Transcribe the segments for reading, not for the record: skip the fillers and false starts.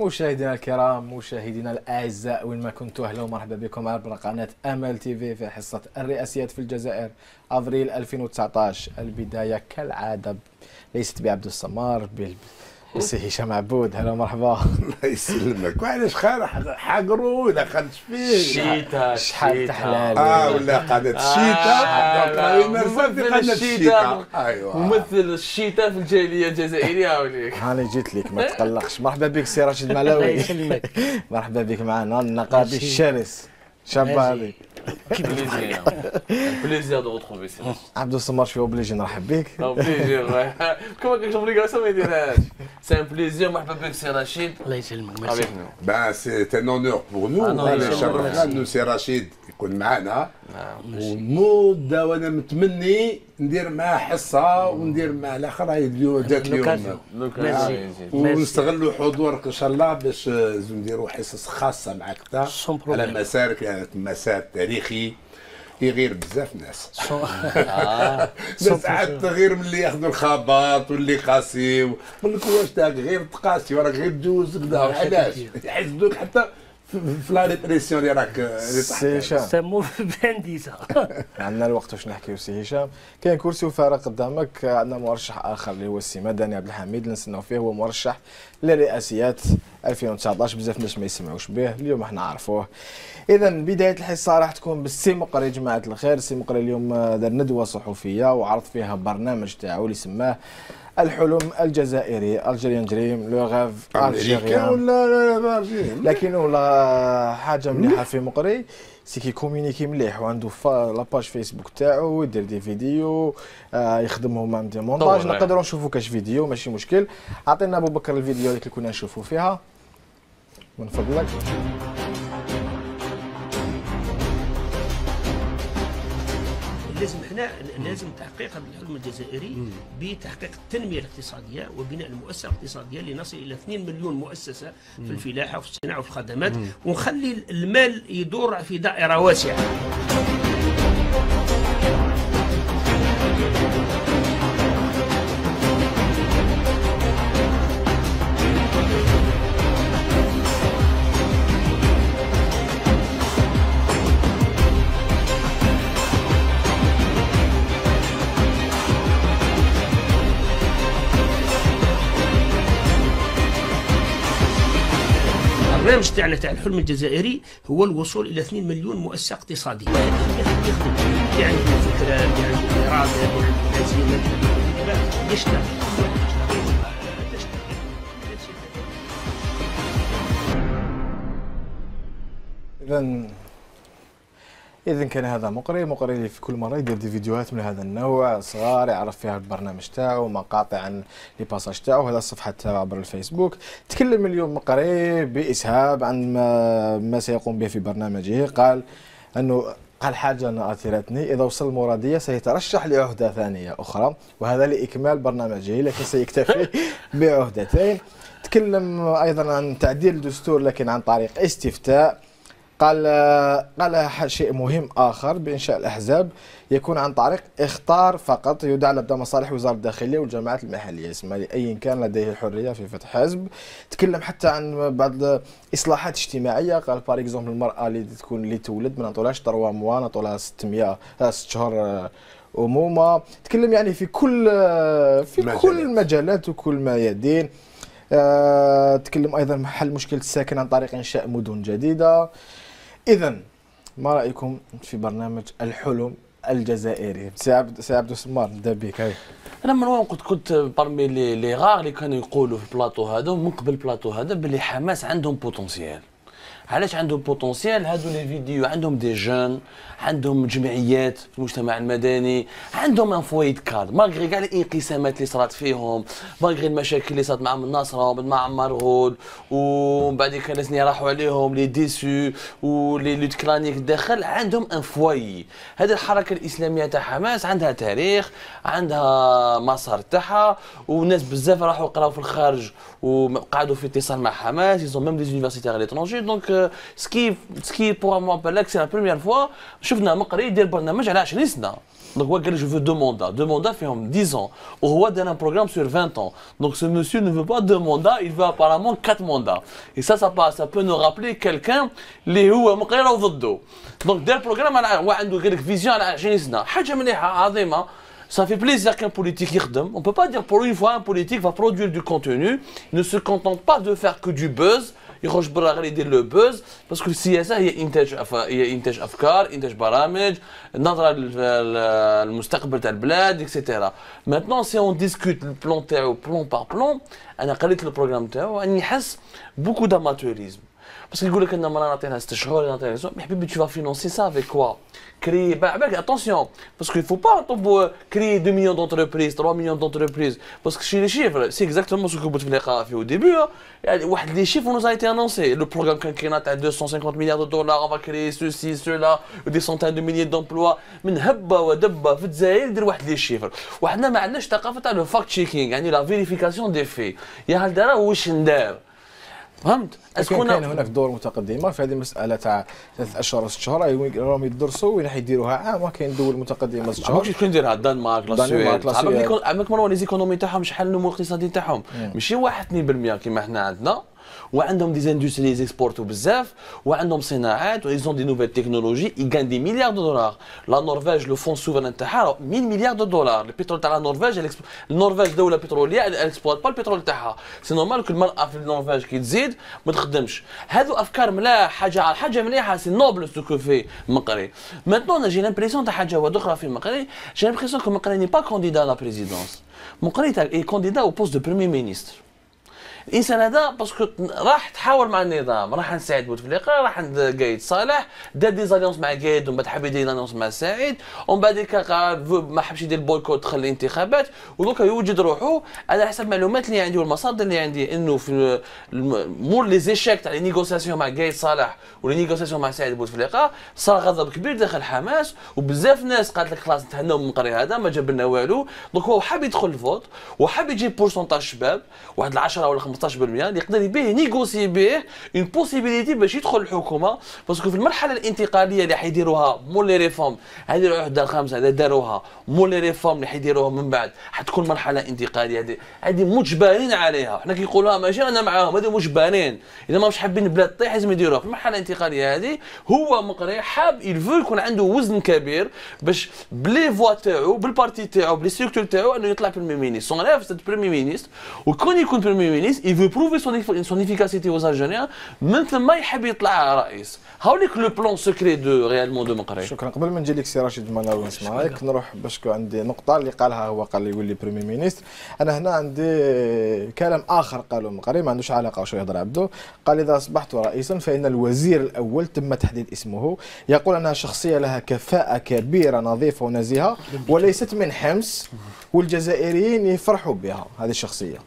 مشاهدينا الكرام، مشاهدينا الاعزاء، وين ما كنتوا اهلا ومرحبا بكم عبر قناه امل تي في في حصه الرئاسيات في الجزائر افريل 2019. البدايه كالعاده ليست بعبد السمار بالسي هشام عبود. هلا مرحبا. الله يسلمك. وعلاش حقروا الا خدت فيه الشتاء شحال تحلال ولا قناه الشتاء ممثل الشتاء. ايوا ممثل الشتاء في الجاليه الجزائريه. وليك انا جيت لك ما تقلقش. مرحبا بك سي رشيد ملاوي. الله يسلمك. مرحبا بك معنا النقابي الشرس شبابي. بليزير دو روتروفي سي عبد السمار شويه اوبليجي نرحب بك. بليزير كما كنشوف ليغاسيون ما يديرهاش. سي ان بليزير. مرحبا بك سي رشيد. الله يسلمك. ميرسي. Ben c'est un honneur pour nous. شرفنا انه سي رشيد يكون معنا. ومده وانا متمني ندير معاه حصه وندير معاه الاخر اليوم ذات اليوم ونستغلوا حضورك ان شاء الله باش نديروا حصص خاصه معك على مسارك، يعني مسار تاريخي يغير بزاف ناس. ناس عاد غير من اللي ياخذوا الخبط واللي قاسي يقول لك واش تاعك غير تقاسي وراك غير تجوز كذا. علاش يحسدوك حتى في لا ريبريسيون اللي راك سي هشام سموه بانديسا. عندنا الوقت واش نحكيو سي هشام. كاين كرسي وفارغ قدامك. عندنا مرشح اخر اللي هو السي مدني عبد الحميد اللي نستناو فيه، هو مرشح للرئاسيات 2019. بزاف ناس ما يسمعوش به، اليوم احنا عرفوه. اذا بدايه الحصه راح تكون بالسي مقري. جماعه الخير، السي مقري اليوم دار ندوه صحفيه وعرض فيها برنامج تاعو اللي سماه الحلم الجزائري، الجيريان دريم، لو غاف الجيريان. ولا لكن ولا حاجه مليحه في مقري سي كي كومونيكي مليح، وعنده لاباج فيسبوك تاعو، ويدير دي فيديو يخدمهم مع دي مونتاج. نقدروا نشوفوا كاش فيديو ماشي مشكل. عطينا ابو بكر الفيديو اللي كنا نشوفوا فيها من فضلك. لازم تحقيق الحلم الجزائري بتحقيق التنميه الاقتصاديه وبناء المؤسسه الاقتصاديه لنصل الى 2 مليون مؤسسه في الفلاحه وفي الصناعه وفي الخدمات، ونخلي المال يدور في دائره واسعه. البرنامج تاعنا تاع الحلم الجزائري هو الوصول الى 2 مليون مؤسسه اقتصاديه. يعني الفكره، يعني الاراده، يعني العزيمه، يشتغل. إذا كان هذا مقري اللي في كل مرة يدير دي فيديوهات من هذا النوع صغار، يعرف فيها البرنامج تاعو، مقاطع عن لي باساج تاعو. هذا الصفحة تاعو عبر الفيسبوك. تكلم اليوم مقري بإسهاب عن ما سيقوم به في برنامجه. قال حاجة أنا أثيرتني: إذا وصل المرادية سيترشح لعهدة ثانية أخرى، وهذا لإكمال برنامجه، لكن سيكتفي بعهدتين. تكلم أيضا عن تعديل الدستور لكن عن طريق استفتاء. قال شيء مهم آخر بإنشاء الأحزاب يكون عن طريق اختار فقط، يدعى لدى مصالح وزارة الداخلية والجماعات المحلية، اسمها أي كان لديه الحرية في فتح حزب. تكلم حتى عن بعض الإصلاحات الاجتماعية. قال بار اكزومبل المرأة اللي تولد ما نعطولهاش 3 موا، نعطولها 6 شهور أمومة. تكلم يعني في كل المجالات وكل ميادين. تكلم أيضا حل مشكلة الساكن عن طريق إنشاء مدن جديدة. إذا ما رأيكم في برنامج الحلم الجزائري؟ سي عبد السمار نبدا بك. هاي انا من وين كنت برمي لي غار اللي كانوا يقولوا في البلاطو هذا ومن قبل البلاطو هذا باللي حماس عندهم بوتونسيال. علاش عندهم بوتونسيال؟ هادو لي فيديو عندهم دي جون، عندهم جمعيات في المجتمع المدني، عندهم ان فوي دو كادر مالغري كاع الانقسامات اللي صرات فيهم، مالغري المشاكل اللي صارت مع الناصره ومع مرغول، ومن بعد كان الناس اللي راحوا عليهم لي ديسو ولي لوت كلانيك الداخل، عندهم ان فوي. هذه الحركه الاسلاميه تاع حماس عندها تاريخ، عندها مسار تاعها، والناس بزاف راحوا يقراو في الخارج وقعدوا في اتصال مع حماس، يزون ميم دي زونيفرسيتي على ليترونجي. دونك سكي بور موا بالك سي لا بروميير فوا شفنا مقري يدير برنامج على 20 سنه. Donc, il dit, je veux 2 mandats. 2 mandats fait 10 ans. Au roi d'un programme sur 20 ans. Donc, ce monsieur ne veut pas 2 mandats, il veut apparemment 4 mandats. Et ça peut nous rappeler quelqu'un, les hou, مقرر ou ضده. Donc, dès le programme, il a une vision à la 20 سنة. حاجة مليحة عظيمة. Ça fait plaisir qu'un politique يخدم. On ne peut pas dire pour une fois un politique va produire du contenu, il ne se contente pas de faire que du buzz. يخرج برا غير يدير لو بوز باسكو السياسه هي انتاج افكار، انتاج برامج، نظره للمستقبل تاع البلاد اكسيتيرا. ماتنون سي اون ديسكوت البلان تاعو بلان بار بلان، انا قريت البروغرام تاعو اني نحس بوكو داماتوريزم باسكو يقول لك ان مرة نعطيها 6 شهور نعطيها يا حبيبي tu vas financer ça avec quoi؟ Créer, attention, parce qu'il ne faut pas créer 2 millions d'entreprises, 3 millions d'entreprises. Parce que chez les chiffres, c'est exactement ce que vous avez fait au début. Les chiffres nous ont été annoncés. Le programme quinquennat à 250 milliards de dollars, on va créer ceci, cela, des centaines de milliers d'emplois. من هبة ودبة في الجزائر يدير واحد لي شيفر. وحنا ما عندناش ثقافة تاع لو فاكت تشيكينغ، يعني لا فيريفيكاسيون دي في. يا هل دارا واش ندار؟ فهمت؟ كاين هناك دور متقدمه في هذه المساله تاع 3 اشهر و 6 شهور راهم يدرسوا وين حيديروها عام، وكاين دول متقدمه 6 شهور. ماشي شكون يديرها؟ الدنمارك، لا السويد. عمرك مروه لي زيكونومي تاعهم شحال النمو الاقتصادي تاعهم؟ ماشي 1-2% كيما حنا عندنا. وعندهم دي اندستري يكسبورتو بزاف وعندهم صناعات وإيزون دي نوفيل تكنولوجي يغان دي مليار دو دولار. لا نورفيج لو فون سوفران تاعها 1000 مليار دو دولار. البترول تاع لا نورفيج، النورفيج دوله بتروليه اكسبورت با البترول تاعها. سي نورمال كل المراه في النورفيج كي تزيد ما تخدمش. هذو افكار ملاح، حاجه مليحه، سي نوبل سو كو في مقري. ماتنون جي لامبريسيون تاع حاجه واحده اخرى في مقري، جي لامبريسيون كو مقري ني با كانديدا لا بريزيدونس. مقري اي كانديدا او بوست دو بريمير مينيستر. الانسان هذا باسكو راح تحاور مع النظام، راح نساعد بوتفليقه، راح عند قايد صالح، دار دي زاليونس مع قايد ومن بعد حاب يدير زاليونس مع سعيد، ومن بعد ما حبش يدير البويكوت دخل الانتخابات، ودوكا يوجد روحه. على حسب المعلومات اللي عندي والمصادر اللي عندي انه في مور لي زيشيك تاع لي نيغوسياسيون مع قايد صالح ولي نيغوسياسيون مع سعيد بوتفليقه صار غضب كبير داخل حماس، وبزاف ناس قالت لك خلاص نتهناو من المقري هذا ما جاب لنا والو. دونك هو حاب يدخل الفوت وحاب يجيب بورسونتاج شباب واحد 10 ولا 15% اللي يقدر به نيغوسي به اون بوسيبيليتي باش يدخل الحكومه. باسكو في المرحله الانتقاليه اللي حيديروها مول لي ريفورم، هذه العهده الخامسه اللي داروها مول لي ريفورم اللي حيديروها من بعد حتكون مرحله انتقاليه. هذه مجبرين عليها، حنا كيقولوها ماشي انا معاهم، هذه مجبرين. اذا ما مش حابين البلاد تطيح لازم يديروها في المرحله الانتقاليه هذه. هو مقري حاب يلفو يكون عنده وزن كبير باش بلي فوا تاعو بالبارتي تاعو بلي ستركتور تاعو انه يطلع بريمي مينيستر. سون ريف سيت بريمي مينيستر، وكون يكون بريمي مينيستر يفو بروفي son efficacité aux Algériens مثل ما يحب يطلع رئيس. هاوليك لو بلان سكري دو ريالمون دو مقري. شكرا. قبل ما نجي لك سي رشيد ملاوي نسمعك نروح باش عندي نقطه اللي قالها هو، قال لي يولي بريمي مينيستر. انا هنا عندي كلام اخر قالوا مقري ما عندوش علاقه وشو يهضر عبده. قال اذا اصبحت رئيسا فان الوزير الاول تم تحديد اسمه، يقول انها شخصيه لها كفاءه كبيره نظيفه ونزيهه وليست من حمص والجزائريين يفرحوا بها هذه الشخصيه.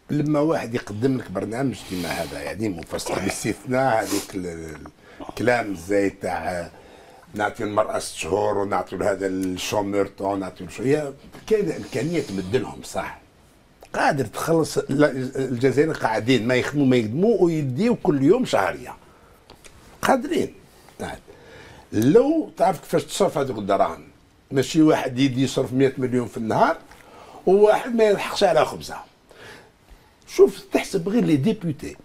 لما واحد يقدم لك برنامج كيما هذا يعني مفصل باستثناء هذيك الكلام زي تاع نعطي المرأة 6 شهور ونعطي هذا الشومور طون نعطي شويه، كاين امكانيه تمدلهم صح، قادر تخلص. الجزائر قاعدين ما يخدموا ما يخدموا ويديو كل يوم شهريه قادرين. لو تعرف كيفاش تصرف هذوك الدراهم، ماشي واحد يدي يصرف 100 مليون في النهار وواحد ما يلحقش على خبزه. شوف تحسب غير لي ديبوتي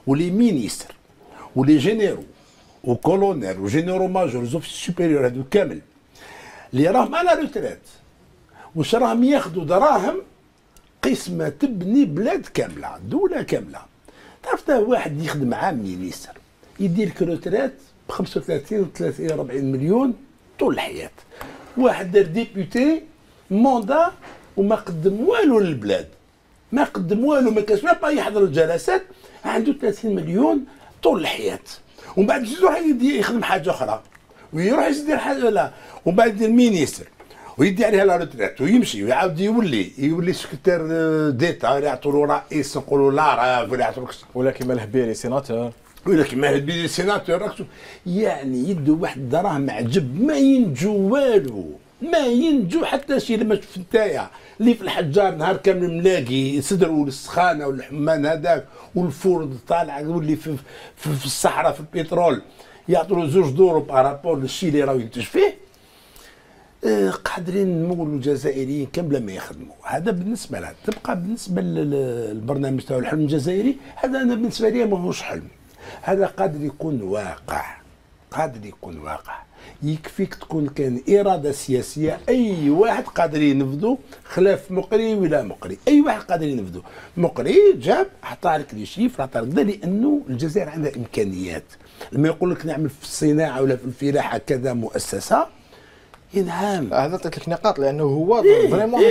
ولي مينيستر ولي جينيرو وكولونيل وجينيرو ماجور وزوفيس سوبيريور هذو كامل اللي راهم على روتريت واش راهم ياخذوا دراهم قسمه تبني بلاد كامله دوله كامله. تعرف واحد يخدم عام مينيستر يدير روتريت ب 35 و 30 40 مليون طول الحياه. واحد دار ديبوتي موندا وما قدم والو للبلاد، ما قدم والو، ما كانش با يحضر الجلسات، عنده 30 مليون طول الحياه. ومن بعد يروح يخدم حاجه اخرى ويروح يدير حاجه لا، ومن بعد يدير مينيستر ويدي عليها لا روتريت ويمشي ويعاود يولي سكرتير ديتا يعطوا له رئيس يقولوا لا راه ولا يعطوا ولا كيما الهبيري سيناتور ولا كيما الهبيري سيناتور. يعني يدوا واحد الدراهم عجب ما ينجو والو ما ينجو حتى شي. لما شفت نتايا اللي في الحجار نهار كامل ملاقي صدر والسخانه والحمان هذاك والفور طالع واللي في الصحراء في البترول يعطوا له 2 دور بارابور للشيء اللي راهو ينتج فيه. قادرين نقولوا الجزائريين كامل ما يخدموا. هذا بالنسبه لها. تبقى بالنسبه للبرنامج تاع الحلم الجزائري، هذا انا بالنسبه لي ماهوش حلم، هذا قادر يكون واقع، قادر يكون واقع. يكفيك تكون كان اراده سياسيه، اي واحد قادر ينفذه، خلاف مقري ولا مقري، اي واحد قادر ينفذه. مقري جاب عطى لك لي شيف، عطى لك، لانه الجزائر عندها امكانيات. لما يقول لك نعمل في الصناعه ولا في الفلاحه كذا مؤسسه، ينعم. هذا عطيت لك نقاط لانه هو فريمون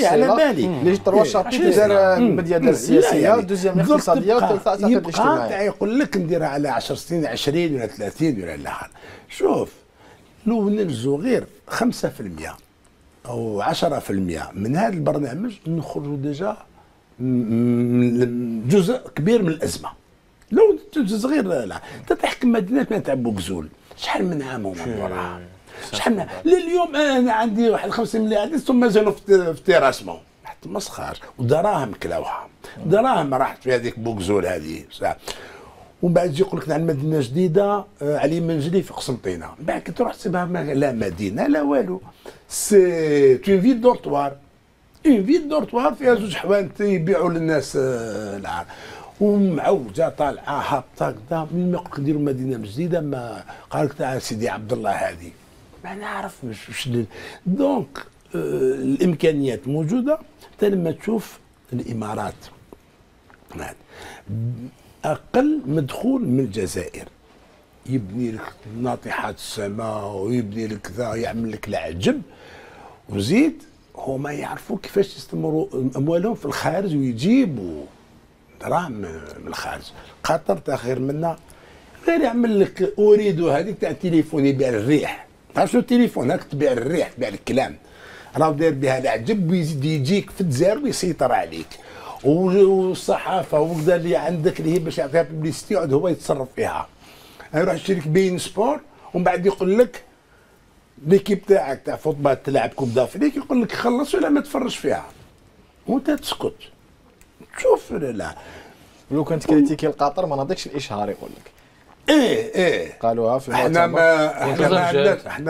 على بالي ليش 3 شابيتر دار المديا السياسيه، دوزيام الاقتصاديه، والثالثه اعتقد الاجتماعيه. يبقى يقول لك نديرها على 10 سنين، 20 ولا 30 ولا الاخر. شوف لو ننجزوا غير 5% او 10% من هذا البرنامج، نخرجوا ديجا جزء كبير من الازمه. لو تنجز غير لا تحكم مدينه ما تاع بوكزول، شحال من عام ومن وراها، شحال لليوم انا عندي واحد 5 مليار ثم مازالوا في تيراسمون، حتى مسخر ودراهم كلاوها، دراهم راحت في هذيك بوكزول هذه. ومن بعد يجي يقول لك نعمل مدينه جديده علي منجلي في قسنطينه، من بعد كي تروح تحسبها لا مدينه لا والو، سي اون فيل دورتوار، اون فيل دورتوار فيها 2 حوانت يبيعوا للناس العار، ومعوجه طالعه هابطه كذا. من ما يقول نديروا مدينه جديده، ما قال لك تاع سيدي عبد الله هذه ما نعرف واش دونك الامكانيات موجوده. حتى لما تشوف الامارات اقل مدخول من الجزائر، يبني لك ناطحات السماء ويبني لك كذا، يعمل لك العجب، وزيد هما يعرفوا كيفاش يستثمروا اموالهم في الخارج ويجيبوا دراهم من الخارج. قطر تاخير منا غير يعمل لك اريد هذيك تاع التليفون يبيع الريح. تعرف شنو التليفون هاك؟ تبيع الريح، تبيع الكلام، راه داير بها العجب، ويزيد يجيك في الجزائر ويسيطر عليك. والصحافه وكذا اللي عندك اللي هي باش يعطيها ببليستي، يقعد هو يتصرف فيها. يروح يشري لك بين سبور، ومن بعد يقول لك ليكيب تاعك تاع فوتبال تلعب كوب دافريك، يقول لك خلص ولا ما تفرج فيها، وانت تسكت. شوف لا لو كنت كريتيكي القطر ما نعطيكش الاشهار، يقول لك ايه قالوها في احنا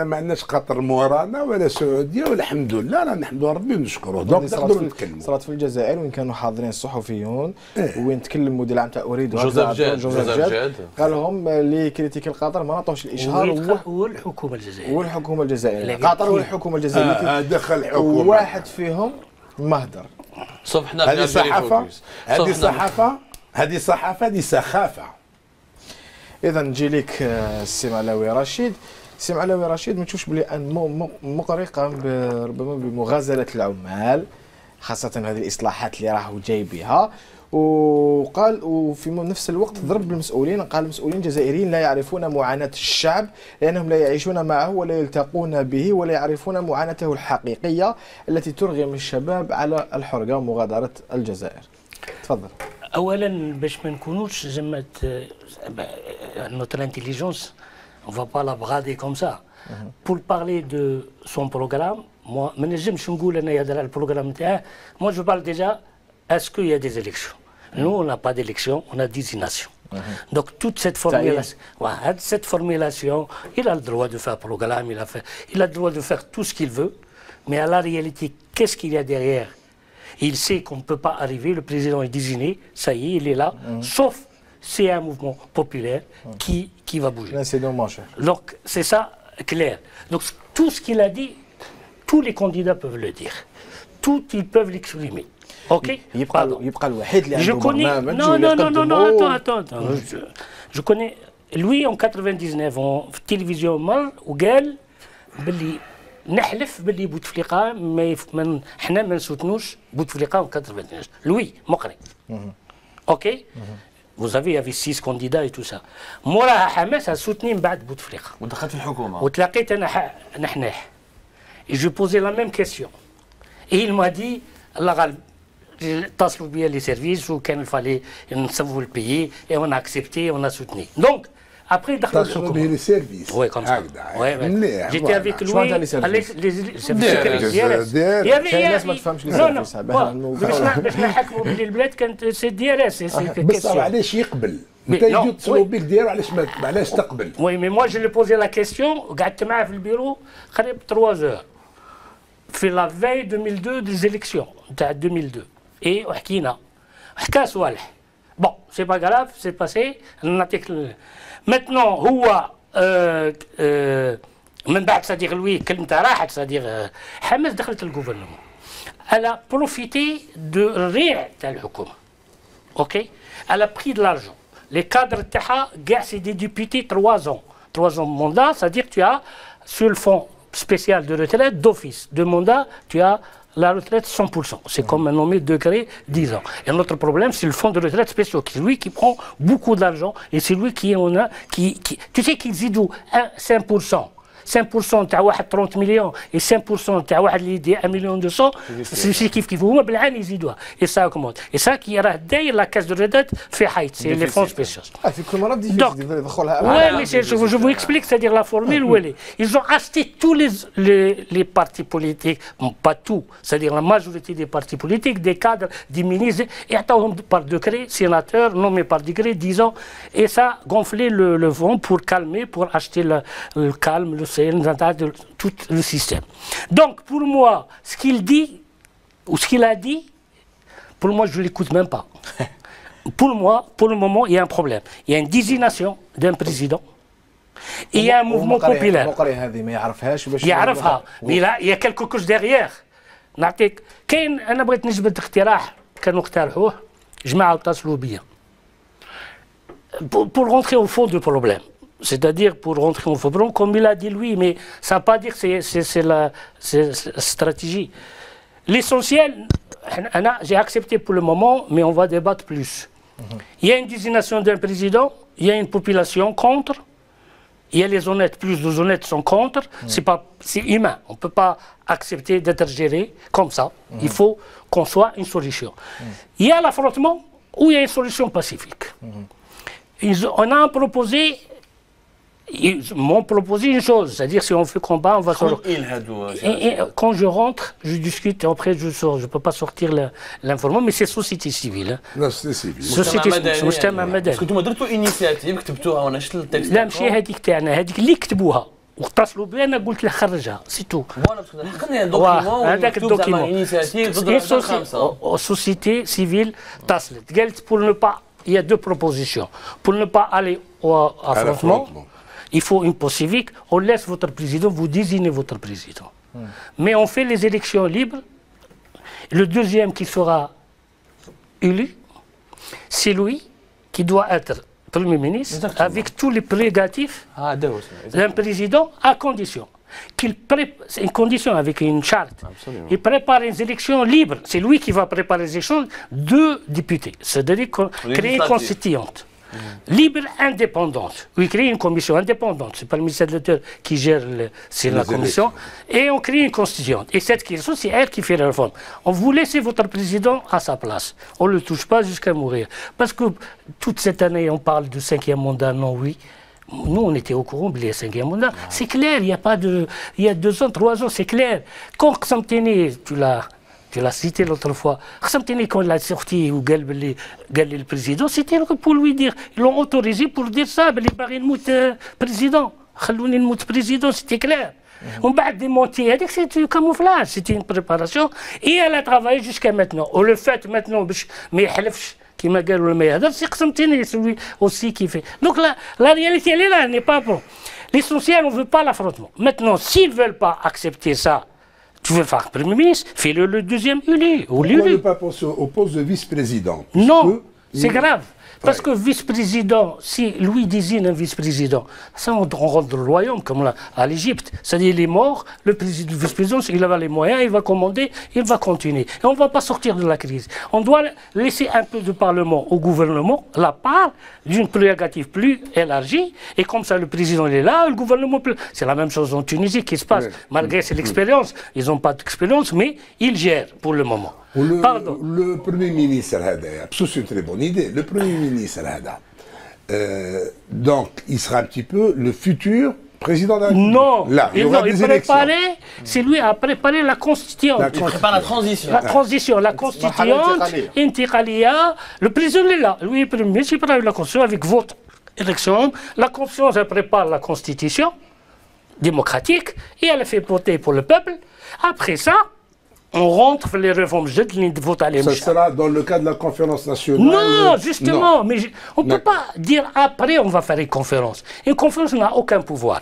ما عندناش قطر مورانا ولا سعوديه، والحمد لله رانا نحمدوا ربي ونشكروه. دونك نقدروا نتكلموا. صارت في الجزائر وين كانوا حاضرين الصحفيون وين تكلم مدير العام تاع اريد جوزيف جاد قال لهم اللي كريتيكي القطر ما نعطوش الاشهار، والحكومه الجزائريه والحكومه الجزائريه قطر والحكومه الجزائريه دخل الحكومه، واحد فيهم مهدر. صوف حنا هذه صحافه، هذه صحافه، هذه صحافه، هذه سخافه. اذا نجي لك السي معلاوي رشيد. السي معلاوي رشيد ما تشوفش بلي ان مقري قام ربما بمغازله العمال، خاصه هذه الاصلاحات اللي راهو جاي بها، وقال وفي نفس الوقت ضرب المسؤولين، قال المسؤولين الجزائريين لا يعرفون معاناه الشعب لانهم لا يعيشون معه ولا يلتقون به ولا يعرفون معاناته الحقيقيه التي ترغم الشباب على الحرقه ومغادره الجزائر. تفضل. اولا باش ما نكونوش زعما notre intelligence, on va pas la brader comme ça. Pour parler de son programme, moi, ما نجمش نقول انا يهضر على البروغرام نتاعه. Moi je parle déjà, est-ce qu'il y a des élections? Nous on n'a pas d'élections, on a désignation. Donc toute cette formulation, il a le droit de faire un programme, il a le droit de faire tout ce qu'il veut, mais à la réalité, qu'est-ce qu'il y a derrière? Il sait qu'on ne peut pas arriver, le président est désigné, ça y est, il est là, sauf c'est un mouvement populaire qui va bouger. C'est dommage. Donc c'est ça clair. Donc tout ce qu'il a dit, tous les candidats peuvent le dire. Tout, ils peuvent l'exprimer. Ok? Je connais. Non, attends. Je connais. Lui en 99 en télévision mal ou قال باللي نحلف باللي بوتفليقه ما حنا ما نسوتنوش بوتفليقه en 99. Lui مقري. Ok? Vous avez, il y avait 6 candidats et tout ça. موراها حماس سوتني من بعد بوتفليقه. ودخلت في الحكومه. وتلاقيت انا نحناح. Et je posais la même question. Et il m'a dit الله غالب اتصلوا بيا لي سيرفيس وكان الفالي نصوبوا البيي et on a accepté, on a soutenu. Donc Après, دخلوا شنو به لي سيرفيس Oui, comme ça. مليح J'étais avec شنو lui. عندها لي سيرفيس؟ ديال الناس ما تفهمش لي Non, سيرفيس non. باش نحكموا بلي البلاد كانت سي دي ار اس. بصح علاش يقبل؟ انت يجيو يتصلوا بك ديالو علاش تقبل؟ Oui, mais moi je lui ai posé la question, قعدت معاه في البيرو قريب 3 heures. في la veille 2002 des élections نتاع 2002 et وحكينا حكى صوالح. Bon, c'est pas grave, c'est passé. Maintenant, هو من بعد c'est-à-dire lui كلمته راحت c'est-à-dire حماس دخلت الجوفرنمون. Elle a profité de الريع تاع الحكومة. OK? Elle a pris de l'argent. Les cadres تاعها كاع c'est des députés 3 ans. 3 ans de mandat, c'est-à-dire que tu as sur le fonds spécial de retraite d'office de mandat, tu as la retraite 100%. C'est comme un nommé degré 10 ans. Et notre problème, c'est le fonds de retraite spécial. C'est lui qui prend beaucoup d'argent et c'est lui qui en a. Tu sais qu'ils y jouent 5%. 5% تاع واحد 30 مليون et 5% تاع واحد اللي يدي 1 مليون 200 سي كيف هما بالعين يزيدوها اي سا كوموند اي سا كي راه داير لا كاس دو ريدات في حيط سي لي فون سبيسيال في كل مره يدخلها ouais mais je vous explique c'est-à-dire la formule où elle est ils ont acheté tous les partis politiques pas tout c'est-à-dire la majorité des partis politiques des cadres des ministres et attendent par décret sénateurs nommés par décret 10 ans et ça gonflait le vent pour calmer pour acheter le calme le de tout le système. Donc, pour moi, ce qu'il dit, ou ce qu'il a dit, pour moi, je ne l'écoute même pas. Pour moi, pour le moment, il y a un problème. Il y a une désignation d'un président. Et il y a un mouvement populaire. يعرفها. Mais là, il y a quelque chose derrière. نعطيك كاين أنا بغيت نجبد اقتراح كانوا اقترحوه جماعة اتصلوا بيا. Pour rentrer au fond du problème. C'est-à-dire pour rentrer en fond, comme il a dit lui, mais ça ne veut pas dire que c'est la stratégie. L'essentiel, j'ai accepté pour le moment, mais on va débattre plus. Il y a une désignation d'un président, il y a une population contre, il y a les honnêtes, plus les honnêtes sont contre, c'est humain. On ne peut pas accepter d'être géré comme ça. Il faut qu'on soit une solution. Il y a l'affrontement ou il y a une solution pacifique. On a proposé. Ils m'ont proposé une chose, c'est-à-dire si on fait combat, on va sortir. Quand je rentre, je discute, après je sors. Je ne peux pas sortir l'information, mais c'est société civile. لا سيتي سيفيل. société مجتمع مدني. باسكو نتوما درتوا انيسياتيف كتبتوها وانا شفت التكست. لا ماشي هذيك تاعنا، هذيك اللي كتبوها واتصلوا بي انا قلت له خرجها سي تو. هذاك الدوكيمون. انيسياتيف ضد société civile اتصلت قالت pour ne pas, il y a 2 propositions. Pour ne pas aller au affrontement. Il faut une pause civique, on laisse votre président, vous désignez votre président. Mais on fait les élections libres. Le deuxième qui sera élu, c'est lui qui doit être Premier ministre, avec tous les prérogatives d'un président, à condition qu'il prépare, c'est une condition avec une charte. Absolument. Il prépare les élections libres. C'est lui qui va préparer les élections de députés. C'est-à-dire créer une constituante. Libre, indépendante. Oui, créer une commission indépendante. C'est pas le ministère de l'Intérieur qui gère c'est la commission. Et on crée une constituante. Et cette question, c'est elle qui fait la réforme. On vous laissez votre président à sa place. On ne le touche pas jusqu'à mourir. Parce que toute cette année, on parle du 5e mandat, non, oui. Nous, on était au courant du 5e mandat. C'est clair, il n'y a pas de. Il y a 2 ans, 3 ans, c'est clair. Quand Ksamteni, tu l'as cité l'autre fois, quand il a sorti ou le président, c'était pour lui dire, ils l'ont autorisé pour dire ça, les barils de président, le président, c'était clair. On va démonter, c'est du camouflage, c'était une préparation, et elle a travaillé jusqu'à maintenant. On le fait maintenant, mais qui m'a gagné le meilleur, c'est celui aussi qui fait. Donc la réalité, elle est là, elle n'est pas bon. L'essentiel, on ne veut pas l'affrontement. Maintenant, s'ils ne veulent pas accepter ça, tu veux faire Premier ministre, fais-le le deuxième élu. Pourquoi ne pas penser au poste de vice-président? Non, c'est grave. Parce que vice-président, si lui désigne un vice-président, ça on rentre dans le royaume, comme à l'Égypte. C'est-à-dire il est mort, le vice-président, il a les moyens, il va commander, il va continuer. Et on ne va pas sortir de la crise. On doit laisser un peu de parlement au gouvernement, la part d'une prérogative plus élargie. Et comme ça, le président il est là, le gouvernement plus. C'est la même chose en Tunisie qui se passe. Malgré c'est l'expérience, ils n'ont pas d'expérience, mais ils gèrent pour le moment. Le Premier ministre, c'est une très bonne idée. Le Premier ministre, Donc, il sera un petit peu le futur président de la République. Non, Là, il y aura des élections. C'est lui à préparer la constituante. Il prépare la transition. La transition, la constituante, intégralia. Le président est là. Lui, le premier ministre, il prépare la constitution avec votre élection. La constitution, elle prépare la constitution démocratique et elle fait voter pour le peuple. Après ça, on rentre dans les réformes. Ça sera dans le cas de la conférence nationale. Non, justement, mais on ne peut pas dire après on va faire une conférence. Une conférence n'a aucun pouvoir.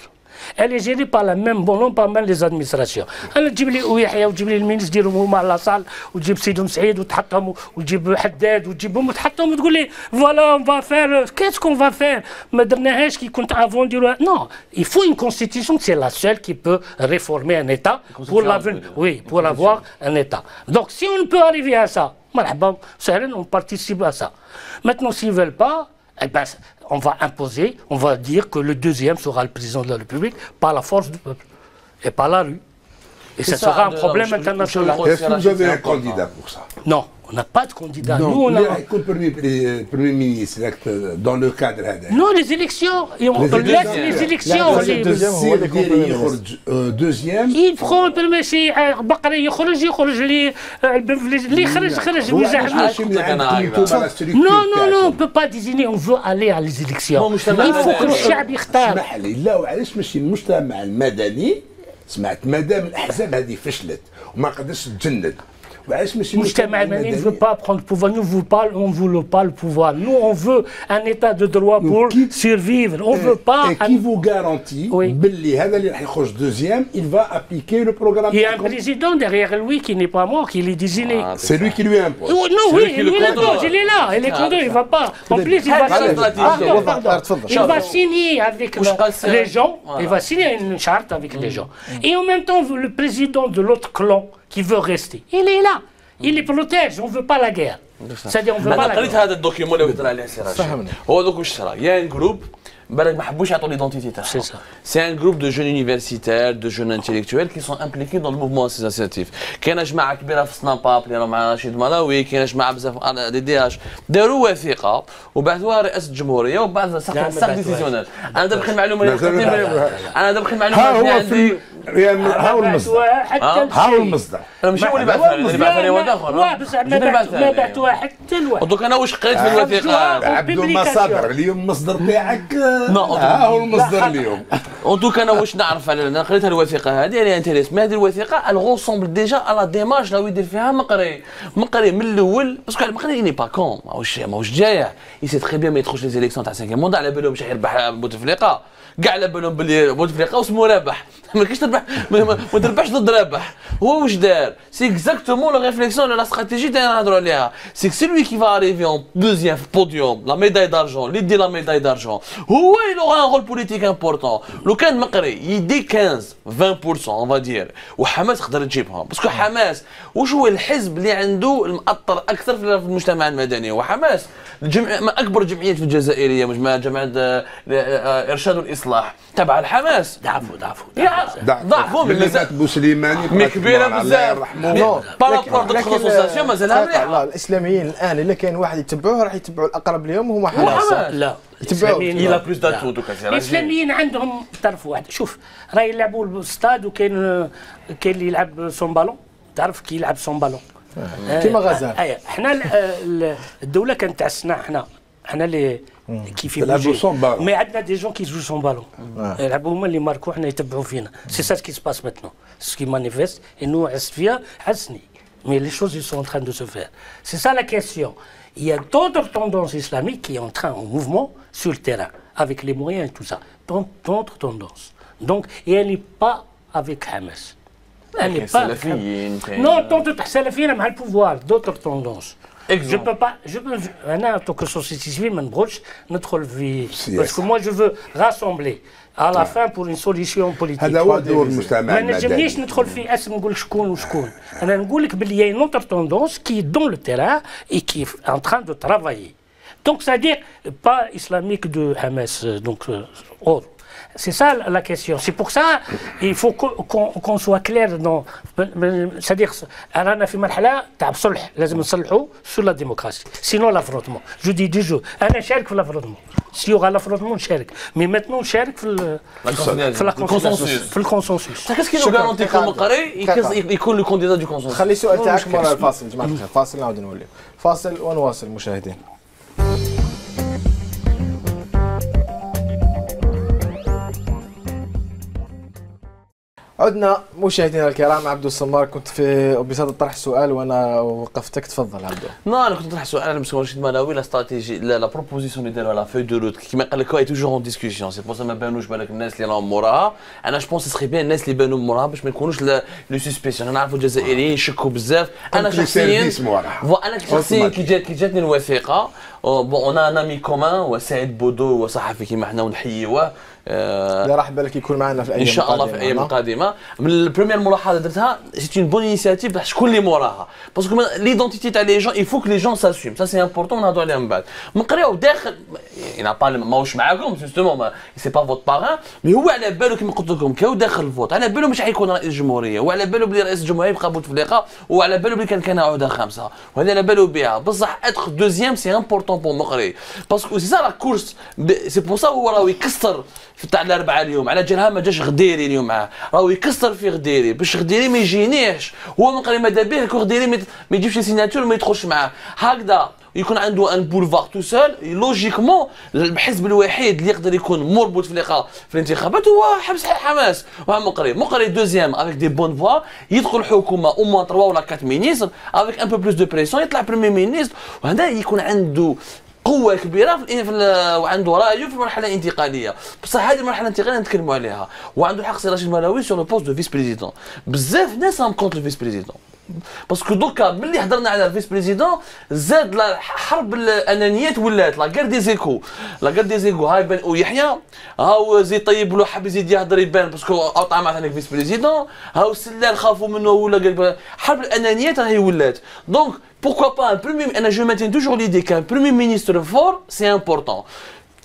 Elle est gérée par la même bonhomme, par même les administrations. انا تجيب لي ويحيى وتجيب لي المينيس ديرهم هما على لاصال وتجيب سيدو مسعيد وتحطهم وتجيب حداد وتجيبهم وتحطهم وتقول لي فوالا اون فا فير كيس كون فا فير ما درناهاش كي كنت افون نديروها نو il faut une constitution c'est la seule qui peut réformer un état pour l'avenir oui pour avoir un état donc si on peut arriver à ça مرحبا سهلا on participe à ça maintenant s'ils veulent pas eh ben, on va imposer, on va dire que le deuxième sera le président de la République par la force du peuple et par la rue. Et ça sera un problème international. Est-ce que vous avez un candidat pour ça? Non, on n'a pas de candidat. Non, nous, on a... le Premier ministre, dans le cadre... Non, les élections. Et on laisse les élections. Deuxième. Il prend le premier شيء بقري يخرج اللي خرج Non, on ne peut pas désigner, on veut aller à les élections. Il faut que الشعب يختار. اسمح لي لا وعلاش ماشي المجتمع المدني سمعت مادام الاحزاب هذه فشلت وما قدرتش تجند وعلاش ماشي المجتمع المدني ne veut pas prendre le pouvoir, on ne veut pas le pouvoir. Nous on veut un état de droit pour survivre. On veut pas. Et qui vous garantit باللي هذا اللي راح يخرج deuxième, il va appliquer le programme. Il y a un président derrière lui qui n'est pas mort, qui est désigné. C'est lui qui lui impose. Non, oui, il est là, il est condamné, il ne va pas. En plus, il va signer avec les gens, il va signer une charte avec les gens. Et en même temps, le président de l'autre clan qui veut rester, il est là, il les protège, on ne veut pas la guerre. C'est-à-dire, on ne veut pas la guerre. قريت هذا الدوكيومون اللي قلت عليه سراج هو دوك واش صرا يا ان جروب بالك ما حبوش يعطوا ليدونتيتي تاعهم سي ان جروب دو جون يونيفرسيتير دو جون انتيليكتويل كي سون امبليكي دون الموفمون اسوسياتيف كاينه جماعه كبيره في سناباب اللي راهم مع رشيد ملاوي كاينه جماعه بزاف دي دي اش داروا وثيقه وبعثوها رئاسه الجمهوريه وبعد ساق ديسيزيونيل انا دابا المعلومه اللي عندي هاو المصدر هاو المصدر انا ماشي هو اللي بعثها اللي بعثها واحد اخر بس ما بعثوها حتى الواحد دوك انا واش قريت في الوثيقه عبدو المصادر اليوم المصدر تاعك ها هو المصدر اليوم ان توك انا واش نعرف على انا قريت الوثيقه هذه اللي انتريس ما هذه الوثيقه ال غوسومبل ديجا على ديمارش اللي يدير فيها مقري من الاول باسكو المقري ني با كون ماهوش جايع يسي تري بيان ما يدخلش لي زيليكسيون تاع 5 موندا على بالهم باش يربح بوتفليقه كاع على بالهم باللي بوتفليقه واسمو رابح ما كاينش تربح ما تربحش ضد رابح هو واش دار سي اكزاكتومون لا ريفليكسيون لا استراتيجي تاع نهضروا عليها سي سي لوي كي فا اريفي اون دوزيام في البوديوم لا ميداي دارجون اللي دي لا ميداي دارجون هو يلوغ ان رول بوليتيك امبورطون لو كان مقري يدي 15 20% اون فا دير وحماس تقدر تجيبهم باسكو حماس واش هو الحزب اللي عنده المأثر اكثر في المجتمع المدني وحماس من اكبر جمعيات في الجزائريه مجمع جماعه ارشاد والاصلاح تبع الحماس ضعفوا اللي مات بوسليماني مي كبيره بزاف بارابور دوك لاسوسياسيون مازالها مليحه الاسلاميين الان الا كان واحد يتبعوه راح يتبعوا الاقرب لهم هما حماس لا الى بلوس داتو دوكا الاسلاميين عندهم طرف واحد شوف راه يلعبوا الاستاد وكاين اللي يلعب سون بالون تعرف كي يلعب سون بالون كيما غزال حنا الدوله كانت تاع الصناع حنا اللي كيف يلعبوا مي عندنا دي جون كي يجوا سون بالون يلعبوا هما اللي ماركو حنا يتبعوا فينا سي سا كي سباس ماتنون سكي مانيفيست انه حس فيها حسني مي لي شوز سون ان تران دو سو فير سي سا لا كيسيون il y a d'autres tendances islamiques qui sont en train en mouvement sur le terrain avec les moyens et tout ça d'autres tendances donc et elle n'est pas avec Hamas elle n'est pas non d'autres salafiyyin مع البوفوار d'autres tendances je peux pas انا en tant que société civile ما نبغوش ندخل في parce que moi je veux rassembler à la fin pour une solution politique هذا هو دور المجتمع ما المدني نجمنيش ندخل في اسم نقول شكون وشكون انا نقول لك باللي y a une autre tendance qui est dans le terrain et qui est en train de travailler donc c'est-à-dire pas islamique de Hamas donc autre C'est ça la question. C'est pour ça il faut qu'on soit clair dans. C'est-à-dire رانا في مرحله تاع صلح لازم نصلحوا sur la démocratie. Sinon l'affrontement. Je dis du jour. أنا نشارك في l'affrontement. Si y aura l'affrontement نشارك. Mais maintenant نشارك في الكونسنسوس. qu'est-ce qui nous garantit que المقري يكون le candidat du consensus؟ خلي السؤال تاعك مرة الفاصل جماعة الخير، فاصل نعاود نوليو، فاصل ونواصل مشاهدين. عدنا مشاهدينا الكرام. عبدو السمار، كنت في بصدد طرح سؤال وانا وقفتك، تفضل عبدو. انا كنت نطرح سؤال على مستوى رشيد ملاوي، لا استراتيجي لا بروبوزيسيون اللي داروا لا فوي دو روت كيما قال لك هو توجور اون ديسكوسيون، سي بور سا ما بانوش بالك الناس اللي راهم موراها. انا جو بونس سخي بيان الناس اللي بانوا موراها باش ما يكونوش لو سسبيسيون. انا نعرفوا الجزائريين يشكوا بزاف. انا شخصيا كي جاتني الوثيقه بون اون ان امي كومان وسعيد بودو وصحفي كيما حنا ونحيوه اللي راح بالك يكون معنا في الايام ان شاء الله في الايام القادمه. من البريمير ملاحظه درتها سي اون بون انيسياتيف باش شكون اللي موراها، باسكو ليدونتيتي تاع لي جون يفو كو لي جون ساسوم، سا سي امبورطون نهضروا عليها من بعد. نقريو داخل ماهوش معاكم جوستومون سي با فوت باران، مي هو على بالو كيما قلت لكم كاو داخل الفوت، على بالو مش حيكون رئيس الجمهوريه، وعلى بالو بلي رئيس الجمهوريه يبقى بوتفليقه، وعلى بالو بلي كان عهده خامسه، وهذا على بالو بها. بصح اتخ دوزيام سي امبورطون بور مقري، باسكو سي سا لا كورس، سي بور سا هو راهو يكسر تاع الاربعه اليوم. على جالها ما جاش غديري اليوم معاه، راهو يكسر في غديري باش غديري ما يجينيش. هو مقري ماذا به كو غديري ما يجيبش سيناتور ما يدخلش معاه هكذا، يكون عنده ان بولفار تو سول. لوجيكمون الحزب الوحيد اللي يقدر يكون مربوط في اللقاء في الانتخابات هو حبس حماس. مقري دوزيام افيك دي بون فوا يدخل الحكومه او موان 3 ولا 4 مينيستر افيك ان بو بلوس دو بريسيون، يطلع بريمي مينيستر، وهذا يكون عنده قوه كبيره وعنده رايه في المرحله الانتقاليه. بصح هذه المرحله الانتقاليه نتكلموا عليها، وعنده حق سي رشيد ملاوي سور لو بوست دو فيس بريزيدون. بزاف ناس راهم كونتر الفيس بريزيدون، باسكو دوكا ملي هضرنا على الفيس بريزيدون زاد حرب الانانيات ولات لا غير دي زيكو. لا غير دي زيكو هاي بن ويحيى هاو زيد طيب له حب يزيد يهضر يبان باسكو قطع مع ثاني فيس بريزيدون، هاو سلال خافوا منه ولا حرب الانانيات راهي ولات. دونك pourquoi pas un premier. Je maintiens toujours l'idée qu'un premier ministre fort, c'est important.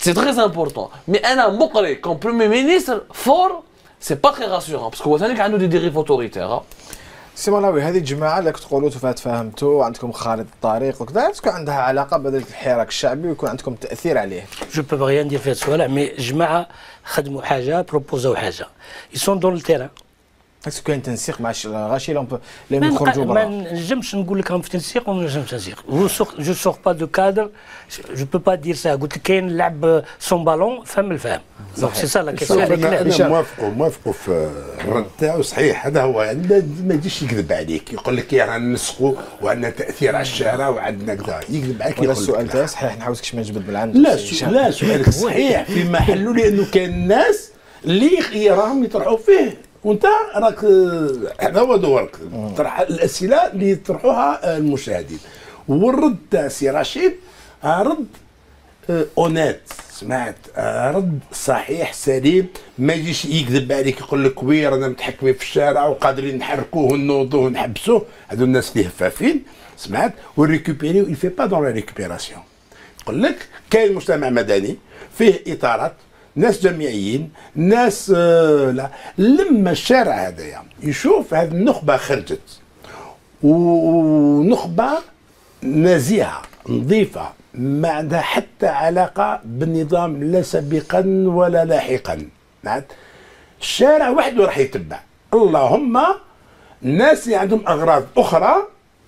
C'est très important. Mais un Mokri comme premier ministre fort, c'est pas très rassurant. Parce qu'on voit qu'il y a des dérives autoritaires. سي ملاوي، هذه الجماعه اللي تقولوا تفاهمتوا وعندكم خارطه الطريق وكذا، تكون عندها علاقه بهذاك الحراك الشعبي ويكون عندكم تاثير عليه. جو بو ريان دير في هذا السؤال، مي جماعه خدموا حاجه بروبوزاو حاجه، يسون دون التيران. اسكو كاين تنسيق مع غاشي لهم يخرجوا برا؟ ما نجمش نقول لك راهم في تنسيق وما نجمش تنسيق. جو سور با دو كادر، جو بو با دير سا. قلت لك كاين لعب سون بالون فهم الفهم. دونك سي سا لا كيسيون. انا موافقه في الرد تاعو صحيح. هذا هو ما يجيش يكذب عليك يقول لك رانا نسقوا وعندنا تاثير على الشارع وعندنا كذا، يكذب عليك. ولا السؤال تاعي صحيح، نحاوسكش ما نجبد بالعند. لا سؤالك صحيح في محله، لانه كاين ناس اللي راهم يطرحوا فيه وانت راك هذا هو دورك تطرح الاسئله اللي يطرحوها المشاهدين. والرد تاع سي رشيد رد اونيت، سمعت رد صحيح سليم، ما يجيش يكذب عليك يقول لك وي رانا متحكمين في الشارع وقادرين نحركوه ونوضوه ونحبسوه. هذو الناس اللي هفافين، سمعت، وريكوبيريو il fait pas dans la récupération. يقول لك كاين مجتمع مدني فيه اطارات، ناس جمعيين، ناس لا. لما الشارع هذايا يشوف هذه النخبه خرجت ونخبه نزيهه نظيفه ما عندها حتى علاقه بالنظام لا سابقا ولا لاحقا، الشارع وحده راح يتبع. اللهم الناس اللي عندهم اغراض اخرى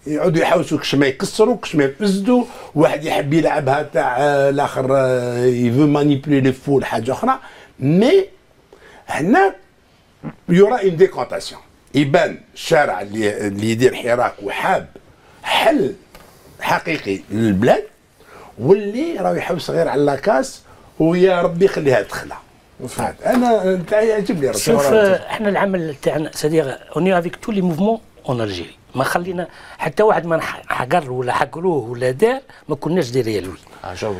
يعودوا يحوسوا كش ما يكسروا كش ما يفسدوا، واحد يحب يلعبها تاع الاخر يفو مانيبولي لي فول حاجه اخرى. مي هنا يورا اون ديكونتاسيون، يبان الشارع اللي يدير حراك وحاب حل حقيقي للبلاد، واللي راه يحوس غير على لاكاس ويا ربي يخليها تخلع. انا يعجبني شوف احنا العمل تاعنا سادير اوني افيك تو لي موفمون اون الجيري، ما خلينا حتى واحد ما حقر ولا حقروه ولا دار ما كناش دايرين له.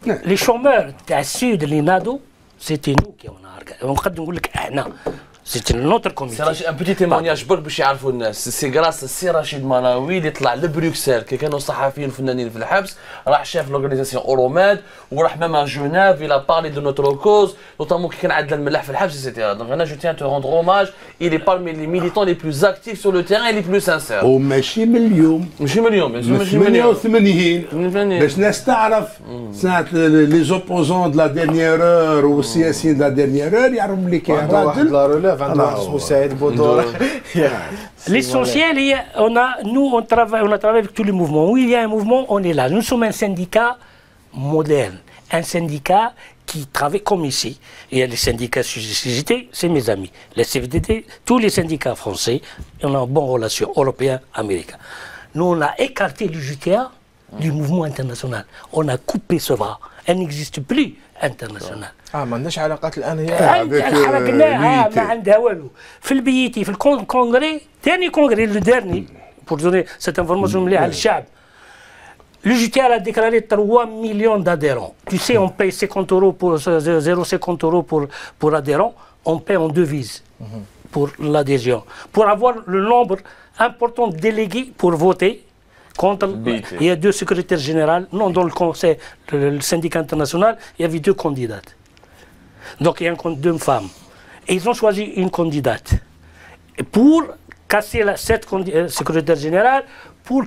لي شومور تاع السود اللي نادوا سيتي نو كي ونهار نقدر نقول لك احنا C'est une autre communauté. سي رشيد ان بوتي تيمونياج برك باش يعرفوا الناس سي غراس السي رشيد ملاوي اللي طلع لبروكسل كي كانوا الصحفيين الفنانين في الحبس راح شاف لورغانيزاسيون اوروماد وراح مام ا جنيف الى بارلي دو نوتر كوز نوتامون كي كان عندنا الملاح في الحبس سيتيرا دونك انا جو تيان تو روندر اوماج il est parmi les militants les plus actifs sur le terrain et les plus sincères وماشي من اليوم ماشي من اليوم من 88 باش الناس تعرف ساعة لي زوبوزون دو لا ديرنيير اور والسياسيين دو لا ديرنيير اور يعرفوا بلي كاين عنده واحد لا روليف عنده واحد اسمه سعيد بودور L'essentiel, nous, on travaille avec tous les mouvements. Oui, il y a un mouvement, on est là. Nous sommes un syndicat moderne, un syndicat qui travaille comme ici. Il y a les syndicats CGT, c'est mes amis. Les CFDT, tous les syndicats français, on a une bonne relation européenne, américaine. Nous, on a écarté le JTA du mouvement international. On a coupé ce bras. Elle n'existe plus international. ما عندناش علاقات الان هي حرقناها ما عندها والو في البيتي في الكونغري ثاني كونغري لو ديرني بور دوني سيت انفورماسيون مليحه للشعب Le JTA a déclaré 3 millions d'adhérents. Tu sais, on paye 50 euros pour 0,50 euros pour adhérents, on paye en devises pour l'adhésion. Pour avoir le nombre important de délégués pour voter contre, il y a 2 secrétaires généraux. Non, dans le conseil, le syndicat international, il y avait 2 candidates. Donc il y a 2 femmes. Et ils ont choisi une candidate. Et pour casser cette secrétaire générale, pour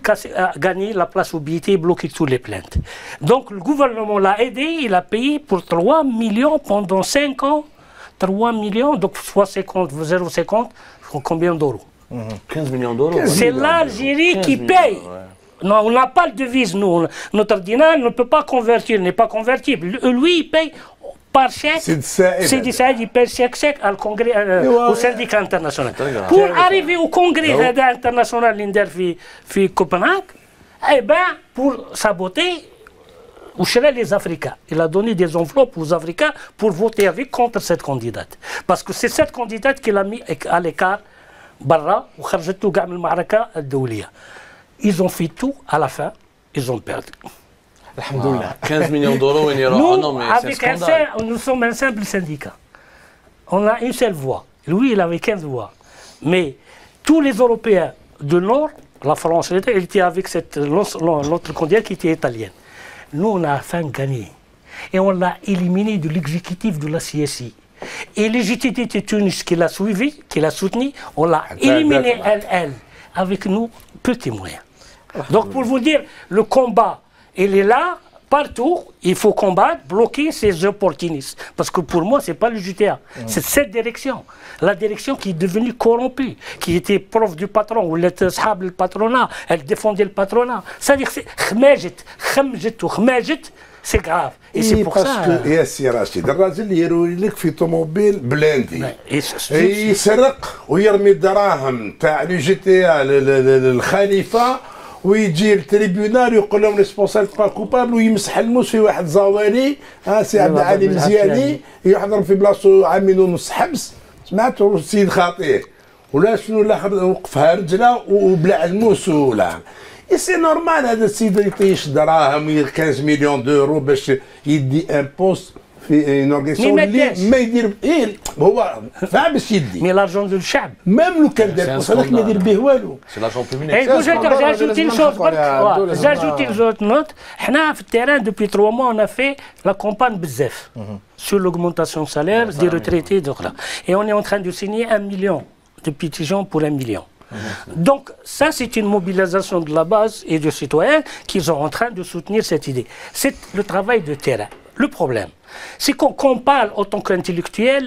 gagner la place au BIT et bloquer toutes les plaintes. Donc le gouvernement l'a aidé, il a payé pour 3 millions pendant 5 ans. 3 millions, donc soit 50, 0,50, combien d'euros 15 millions d'euros. C'est l'Algérie qui paye. Non, on n'a pas de devise, nous. Notre dinar ne peut pas convertir, n'est pas convertible. Lui, il paye par chèque. C'est du Saïd, il paye chèque au congrès, au syndicat international. Pour arriver au congrès international de Copenhague, eh bien, pour saboter, les Africains. Il a donné des enveloppes aux Africains pour voter avec contre cette candidate. Parce que c'est cette candidate qui l'a mis à l'écart, barra, ou kharjatou ga'am al-ma'araka al-dawliya. Ils ont fait tout, à la fin, ils ont perdu. 15 millions d'euros, nous, nous sommes un simple syndicat. On a une seule voix. Lui, il avait 15 voix. Mais tous les Européens du Nord, la France, elle était avec l'autre candidate qui était italienne. Nous, on a enfin gagné. Et on l'a éliminé de l'exécutif de la CSI. Et les GTT de Tunis qui l'a suivi, qui l'a soutenu, on l'a éliminé, elle, avec nous, petits moyens. Donc, pour vous dire, le combat, il est là, partout, il faut combattre, bloquer ces opportunistes. Parce que pour moi, ce n'est pas le JTA, c'est cette direction. La direction qui est devenue corrompue, qui était prof du patron, ou le patronat, elle défendait le patronat. C'est-à-dire que c'est grave. Et c'est pour ça... يا سي رشيد الراجل يروي لك في طوموبيل بلاندي يسرق ويرمي الدراهم تاع لو جي تي الخليفه ويجي التريبيونال يقول لهم ريسبونسابل با كوبابل ويمسح الموس في واحد زواني سي عبد العالي مزياني يحضر في بلاصتو عامين ونص حبس سمعتوا السيد خطير ولا شنو الاخر وقفها رجله وبلع الموس ولا سي نورمال هذا السيد يطيش دراهم 15 مليون دورو باش يدي ان بوست في اون اورغانيزاسيون اللي ما يدير هو فاهم باش يدي مي لارجون دو الشعب ميم لو كان دار بوست هذاك ما يدير به والو سي لارجون بوبليك جاجوتي لزوت نوت حنا في التيران دوبي 3 mois on a fait la campagne بزاف sur l'augmentation salaire des retraités et on est en train de signer 1 million de pétitions pour 1 million. Donc ça c'est une mobilisation de la base et des citoyens qui sont en train de soutenir cette idée. C'est le travail de terrain. Le problème, c'est qu'on parle en tant qu'intellectuel,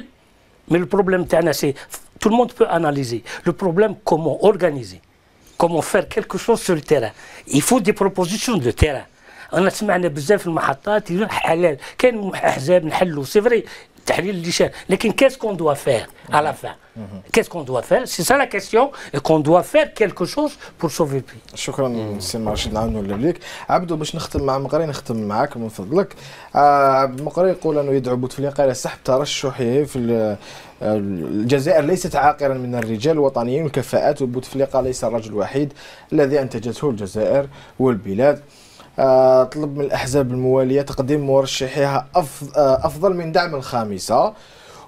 mais le problème c'est tout le monde peut analyser. Le problème, comment organiser, comment faire quelque chose sur le terrain. Il faut des propositions de terrain. أنا سمعنا بزاف المحطات يقولون حلال كان أحزاب نحلوا سي فري تحليل اللي لكن qu'est-ce qu'on doit faire à la fin qu'est-ce qu'on doit faire c'est ça la question et qu'on doit faire quelque chose pour sauver le pays. شكرا سي رشيد نعاونوا لك عبدو باش نختم مع مقري نختم معاك من فضلك. عبد المقري يقول انه يدعو بوتفليقه الى سحب ترشحه في الجزائر ليست عاقرا من الرجال الوطنيين والكفاءات وبوتفليقه ليس الرجل الوحيد الذي انتجته الجزائر والبلاد. طلب من الأحزاب الموالية تقديم مرشحيها أفضل من دعم الخامسة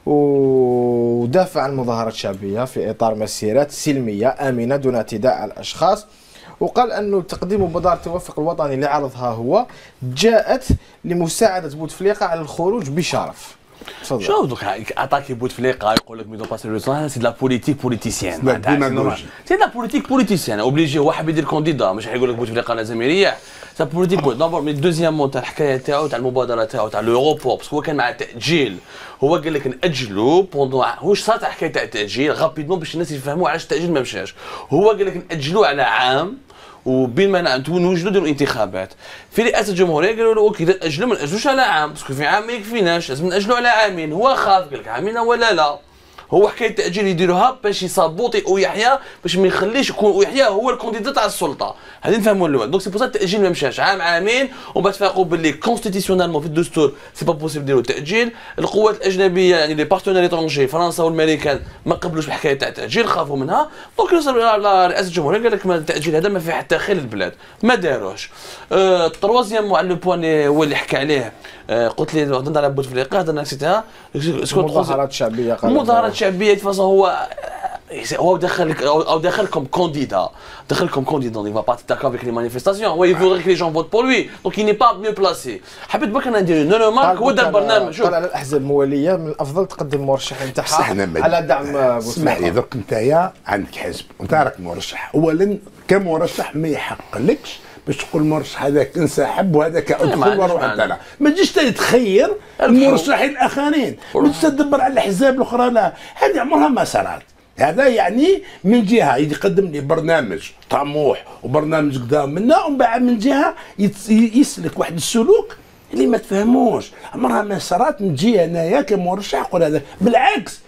ودافع عن مظاهرات شعبية في إطار مسيرات سلمية آمنة دون اعتداء على الأشخاص. وقال أنه تقديم مبادرة التوافق الوطني اللي عرضها هو جاءت لمساعدة بوتفليقة على الخروج بشرف. شوف دوك اتاكي بوتفليقه يقول لك ميدو باسي لو سون سي لا بوليتيك بوليتيسيان سي لا بوليتيك بوليتيسيان اوبليجي هو حاب يدير كونديدا مش حيقول لك بوتفليقه لازم يريح سا بوليتيك دابور مي دوزيامون تاع الحكايه تاعو تاع المبادره تاعو تاع لوروبور باسكو هو كان مع تاجيل هو قال لك ناجلوا بوندون واش صارت حكايه تاع التاجيل غابيدمون باش الناس يفهموا علاش التاجيل ما مشاش هو قال لك ناجلوه على عام وبين ما نوجدوا نديروا انتخابات في رئاسه الجمهوريه قالوا له اوكي ناجلوا ما ناجلوش على عام باسكو في عام ما يكفيناش لازم ناجلوا على عامين هو خاف قال لك عامين ولا لا هو حكايه التاجيل يديروها باش يصابوطي ويحيى باش ما يخليش يكون ويحيى هو الكونديدا تاع السلطه هذه نفهموا الاول دونك سي بوسا التاجيل ما مشاش عام عامين ومن بعد فاقوا باللي كونستيتيسيونالمون في الدستور سي با بوسيبل نديروا تاجيل القوات الاجنبيه يعني لي بارتنير ايترونجي فرنسا والامريكان ما قبلوش بحكايه تاع التاجيل خافوا منها دونك رئاسه الجمهوريه قال لك التاجيل هذا ما فيه حتى خير للبلاد ما داروش التروازيام على لو بوان هو اللي حكى عليه قلت لي هضرنا على بوتفليقه هضرنا نسيتها مظاهرات شعبيه مظاهرات شعبيه فاصون هو دخل كوم كونديدا il va pas être d'accord avec les manifestations il voudrait que les gens votent pour lui donc il n'est pas mieux placé حبيت برك ندير نو مارك هو دار برنامج قال على الاحزاب المواليه من الافضل تقدم المرشحين تاعها على دعم بوتفليقه اسمح لي درك انت عندك حزب وانت راك مرشح اولا كمرشح ما يحقلكش باش تقول المرشح هذاك انسحب وهذاك ادخل واروح طالع ما تجيش تخير المرشحين الاخرين وتدبر على الاحزاب الاخرى لا هذه عمرها ما صارت هذا يعني من جهه يقدم لي برنامج طموح وبرنامج قدام منا ومن بعد من جهه يسلك واحد السلوك اللي ما تفهموش عمرها ما صارت نجي انايا كمرشح نقول هذا بالعكس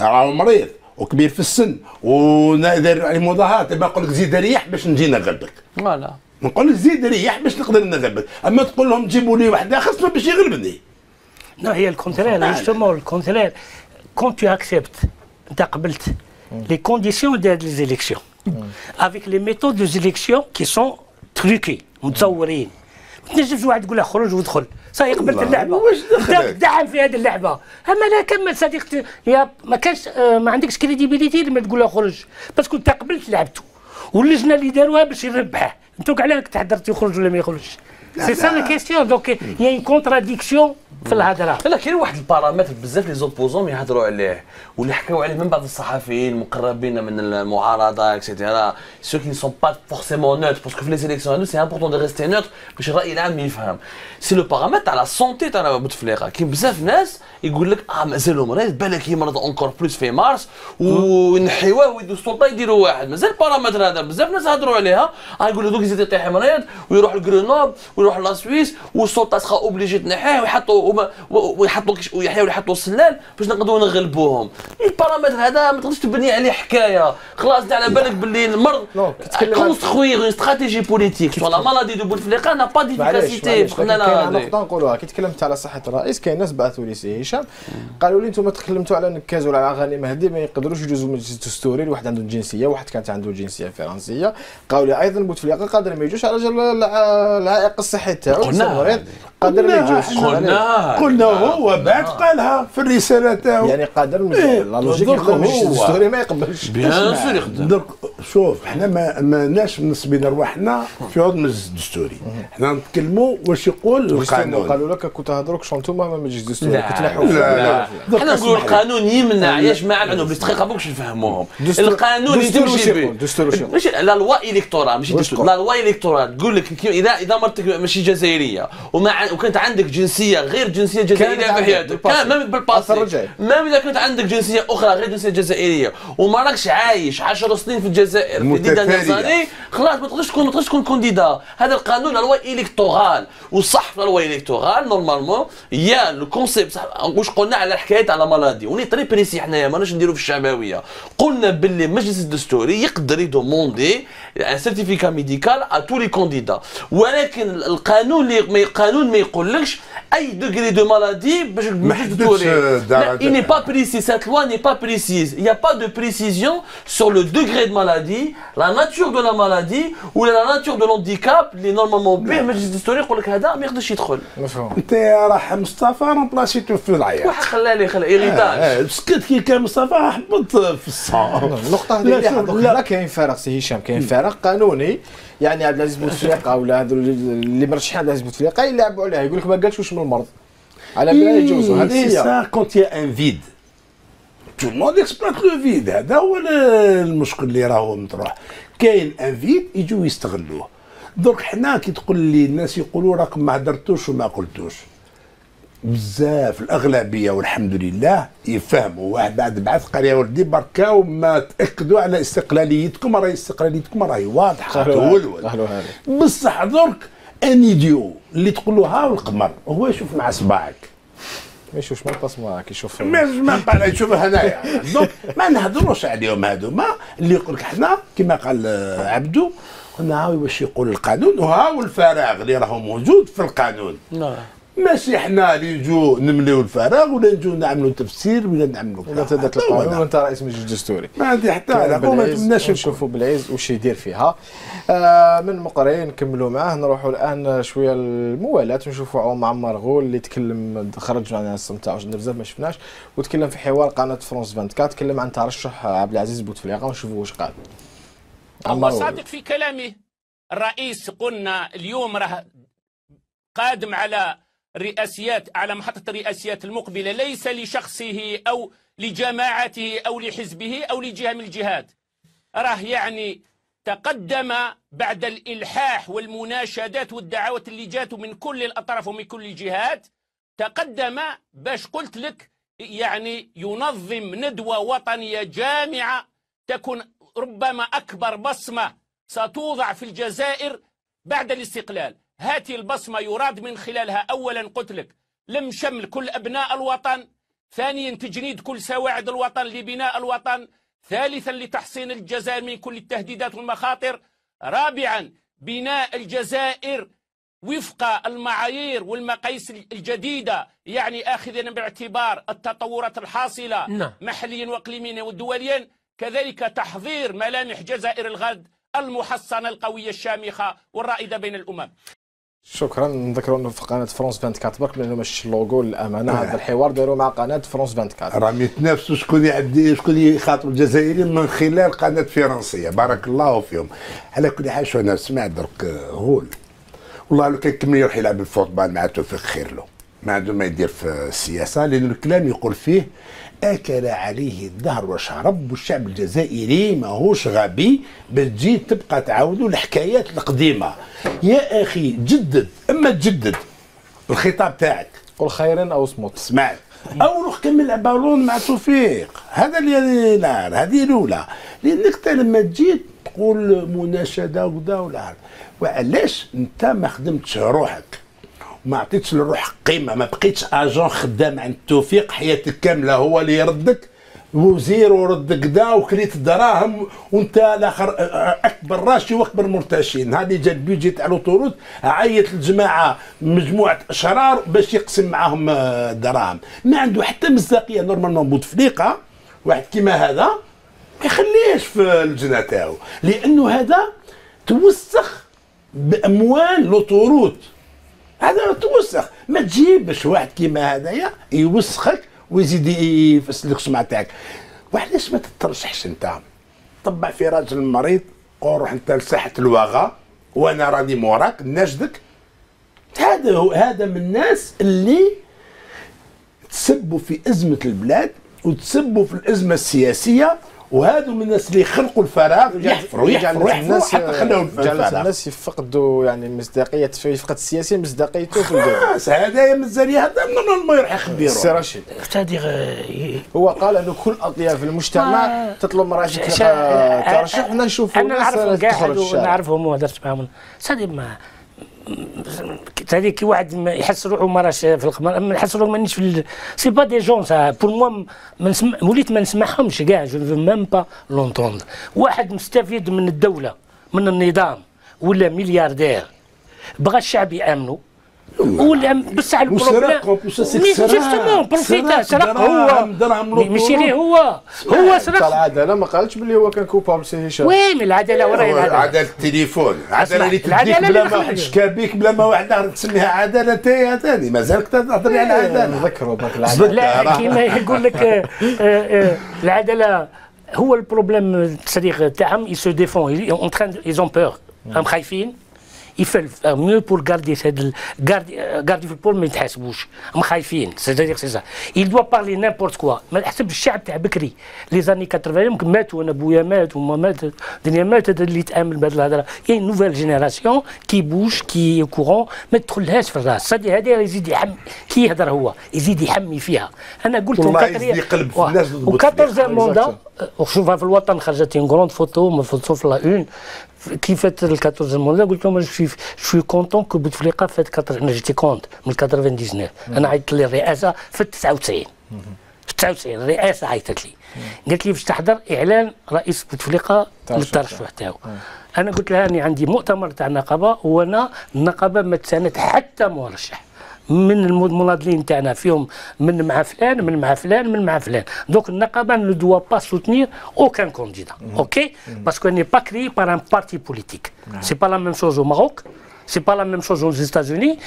راه مريض وكبير في السن ونادر على المظاهرات ما نقول لك زيد ريح باش نجي نغلبك فوالا نقول لك زيد ريح باش نقدر نغلبك اما تقول لهم جيبوا لي واحد اخر باش يغلبني لا هي الكونترير جوستومون الكونترير كون تو اكسبت انت قبلت les conditions des élections avec les méthodes des élections qui sont truquées متصورين ما تنجمش واحد تقول له خرج ودخل صاي قبلت اللعبه انت دعم في هذه اللعبه اما لا كمل صديقتي يا ما كانش ما عندكش كريديبيليتي لما تقول له خرج باسكو انت قبلت لعبته واللجنه اللي داروها باش يربحه انتو كاع عليك تحضرت يخرج ولا ما يخرجش سي سا لا كيستيون دونك يا اون كونتراديكسيون في الهضره لا كاين واحد البارامتر بزاف لي زوبوزون يهضروا عليه واللي حكاو عليه من بعض الصحفيين المقربين من المعارضه اكسيتيرا سو كي سون با فورسيمون نوتر باسكو في لي سيليكسيون سي امبورطون دو ريستي نوتر باش الراي العام يفهم سي لو بارامتر تاع لا سونتي تاع بوتفليقه كاين بزاف ناس يقول لك مازالو مريض بالك يمرض اونكور بلوس في مارس ونحيوه ويدو السلطه يديروا واحد مازال البارامتر هذا بزاف ناس هضروا عليها يقولوا دوك يزيد يطيح مريض ويروح لغرونوبل ويروح لاسويس والسلطه تخا اوبليجي تنحيه ويحطوا ويحيوا يحطوا السلال باش نقدروا نغلبوهم البارامتر هذا ما تقدرش تبني عليه حكايه خلاص انت على بالك باللي المرض كونسترويغ اون استراتيجي بوليتيك سو لا مالادي دو بوتفليقه نا با ديفيكاسيتي قلنا لها نقطه نقولوها كي تكلمت على صحه الرئيس كاين ناس بعثوا لي سي هشام قالوا لي انتم تكلمتوا على نكاز ولا على غانم مهدي ما يقدروش يجوزوا المجلس الدستوري الواحد عنده جنسيه واحد كانت عنده جنسيه فرنسيه قالوا لي ايضا بوتفليقه قادر ما يجوش على العائق الصحي تاعو مريض قادر ما يجوش قلنا هو بعد قالها في الرساله تاعو يعني قادر لا لوجيك المجلس الدستوري ما يقبلش بيان سور يقدر شوف احنا ماناش منصبين رواحنا في عضو المجلس الدستوري احنا نتكلموا واش يقول القانون قالوا لك كنت تهضروك شو انتم ما المجلس الدستوري كنت نحو لا احنا نقولوا القانون يمنع يا جماعه عنده بالدقيقه باش نفهموهم القانون يمشي به ماشي لا لوا الكتورال ماشي دستور لا لوا الكتورال تقول لك اذا مرتك ماشي جزائريه وكانت عندك جنسيه غير جنسيه جزائريه في حياتك كان ما بالباسي ما اذا كانت عندك جنسيه اخرى غير جنسيه جزائريه وما راكش عايش 10 سنين في الجزائر في ديدان خلاص ما تقدرش تكون كونديدا هذا القانون لا لوا الكتورال وصح في لا لوا الكتورال نورمالمون يا لو كونسيبت واش قلنا على الحكايه على مالادي وني طري بريسي حنايا ماناش نديرو في الشعبويه قلنا باللي المجلس الدستوري يقدر يدوموندي ان سيرتيفيكا ميديكال ا تو لي كونديدا ولكن القانون ما يقولكش اي degré de maladie باش il n'est pas précis cette loi n'est pas précise il n'y a pas de précision sur le degré de maladie مالادي لا ناتور دو لا مالادي ولا لا ناتور دو لونديكاب اللي نورمالمون به مجلس الدستوري يقول لك هذا ما يقدرش يدخل. مفهوم. انت راح مصطفى رومبلاسيتو في العياط. واحد خلى ايريتاج. سكت كي كان مصطفى هبط في الصالون. النقطة هذه لا كاين فرق سي هشام، كاين فرق قانوني، يعني عبد العزيز بوتفليقه ولا هذو اللي مرشحين عبد العزيز بوتفليقه يلعبوا عليها، يقول لك ما قالش واش من المرض. على بلا يجوزوا، هذه هي. سا كونت يا ان فيد. تو الموند اكسبلوت لو فيد، هذا هو المشكل اللي راهو مطروح. كاين ان فيد يجوا يستغلوه. درك حنا كي تقول لي الناس يقولوا راكم ما هدرتوش وما قلتوش. بزاف الاغلبيه والحمد لله يفهموا. واحد بعد بعث قال يا ولدي بركا وما تاكدوا على استقلاليتكم، راهي استقلاليتكم راهي واضحه تولول. بصح درك ان ايديو اللي تقول له ها القمر هو يشوف مع صباعك، ما يشوفش ما باس معاك، يشوف ما بقى يشوف هنايا. دونك ما نهضروش عليهم هذوما اللي يقول لك حنا كما قال عبدو، قلنا هاوي واش يقول القانون وهاو الفراغ اللي راهو موجود في القانون. ماشي حنا اللي نجو نمليو الفراغ ولا نجو نعملوا تفسير ولا نعملوا ولا تدات القانون وانت رئيس مجلس الدستوري. ما عندي حتى علاقه، ما تمناش نشوفوا بالعز واش يدير فيها. من مقري نكملوا معاه، نروحوا الان شويه الموالاه ونشوفوا عوم عمار غول اللي تكلم، خرج معنا الصمت تاعو بزاف ما شفناش، وتكلم في حوار قناه فرونس 24، تكلم عن ترشح عبد العزيز بوتفليقه ونشوفوا واش قال. هو صادق في كلامه. الرئيس قلنا اليوم راه قادم على الرئاسيات، على محطة الرئاسيات المقبلة، ليس لشخصه أو لجماعته أو لحزبه أو لجهة من الجهات. راه يعني تقدم بعد الإلحاح والمناشدات والدعوات اللي جاته من كل الأطراف ومن كل الجهات، تقدم باش قلت لك يعني ينظم ندوة وطنية جامعة تكون ربما أكبر بصمة ستوضع في الجزائر بعد الاستقلال. هذه البصمة يراد من خلالها أولا قلت لك لم شمل كل أبناء الوطن، ثانيا تجنيد كل سواعد الوطن لبناء الوطن، ثالثا لتحصين الجزائر من كل التهديدات والمخاطر، رابعا بناء الجزائر وفق المعايير والمقاييس الجديدة، يعني آخذا باعتبار التطورات الحاصلة محليا وإقليميا ودوليا، كذلك تحضير ملامح جزائر الغد المحصنة القوية الشامخة والرائدة بين الأمم. شكرا. نذكروا انه في قناه فرونس 24 برك لانه مش اللوغو للامانه. هذا الحوار داروا مع قناه فرونس 24. راهم يتنافسوا شكون يعدي شكون يخاطب الجزائريين من خلال قناه فرنسيه، بارك الله فيهم. على كل حال شو انا سمعت درك غول، والله لو كان كمل يروح يلعب الفوتبال مع توفيق خير له، ما عنده ما يدير في السياسه، لان الكلام يقول فيه اكل عليه الدهر وشرب، والشعب الجزائري ماهوش غبي باش تجي تبقى تعاودوا الحكايات القديمه. يا اخي جدد، اما تجدد الخطاب تاعك، قل خيرا او صمت. سمعت؟ او روح كمل بالون مع توفيق، هذا اللي نار، هذه الاولى. لانك انت لما تجي تقول مناشده وكذا ولا، وعلاش انت ما خدمتش روحك؟ ما عطيتش لروحك قيمه، ما بقيتش اجون خدام عند توفيق حياتك كامله، هو اللي يردك وزير ورد كدا وكريت الدراهم وانت الاخر اكبر راشي واكبر مرتشي. نهار اللي جا البيجي تاع لوطوروت عيط الجماعه مجموعه اشرار باش يقسم معاهم الدراهم، ما عنده حتى مصداقيه. نورمالمون بوتفليقه واحد كيما هذا ما يخليهش في اللجنه تاعو، لانه هذا توسخ باموال لوطوروت، هذا توسخ. ما تجيبش واحد كيما هذايا يوسخك ويزيد يفسد لك السمعه تاعك. وعلاش ما تترشحش انت؟ طبع في راجل مريض، قول روح انت لساحه الواغا وانا راني موراك ناشدك. هذا من الناس اللي تسبوا في ازمه البلاد وتسبوا في الازمه السياسيه، وهذو من الناس اللي يخلقوا الفراغ، يحفروا حتى خلاو الفراغ. الناس يفقدوا يعني المصداقيه، يفقد السياسي مصداقيته في البلاد. خلاص هذا مازال هذا ما يروح يخبي روحه. سي رشيد هو قال انه كل اطياف المجتمع تطلب مراشد ترشح، وحنا نشوفوا الناس تخرج الشارع. نعرفهم ودرت معاهم سادي ما هذه كي واحد يحس روحه ما راش في القمر، اما يحس روحه مانيش في سي با دي جون سا بور موا. وليت ما نسمعهمش كاع، جو نفو ميم با لونتوند. واحد مستفيد من الدوله من النظام ولا ملياردير بغى الشعب يامنوا، بصح البروبليم جوستومون بروفيتا سرق هو ماشي غير هو سرق العداله ما قالتش باللي هو كان كوبابل سي هشام. وي من العداله وراهي العداله. عداله التليفون، عداله اللي تديك بلا ما واحد شكابيك بلا ما واحد اخر تسميها عداله انت ثاني مازالك تهضري على العداله. نذكروا بهذه العداله. لا كيما يقول لك العداله هو البروبليم الصديق تاعهم يسو ديفون اون تران ايزون بور راهم خايفين. Il fait mieux pour garder garder في البول ما يتحاسبوش هم خايفين c'est-à-dire c'est ça il doit parler n'importe quoi ما حسب الشعب تاع بكري لي زاني 80 يمكن ماتوا انا بويا مات وما مات الدنيا ماتت اللي تامل بهذه الهضره كاين نوفيل جينيراسيون كي بوش كي كورون ما تدخلهاش في الراس صدي هذه يزيد يحمي كي يهضر هو يزيد يحمي فيها انا قلت والله يزيد يقلب في الناس و14 موندا وشوفها في الوطن خرجت اون غروند فوتو ما فوتو في لا اون كي فات ال 14 موندا قلت لهم جو سوي كونتون كو بوتفليقه فات انا جيتي كونت من 99 انا عيطت لي الرئاسه في 99 في 99 الرئاسه عيطت لي قالت لي باش تحضر اعلان رئيس بوتفليقه للترشح تاعو انا قلت لها اني عندي مؤتمر تاع النقابه وانا النقابه ما تساند حتى مرشح من المناضلين تاعنا فيهم من مع فلان من مع فلان من مع فلان دونك النقابه ne doit pas soutenir aucun candidat ok parce qu'on n'est pas créé par un parti politique c'est pas la même chose au Maroc c'est pas la même chose aux États-Unis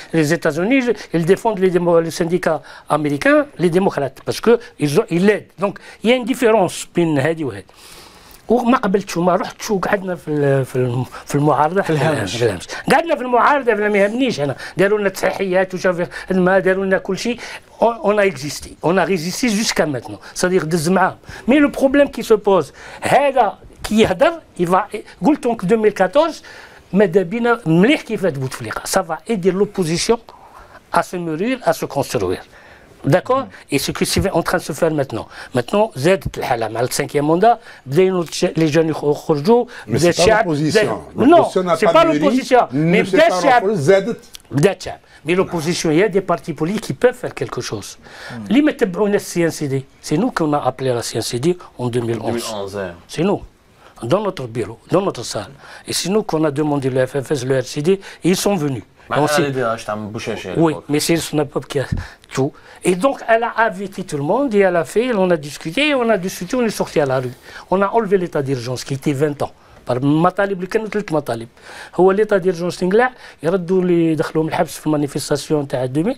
ils défendent les syndicats américains les démocrates parce que ils l'aident donc il y a une différence بين هذه وهذه وما قبلتش وما رحتش وقعدنا في المعارضه في الهامش قعدنا في المعارضه ما يهمنيش انا داروا لنا تصحيحات وشاف الماء داروا لنا كل شيء on a existé on a résisté jusqu'à maintenant c'est-à-dire دز معاهم mais le problème qui se pose هذا كي يهدر قلت لك 2014 ماذا بينا مليح كيفاش بوتفليقه ça va aider l'opposition à se mûrir à se construire d'accord et ce qui est en train de se faire maintenant زادت الحاله مع السانكيام موندا بداو لي جون يخرجوا بدا الشعب نو سي با لوبوزيسيون مي بدا الشعب بدا الشعب مي لوبوزيسيون هي دي بارتي بوليتيك كي بيف فير كيلكو شوز اللي ما تبعونا السي ان سي دي سي نو كون ابلي لا سي ان سي دي en 2011 سي نو dans notre bureau dans notre salle et c'est nous qu'on a demandé le FFS le RCD et ils sont venus oui, mais c'est ce n'a pas tout. Et donc, elle a invité tout le monde et elle a fait, on a discuté, on est sorti à la rue. On a enlevé l'état d'urgence qui était 20 ans. par المطالب اللي كانوا 3 مطالب هو ليطا ديرجونس تنقلع يردوا اللي دخلوهم الحبس في المانيفيستاسيون تاع 2000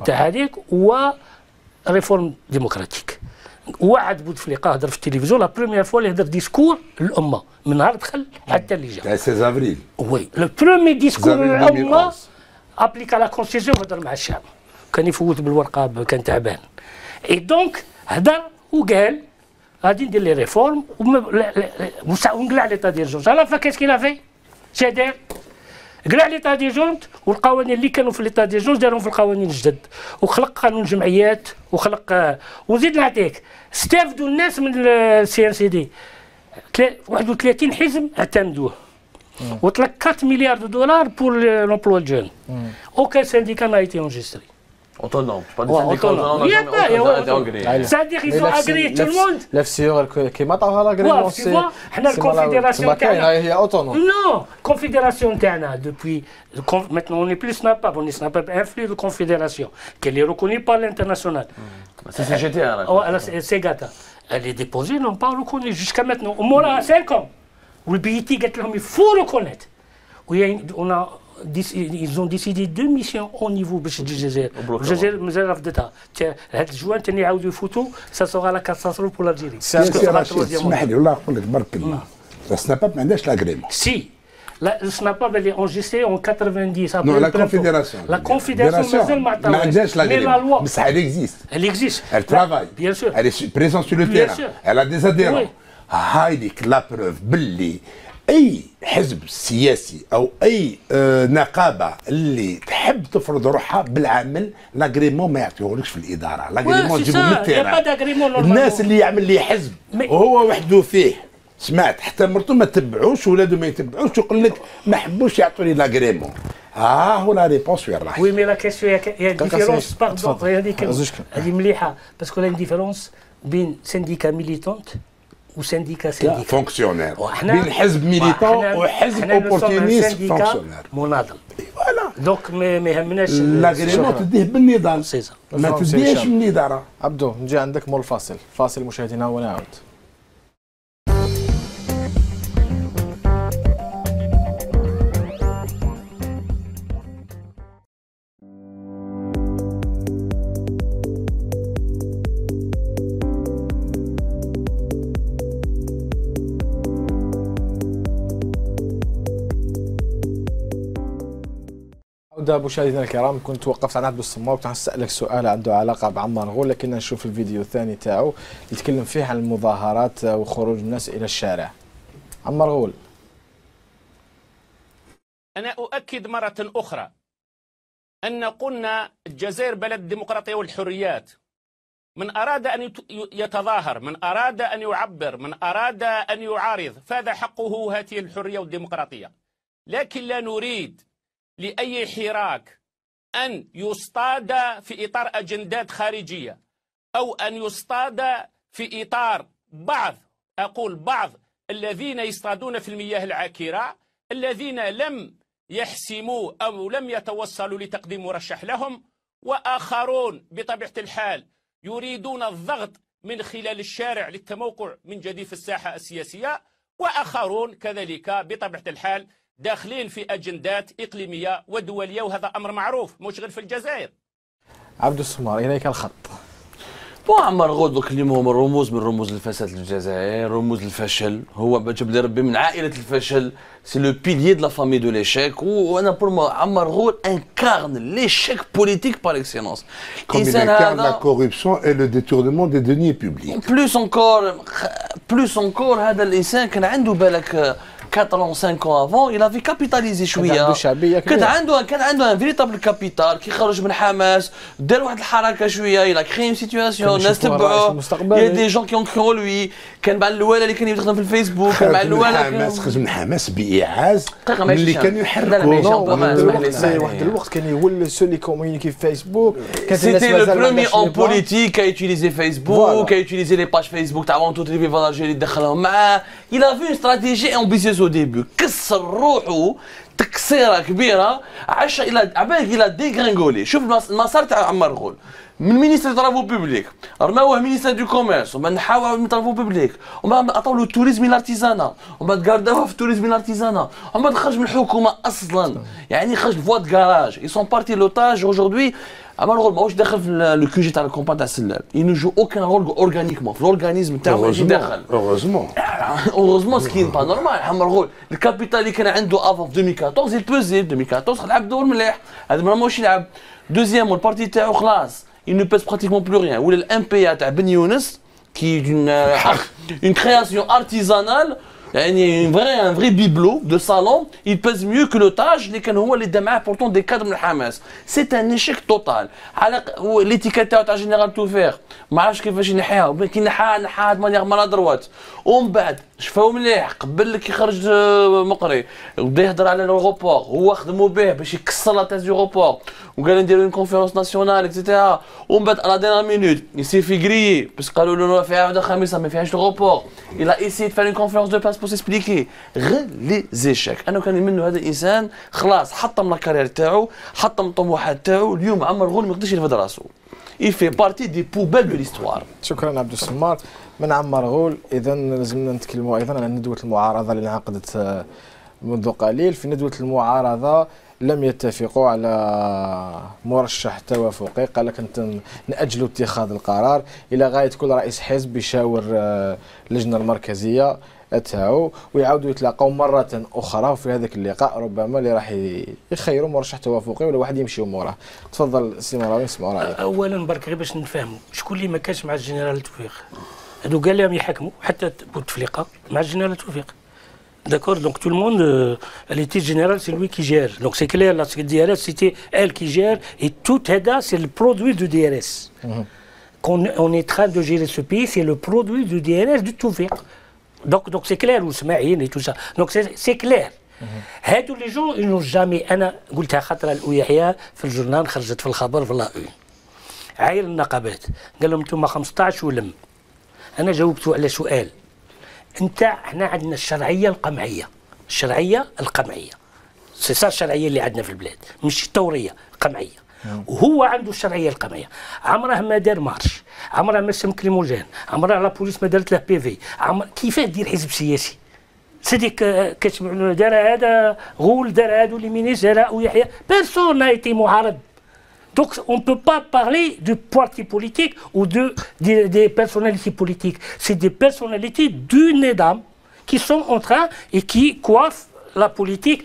تاع هذيك و ريفورم ديمقراطيك وعد بوتفليقه هضر في التلفزيون لا بروميير فوا اللي هضر ديسكور للامه من نهار دخل حتى اللي جا تاع 16 افريل وي لو بروميير ديسكور للامه ابليكا لا كونستيتيسيون هضر مع الشعب كان يفوت بالورقه كان تعبان اي دونك هضر وقال غادي ندير لي ريفورم ونقلع ليطا ديرجونس على فكاس كي لافي شا دار قلع ليطا ديرجونس والقوانين اللي كانوا في ليطا ديرجونس دارهم في القوانين الجدد وخلق قانون جمعيات وخلق وزيد نعطيك استافدوا الناس من السي ان سي دي 31 حزب اعتمدوه وطلق 4 مليار دولار بور لومبلوا جون اوكان سانديكا n'a été enregistré. Autonome, pas des syndicats autonomes. C'est-à-dire qu'ils ont agréé tout le monde. l'FCE كيما عطاوها لاغريمون سي حنا الكونفيدراسيون تاعنا هي اوتونوم نو كونفيدراسيون تاعنا دوبوي maintenant on n'est plus SNAPAP on est SNAPAP influe de confédération qu'elle est reconnue par l'international. C'est CGT c'est Gata. Elle est déposée non pas reconnue jusqu'à maintenant au moins à 5 ans. والبيتي قالت لهم il faut reconnaître. On a ils ont décidé 2 missions au niveau باش تجي الجزائر الجزائر مازال رفضتها هاد الجوان ثاني يعاودوا يفوتوا سا سوغا لا كاتاستروف بور الجيري اسمح لي والله نقول لك بارك الله السناباب ما عندهاش لاغريمون سي لا السناباب اللي انجستري اون 90 نو لا كونفيدراسيون لا كونفيدراسيون مازال ما عطاوهاش ما عندهاش لاغريمون بصح elle existe elle travaille bien sûr elle est présente sur le terrain elle a des adhérents هاي ديك لا بروف باللي اي حزب سياسي او اي نقابه اللي تحب تفرض روحها بالعمل لاغريمون ما يعطيوهولكش في الاداره لاغريمون تجيبو من التيران الناس اللي يعمل لي حزب وهو وحده فيه سمعت حتى مرته ما تبعوش ولادو ما يتبعوش يقول لك ما حبوش يعطوني لاغريمون هو لا ريبونس وين راح وي مي لا كيسيون هي ديفيرونس باردون هذيك مليحه باسكو لا ديفيرونس بين سينديكا ميليتونت وسنديكا سنديكا فونكسيونير وحنا بين حزب ميليتون وحزب اوبورتونيست فونكسيونير مناضل فوالا دونك ما يهمناش لاغريمون تديه بالنضال سيزا ما تديهش من الاداره. عبدو نجي عندك مول الفاصل، فاصل مشاهدينا ونعود. مشاهدينا الكرام، كنت وقفت عن عبد الصمار وكنت نسألك سؤال عنده علاقه بعمار غول، لكن نشوف الفيديو الثاني تاعو يتكلم فيه عن المظاهرات وخروج الناس الى الشارع. عمار غول. انا اؤكد مره اخرى ان قلنا الجزائر بلد الديمقراطيه والحريات. من اراد ان يتظاهر، من اراد ان يعبر، من اراد ان يعارض، فهذا حقه هذه الحريه والديمقراطيه. لكن لا نريد لأي حراك أن يصطاد في إطار أجندات خارجية، أو أن يصطاد في إطار بعض الذين يصطادون في المياه العاكرة، الذين لم يحسموا أو لم يتوصلوا لتقديم مرشح لهم، وآخرون بطبيعة الحال يريدون الضغط من خلال الشارع للتموقع من جديد في الساحة السياسية، وآخرون كذلك بطبيعة الحال داخلين في أجندات إقليمية ودولية، وهذا أمر معروف مش غير في الجزائر. عبد الصمار إليك الخط. بون عمار غول كلمهم الرموز من رموز الفساد الجزائر، رموز الفشل. هو جاب لي ربي من عائلة الفشل، سي لو بيليي دو لا فامي دو ليشيك. وانا بور مو عمار غول انكارن ليشيك بوليتيك بار اكسيلونس. الانسان هذا لا كوربسيون اي لو ديتورنمون دي دوني بوبليك. بلوس انكور هذا الانسان كان عنده بالك 4 ans 5 ans avant il avait capitalisé شويه، كان عنده ان فيريتابل كابيتال. كي خرج من حماس دار واحد الحركه شويه، الى كري سيتوياسيون، الناس تبعوه، يا دي جون كي اون كرو لوي. كان مع الوالا اللي كان يخدم في الفيسبوك، كان مع الوالا خرج من حماس بايعاز اللي كانوا يحركوا. واحد الوقت كان يولي سو لي كومونيكي في فيسبوك. C'était le premier en politique à utiliser Facebook, à utiliser les pages Facebook تاع وانتو تريفي فالارجي اللي دخلهم معاه. Il a vu une stratégie ambitieuse au début. كسر روحه تكسيره كبيره، عاش الى عبالك الى ديغرينغولي. شوف المسار تاع عمار غول من مينيستر دو طرافو بوبليك، رماوه مينيستر دو كوميرس، ومن نحاو من طرافو بوبليك، ومن عطاو له التوريزم الارتيزانا، ومن كارداوه في التوريزم الارتيزانا، ومن خرج من الحكومه اصلا. يعني خرج فوا دو كراج. اي سون بارتي لوتاج اجوردي. عمار غول ماهوش داخل في لو كيجي تاع الكومبان تاع السلال، ينجو اوكان رول اورغانيكمون في الاورغانيزم تاعو ماشي داخل. اوروزمون سكين با نورمال. عمار غول الكابيتال اللي كان عنده افون في 2014 يبوزي 2014 لعب دور مليح، هذا ماهوش يلعب. دوزيام البارتي تاعو خلاص il ne pèse pratiquement plus rien. Ou le MPA تاع بن يونس qui est une création artisanale, un vrai bibelot de salon. Il pèse mieux que l'otage اللي كان هو اللي دا معاه pourtant des cadres من الحماس. C'est un échec total. على l'étiquette تاع جينيرال توفير ما عرفش كيفاش ينحيها، كي نحاها مانيير مالادروات. ومن بعد شفاو مليح قبل كي خرج مقري وبدا يهضر على الاوروبور، هو خدموا به باش يكسر لا تاز اوروبور، وقال نديروا اون كونفيرونس ناسيونال اكسيتيرا. ومن بعد على دينا مينوت يسي في غري باش قالوا له فيها واحده خامسه ما فيهاش الاوروبور. il a essayé de faire une conférence de presse pour s'expliquer. غير لي زيشاك. انا كان منه هذا الانسان خلاص حطم لا كارير تاعو، حطم الطموحات تاعو. اليوم عمر غول ما يقدرش يرفد راسو. il fait partie des poubelles de l'histoire. شكرا عبد الصمار. من عمار غول اذا لازمنا نتكلموا ايضا على ندوه المعارضه اللي انعقدت منذ قليل. في ندوه المعارضه لم يتفقوا على مرشح توافقي، قال لك نأجلوا اتخاذ القرار الى غايه كل رئيس حزب يشاور اللجنه المركزيه تاعو ويعاودوا يتلاقوا مره اخرى. وفي هذاك اللقاء ربما اللي راح يخيروا مرشح توافقي ولا واحد يمشيوا موراه. تفضل سي مراوي نسمعوا رايك. اولا برك غير باش نفهموا شكون اللي ما كانش مع الجنرال توفيق. هادو قال لهم يحكموا حتى بوتفليقه مع الجنرال توفيق. D'accord, donc tout le monde, l'été générale, c'est lui qui gère. Donc c'est clair, la DRS, c'était elle qui gère. Et tout HEDA, c'est le produit du DRS. Qu'on on est en train de gérer ce pays, c'est le produit du DRS du Toufiq. Donc c'est clair, ou Smaïn et tout ça. Donc c'est clair. هادو les gens, ils n'ont jamais. أنا قلتها خطرة الأويحية في الجورنال، خرجت في الخبر في الله. عاير النقابات قال لهم انتم 15 ولم. أنا جاوبتوا على سؤال. انت احنا عندنا الشرعيه القمعيه، الشرعيه القمعيه سي سا الشرعيه اللي عندنا في البلاد، مش الثوريه قمعيه. وهو عنده الشرعيه القمعيه، عمره ما دار مارش، عمره ما سم كليموجين، عمره لا بوليس ما دارت له بي في، كيفاه دير حزب سياسي؟ سيديك كتسمع دار هذا غول، دار هادو لي مينيس، دار ويحيى، بيرسون نا ايتي معارض. Donc on ne peut pas parler de parti politique ou des personnalités politiques. C'est des personnalités d'une dame qui sont en train et qui coiffent la politique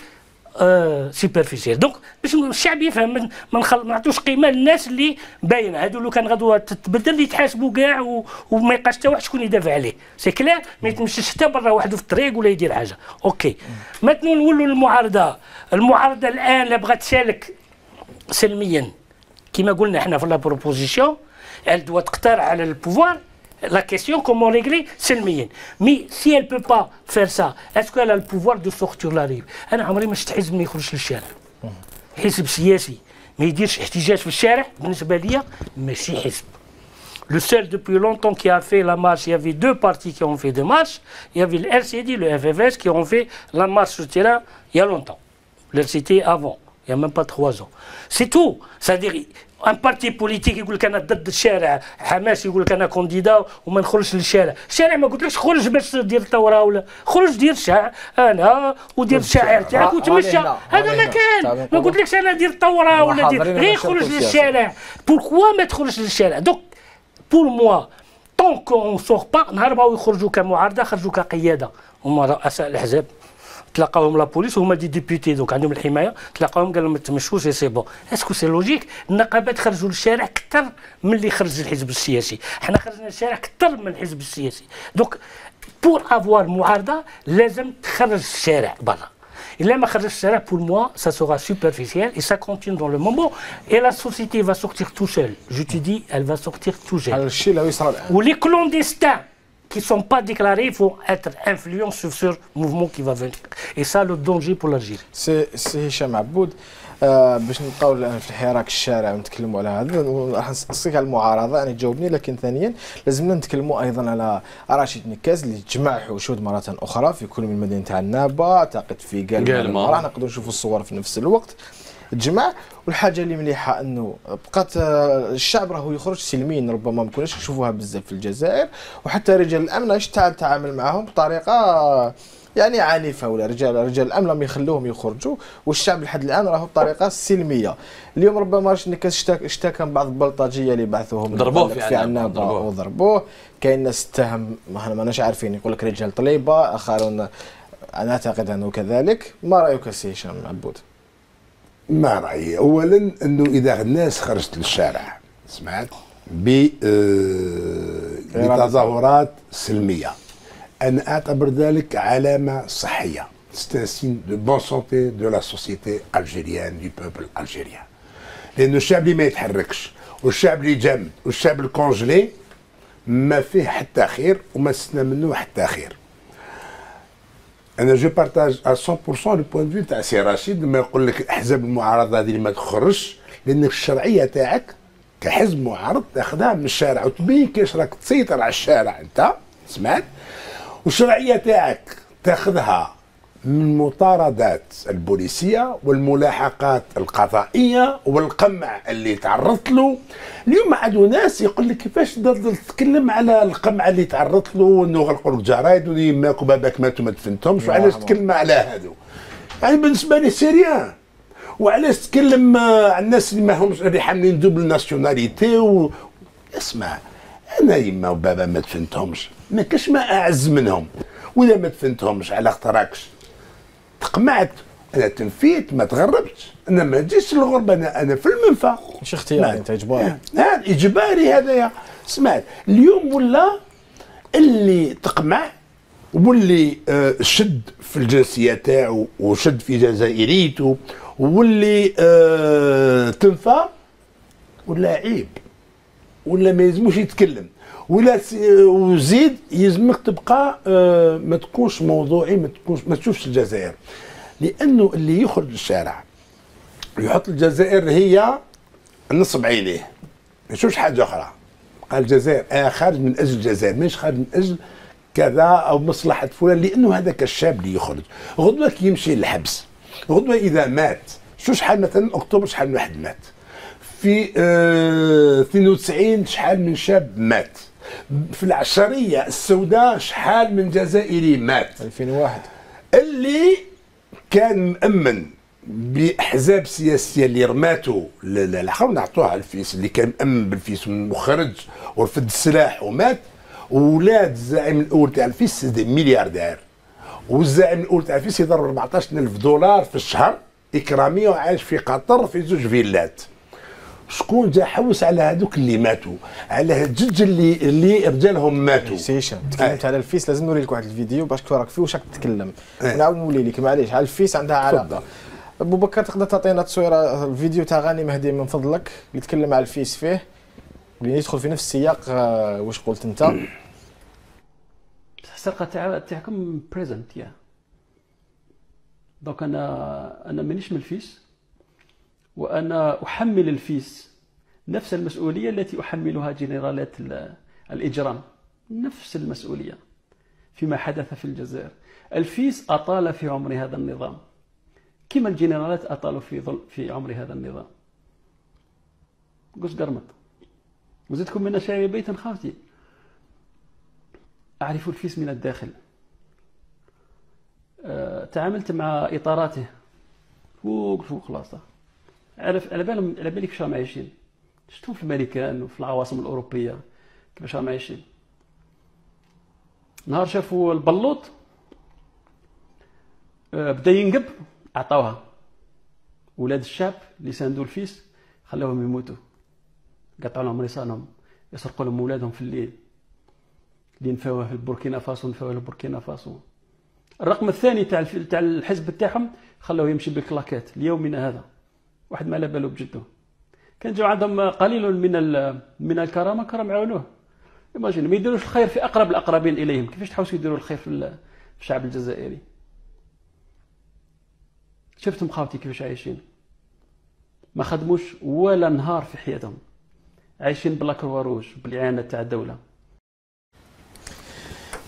سوبرفيسيال. دونك باش الشعب يفهم ما نعطوش قيمه للناس اللي باينه، هادو لو كان غدوه تتبدل يتحاسبوا كاع وما يبقاش حتى واحد شكون يدافع عليه. سي كلير ما يتمشيش حتى برا وحده في الطريق ولا يدير حاجه. اوكي مثلا نولوا للمعارضه. المعارضه الان لا بغات تسالك سلميا كما قلنا احنا في لا بروبوزيسيون، elle doit تقترح على البوفوار la question comment régler سلميا. مي si elle peut pas faire ça, est-ce qu'elle a le pouvoir de sortir la rue؟ انا عمري ما شفت حزب ما يخرج للشارع، حزب سياسي ما يديرش احتجاج في الشارع بالنسبه ليا ماشي حزب. Le seul depuis longtemps qui a fait la marche, il y avait deux partis qui ont fait des marches, il y avait le RCD, le FFS qui ont fait la marche sur le terrain il y a longtemps. Le RCD avant, il n'y a même pas 3 ans. C'est tout. C'est-à-dire ان بارتي بوليتيك يقول لك انا ضد الشارع، حماس يقول لك انا كونديدا وما نخرجش للشارع. الشارع ما قلتلكش خرج باش دير ثوره ولا خرج دير انا ودير الشاعر تاعك وتمشى، هذا ما كان. ما قلتلكش انا دير ثوره ولا دير، غير خرج للشارع. بوركوا ما تخرج للشارع؟ دونك بور موا طون كون سور با، نهار بغاو يخرجوا كمعارضه خرجوا كقياده، هما رؤساء الاحزاب تلاقاهم لا بوليس وهما دي ديبيوتي دونك عندهم الحمايه، تلاقاهم قال لهم ما تمشوش سي بون. اسكو سي لوجيك؟ النقابات خرجوا للشارع اكثر من اللي خرج الحزب السياسي، حنا خرجنا للشارع اكثر من الحزب السياسي. دونك بور افوار معارضه لازم تخرج الشارع برا. إلا ما خرجش الشارع بور موا سا سورا سوبرفيسيال et ça continue dans le moment et la société va sortir tout seul. Je te dis elle va sortir tout seul. هذا الشيء اللي يصرى الان. ولي clandestins qui ne sont pas déclarés vont être influents sur ce mouvement qui va venir. Et ça, le danger pour l'Algérie. سي هشام عبود، باش نبقاو الان في الحراك الشارع ونتكلموا على هذا، راح نسقسيك على المعارضه يعني تجاوبني، لكن ثانيا لازمنا نتكلموا ايضا على رشيد نكاز اللي تجمع حشود مره اخرى في كل من مدينه تاع النابه، اعتقد في قالما راح نقدروا نشوفوا الصور في نفس الوقت تجمع. والحاجه اللي مليحه انه بقات الشعب راهو يخرج سلميا، ربما ما كناش نشوفوها بزاف في الجزائر، وحتى رجال الامن اش تعامل معهم بطريقه يعني عنيفه، ولا رجال الامن لم يخلوهم يخرجوا، والشعب لحد الان راهو بطريقه سلميه. اليوم ربما رشيد نكاس اشتكى من بعض البلطجيه اللي بعثوهم ضربوه في عنابه وضربوه. كاين ناس اتهم ماناش عارفين، يقول لك رجال طليبه، اخرون انا اعتقد انه كذلك. ما رايك سي هشام عبود؟ ما رأيي أولا أنه إذا الناس خرجت للشارع سمعت بتظاهرات سلمية، أنا أعتبر ذلك علامة صحية. C'est un signe de bonne santé de la société algérienne, du peuple algérien. لأنه الشعب اللي ما يتحركش والشعب اللي جامد والشعب الكونجلي ما فيه حتى خير وما استثنى منه حتى خير. انا جو بارتاج 100% لو بوان دو تاع سي رشيد لما يقول لك احزاب المعارضه هذه اللي ما تخرجش، لانك الشرعيه تاعك كحزب معارض تاخذها من الشارع وتبين كيفاش راك تسيطر على الشارع انت سمعت، والشرعيه تاعك تاخذها من المطاردات البوليسيه والملاحقات القضائيه والقمع اللي تعرضت له. اليوم عندو ناس يقول لك كيفاش تتكلم على القمع اللي تعرضت له، وانه غلقوا لك جرايد ويماك وباباك ماتوا ما دفنتهمش، وعلاش تتكلم على هذو؟ يعني بالنسبه لي سيريان. وعلاش تتكلم على الناس اللي ما همش اللي حاملين دوبل ناسيوناليتي اسمع، انا يما وبابا ما دفنتهمش، ما كاش ما اعز منهم، واذا ما دفنتهمش على خاطركش تقمعت، انا تنفيت ما تغربتش، انا ما جيتش للغربه، انا في المنفى. مش اختياري انت اجباري. هذا اجباري هذايا. سمعت اليوم ولا اللي تقمع واللي شد في الجنسيه تاعو وشد في جزائريته واللي تنفى ولا عيب ولا ما يلزموش يتكلم ولا وزيد يلزمك تبقى ما تكونش موضوعي، ما تشوفش الجزائر، لانه اللي يخرج للشارع يحط الجزائر هي النصب عينيه، ما يشوفش حاجه اخرى. قال الجزائر انا خارج من اجل الجزائر، مش خارج من اجل كذا او مصلحه فلان، لانه هذاك الشاب اللي يخرج غدوه كي يمشي للحبس، غدوه اذا مات، شحال مثلا اكتوبر شحال من واحد مات، في 92 شحال من شاب مات، في العشريه السوداء شحال من جزائري مات، 2001 اللي كان مأمن باحزاب سياسيه اللي رماتوا الاخر نعطوها الفيس، اللي كان مأمن بالفيس وخرج ورفد السلاح ومات. ولاد الزعيم الاول تاع الفيس ملياردير، والزعيم الاول تاع الفيس يضرب 14,000 دولار في الشهر اكراميه وعايش في قطر في زوج فيلات. شكون جا حوس على هذوك اللي ماتوا، على هاد الجج اللي رجالهم ماتوا؟ سيشن تكلمت على الفيس، لازم نوري لك واحد الفيديو باش تفرق فيه واش راك تتكلم، ونعاود نولي لك معليش على الفيس عندها علاقه. ابو بكر تقدر تعطينا تصويره الفيديو تاع غاني مهدي من فضلك اللي تكلم على الفيس فيه، اللي يدخل في نفس السياق واش قلت انت. السرقه تاعكم بريزنت يا دونك انا مانيش من الفيس، وانا احمل الفيس نفس المسؤوليه التي احملها جنرالات الاجرام، نفس المسؤوليه فيما حدث في الجزائر. الفيس اطال في عمر هذا النظام كما الجنرالات اطالوا في عمر هذا النظام. قص قرمط وزدكم من شعر بيتا خافتي. أعرف الفيس من الداخل، تعاملت مع إطاراته فوق خلاصة، عرف على بالي كيفاش راهم عايشين، شفتهم في الأمريكان وفي العواصم الأوروبية كيفاش راهم عايشين. نهار شافوا البلوط بدا ينقب، عطاوها ولاد الشعب اللي ساندوا الفيس، خلاوهم يموتوا، قطعوا لهم رصانهم، يسرقوا لهم ولادهم في الليل، اللي نفاوه في البوركينا فاسو نفاوه البوركينا فاسو. الرقم الثاني تاع الحزب تاعهم خلاوه يمشي بالكلاكات ليومنا هذا، واحد ما على باله بجده. كان جاو عندهم قليل من الكرامه كرم عاونوه. ايماجين ما يديروش الخير في اقرب الاقربين اليهم، كيفاش تحوسوا يديروا الخير في الشعب الجزائري؟ شفتهم خاوتي كيفاش عايشين، ما خدموش ولا نهار في حياتهم، عايشين بلا كرواروج بالاعانه تاع الدوله.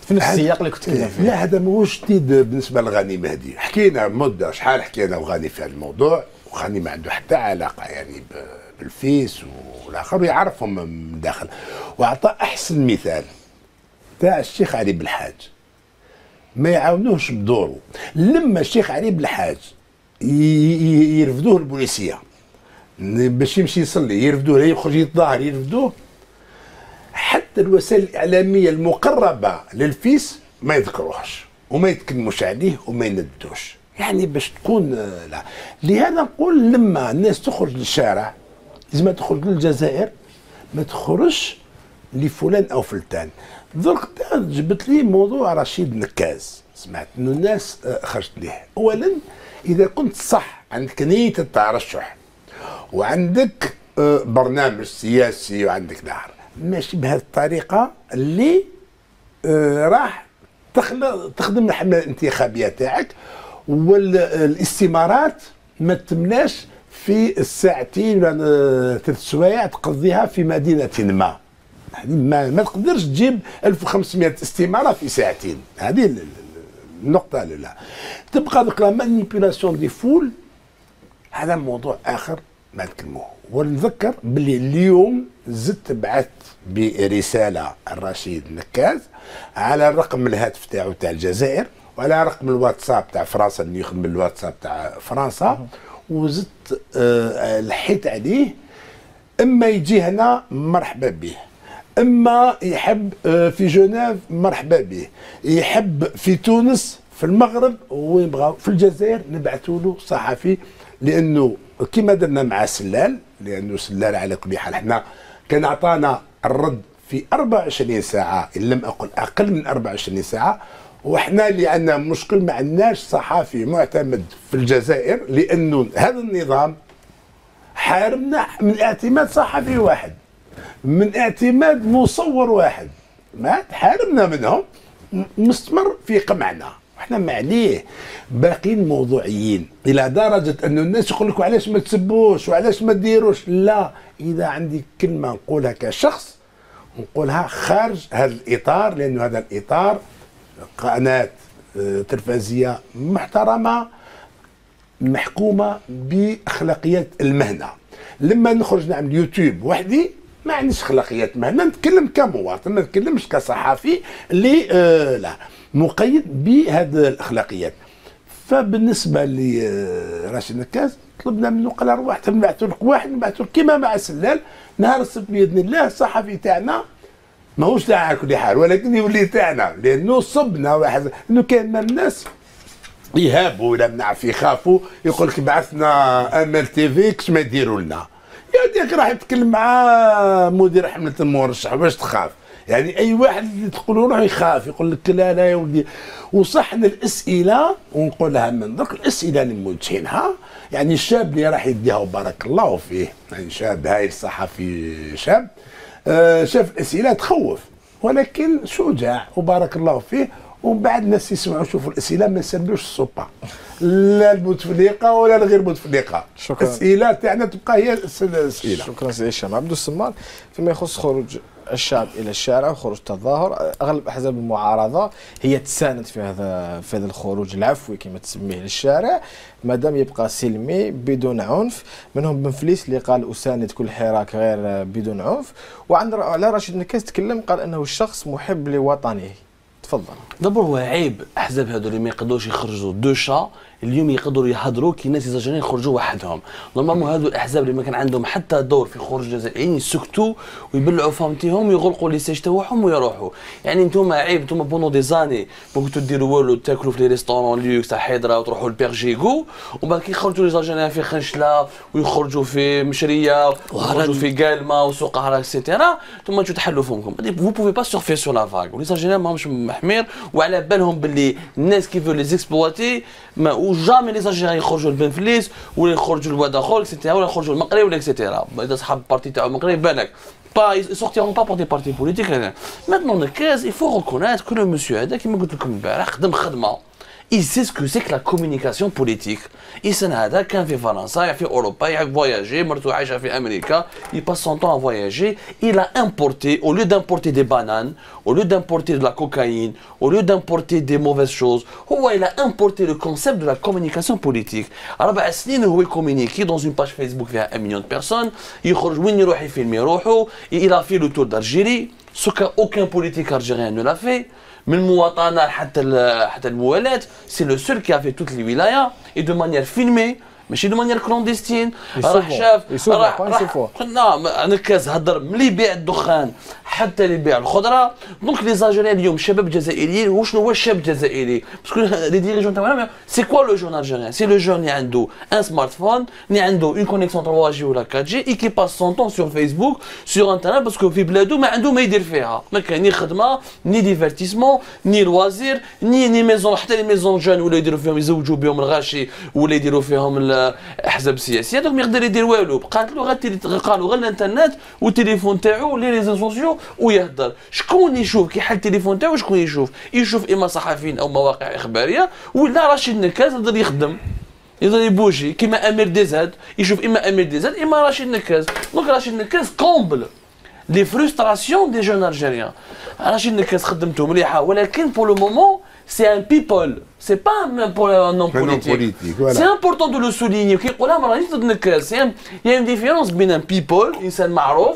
في نفس السياق اللي كنت تكلم فيه. لا هذا ماهوش جديد بالنسبه لغاني مهدي، حكينا مده شحال حكينا وغاني في هذا الموضوع، وغاني ما عنده حتى علاقه يعني بالفيس والاخر، يعرفهم من داخل. واعطى احسن مثال تاع الشيخ علي بالحاج، ما يعاونوش بدوره. لما الشيخ علي بالحاج يرفدوه البوليسيه باش يمشي يصلي، يرفدوه يخرج يتظاهر يرفدوه، حتى الوسائل الإعلامية المقربة للفيس ما يذكروهش وما يتكلموش عليه وما يندوش، يعني باش تكون لا. لهذا نقول لما الناس تخرج للشارع لازم تخرج للجزائر، ما تخرجش لفلان أو فلتان. درك جبت لي موضوع رشيد نكاز، سمعت إنه الناس خرجت ليه. أولا إذا كنت صح عندك نية الترشح وعندك برنامج سياسي وعندك دار، ماشي بهذه الطريقه اللي راح تخدم الحمله الانتخابيه تاعك، والاستمارات ما تمناش في الساعتين ولا 3 سوايع تقضيها في مدينه ما تقدرش تجيب 1500 استماره في ساعتين. هذه النقطه الاولى. تبقى ذوك لا مانيبيولاسيون دي فول، هذا موضوع اخر ما نتكلموه. ونذكر باللي اليوم زدت بعثت برساله الرشيد نكاز على رقم الهاتف تاعو تاع الجزائر وعلى رقم الواتساب تاع فرنسا اللي يخدم الواتساب تاع فرنسا، وزدت لحيت عليه، اما يجي هنا مرحبا به، اما يحب في جنيف مرحبا به، يحب في تونس في المغرب وين بغاو، في الجزائر نبعثوا له صحفي، لانه كما درنا مع سلال، لانه سلال على كل حال احنا كان عطانا الرد في 24 ساعه ان لم اقل اقل من 24 ساعه، وحنا اللي عندنا مشكل ما عندناش صحفي معتمد في الجزائر، لانه هذا النظام حارمنا من اعتماد صحفي واحد، من اعتماد مصور واحد، ما حارمنا منهم، مستمر في قمعنا. احنا معليه باقيين موضوعيين الى درجه انه الناس يقول لك علاش ما تسبوش وعلاش ما ديروش. لا، اذا عندي كلمه نقولها كشخص نقولها خارج هذا الاطار، لانه هذا الاطار قناه تلفزيونيه محترمه محكومه باخلاقيات المهنه. لما نخرج نعمل يوتيوب وحدي ما عنديش اخلاقيات مهنه، نتكلم كمواطن ما نتكلمش كصحفي اللي لا مقيد بهذه الاخلاقيات. فبالنسبه لراشد نكاز طلبنا منه قال روح نبعثوا لك واحد، نبعثوا لك كيما مع سلال. نهار السبت باذن الله الصحفي تاعنا ماهوش تاع على كل حال، ولكن يولي تاعنا، لانه صبنا واحد انه كاين من الناس يهابوا ولا نعرف يخافوا، يقول لك بعثنا امل تي في كش ما يديروا لنا. يا وديك راح يتكلم مع مدير حمله المرشح باش تخاف؟ يعني اي واحد اللي تقول له روح يخاف، يقول لك لا لا يا ولدي. وصح ان الاسئله ونقولها من درك، الاسئله اللي موجهينها يعني الشاب اللي راح يديها وبارك الله فيه، يعني شاب هاي الصحفي شاب شاف الاسئله تخوف، ولكن شجاع وبارك الله فيه. ومن بعد الناس يسمعوا يشوفوا الاسئله ما يسلوش السوبا، لا المتفلقه ولا الغير متفلقه. شكرا. الاسئله تاعنا تبقى هي الاسئله. شكرا سيدي هشام. عبدو السمار، فيما يخص خروج الشعب الى الشارع وخروج التظاهر، اغلب احزاب المعارضه هي تساند في هذا الخروج العفوي كما تسميه للشارع، ما دام يبقى سلمي بدون عنف. منهم بن فليس اللي قال اساند كل حراك غير بدون عنف. وعلى راشد نكاز تكلم قال انه الشخص محب لوطنه. تفضل. دابا هو عيب احزاب هذو اللي ما يقدروش يخرجوا دو شا اليوم يقدروا يهضروا كي الناس يزاجرين يخرجوا وحدهم. نورمالمون هذو الاحزاب اللي ما كان عندهم حتى دور في خروج الجزائريين يسكتوا ويبلعوا فهمتيهم ويغلقوا لي سيج تاعهم ويروحوا. يعني انتم عيب، انتم بونو دي زاني ما كنتوا ديروا والو، تاكلوا في لي ريستورون ليوكس تاع حيدره وتروحوا لبيرجيكو، ومن بعد كي يخرجوا لي زاجرين في خنشله ويخرجوا في مشريه ويخرجوا في قالمه وسوق عراق اكسيتيرا، انتم تشوفوا تحلوا فمكم. فو بوفي با سورفي سور لا فاغ. ولي زاجرين ماهمش محمير وعلى بالهم باللي الناس كي فو لي زيكسبلواتي ما وجامي لي زاجيريان يخرجوا لبن فليس ولا يخرجوا لوادخول اكسيتيرا ولا يخرجوا المقري ولا اكسيتيرا. اذا صحاب البارتي تاعو المقري بالك با يسورتيرون با بور دي بارتي بوليتيك. ماتنون نكاز يفو ريكونيتر كو لو مسيو هذا كيما قلت لكم البارح خدم خدمه. Il sait ce que c'est que la communication politique. إنسان هذا كان في فرنسا، في أوروبا، يحب فواياجي، مرته عايشة في أمريكا، il passe son temps à voyager. Il a importé, au lieu d'importer des bananes, au lieu d'importer de la cocaïne, au lieu d'importer des mauvaises choses, il a importé le concept de la communication politique. 4 سنين هو communiqué dans une page Facebook فيها 1 million de personnes، يخرج وين يروح يفيلم يروحوا. Il a fait le tour d'Algérie، ce qu'aucun politique algérien ne l'a fait. من المواطنه حتى الموالاه، سي لو سول كي افي توت لي ولايا اي دو مانيير فيلمي ماشي دو مانيير كلونديستين. راح شاف نعم نكاز هضر ملي يبيع الدخان حتى اللي يبيع الخضره. دونك لي زاجيريان اليوم شباب جزائريين، وشنو هو الشاب الجزائري؟ باسكو لي ديريجون تاعنا سي كوا لو جون الجيريان؟ سي لو جون اللي عنده ان سمارت فون، اللي عنده اون كونيكسيون 3 جي ولا 4 جي، اي كي باس سون طون سور فيسبوك سور انترنت، باسكو في بلادو ما عنده ما يدير فيها، ما كاين ني خدمه ني ديفيرتيسمون ني لوازير ني ميزون. حتى لي ميزون جون ولا يديروا فيهم يزوجوا بهم الغاشي ولا يديروا فيهم الاحزاب السياسيه، دونك ما يقدر يدير والو. بقات له غير قالوا غير الانترنت والتليفون تاعو لي ريزو سوسيو ويهضر. شكون يشوف كي حل التليفون تاعو؟ شكون يشوف اما صحفيين او مواقع اخباريه ولا راشد نكاز يقدر يخدم يقدر يبوجي كيما امير ديزاد، يشوف اما امير ديزاد اما راشد نكاز. دونك راشد نكاز كومبل لي فرستراسيون دي جون الجيريان. راشد نكاز خدمته مليحه، ولكن بور لو مومون c'est un people, c'est pas un homme politique. Voilà. C'est important de le souligner. Il y a une différence بين un people، إنسان معروف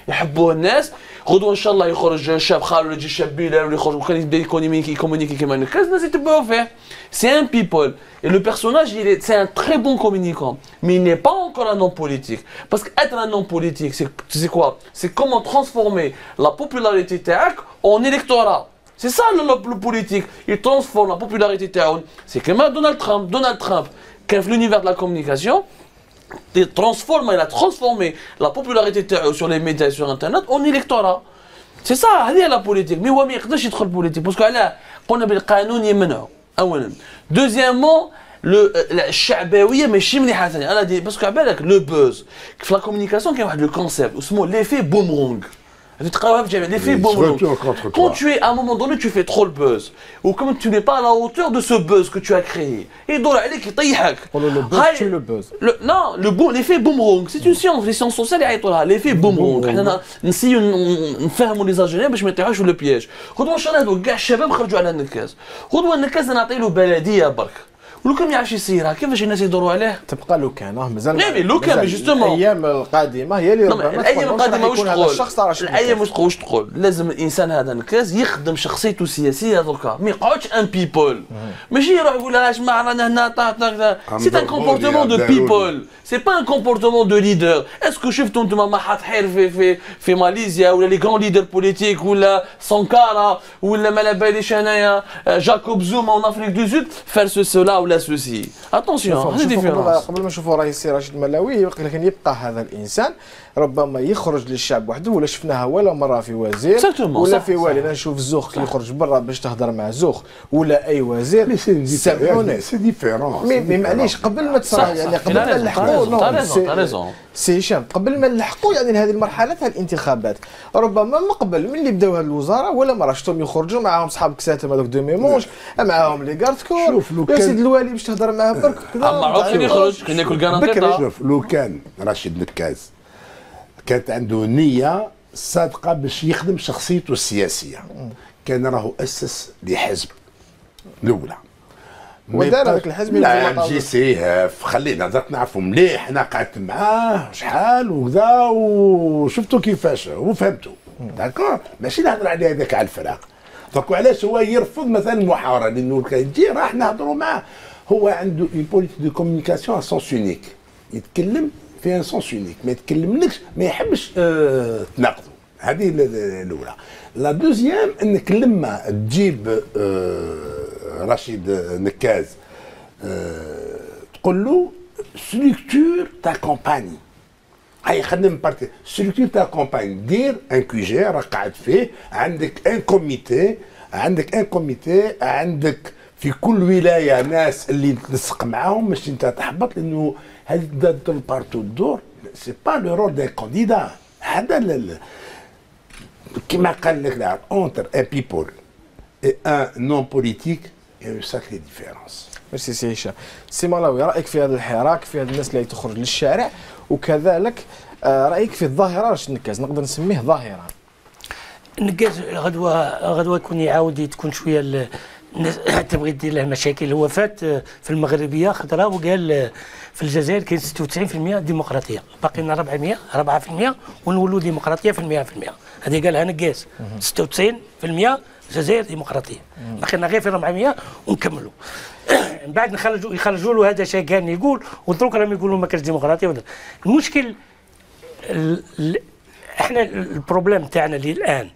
يحبوه الناس، غدوة إن شاء الله يخرج شاب خالو يجي شاب بيلال ولا يخرج وكان يبدا يكومونيكي كيما نكاز، الناس يتبعوا فيه. C'est un people. Et le personnage, c'est un très bon communicant, mais il n'est pas encore un homme politique. Parce qu'être un homme politique, c'est quoi? C'est comment transformer la popularité تاعك en électorat. C'est ça le politique. Il transforme la popularité تاعو. C'est comme Donald Trump, qui a fait l'univers de la communication, il a transformé la popularité تاعو sur les médias et sur internet en électorat. C'est ça, هذه la politique. Mais هو ما يقدرش يدخل politique parce que علاه قلنا بالقانون يمنعه. اولا. Deuxièmement, الشعبويه ماشي مليحه ثاني. انا دي باسكو على بالك لو بوز في لا كومونيكاسيون كاين واحد لو كونسيبت اسمه ليفي بومرونغ. تقراوها في جميع les faits boomerang. Quand tu es à un moment donné tu fais trop le buzz ou comme tu n'es pas à la hauteur de ce buzz que tu as créé يدور عليك يطيحك. Le buzz tue le buzz. Non, l'effet boomerang c'est une science, les sciences sociales يعيطوا لها l'effet boomerang. حنا نسيو نفهموا لي زاجيريان باش ما يطيحوش في لو بياج. غدوه ان شاء الله هذوك كاع الشباب خرجوا على النكاز. غدوه النكاز نعطي له بلديه برك. ولو كان ما يعرفش يسيرها كيفاش الناس يدوروا عليه؟ تبقى لو كان مازال لا لو كان جوستومون الايام القادمه هي اللي ربما الايام القادمه واش تقول؟ الشخص راه الايام واش تقول؟ لازم الانسان هذا النكاز يخدم شخصيته السياسيه دركا ما يقعدش ان بيبول ماشي يروح يقول لها اسمع رانا هنا طاق سي ان كومبورتمون دو بيبول سي با ان كومبورتمون دو ليدر اسكو شفتوا انتم محط حير في ماليزيا ولا لي غران ليدر بوليتيك ولا سانكارا ولا ما على باليش انايا جاكوب زوما اون افريك دو سود فار سولا ولا سوسي اتونسيون هذه ديفيرونس. قبل ما نشوفوا رئيس رشيد ملاوي لكن يبقى هذا الانسان ربما يخرج للشعب وحده ولا شفناها ولا مره في وزير ولا في والي. انا نشوف زوخ يخرج برا باش تهضر مع زوخ ولا اي وزير سامحوني سي ديفيرونس مي معليش قبل ما تصرى يعني قبل ما نلحقوا سي هشام قبل ما نلحقوا يعني لهذه المرحله تاع الانتخابات ربما من قبل من اللي بداو هذه الوزاره ولا ما شفتهم يخرجوا معاهم صحاب كساتهم هذوك دو ميمونج معاهم لي كارت كور يا سيد الوالي باش تهضر معاه برك معروف فين يخرج كان ياكل كارانتيطا. شوف لو كان رشيد نكاز كانت عنده نيه صادقه باش يخدم شخصيته السياسيه كان راهو اسس لحزب الاولى ودار هذاك الحزب لا جي سي اف خلينا درك نعرفوا مليح انا قعدت معاه شحال وكذا وشفتوا كيفاش وفهمتوا داكور ماشي نهضر على هذاك على الفراق دونك علاش هو يرفض مثلا المحاوره لانه كان يجي راح نهضروا معاه هو عنده اون بوليتيك دو كومونيكاسيون سونس يونيك يتكلم في ان سونس يونيك ما يتكلملكش ما يحبش تناقضوا هذه الاولى. لا دوزيام انك لما تجيب رشيد نكاز تقول له ستركتور تاع كومباني هاي خدم بارتي ستركتور تاع كومباني دير ان كي جي راك قاعد فيه عندك ان كوميتي عندك في كل ولايه ناس اللي تلصق معاهم باش انت تحبط لانه هذه دور بارتو الدور سي با لو رول دان كانديدا هذا كما قال لك اونتر ان بيبول اي ان نون بوليتيك يا اون ساكري ديفيرونس. ميرسي سي هشام. سي ملاوي رايك في هذا الحراك في هذه الناس اللي تخرج للشارع وكذلك رايك في الظاهره رشيد نكاز نقدر نسميه ظاهره. نكاز غدوه يكون يعاود تكون شويه الناس تبغي دير له مشاكل. هو فات في المغربيه خضرا وقال في الجزائر كاين 96% ديمقراطيه باقي لنا 4% ونولوا ديمقراطيه في 100%. هذه قالها نكاز 96% الجزائر ديمقراطيه باقي لنا غير في 400 ونكملوا. من بعد يخرجوا له هذا شيء كان يقول ودروك راهم يقولوا ما كاش ديمقراطيه. المشكل احنا البروبليم تاعنا اللي الان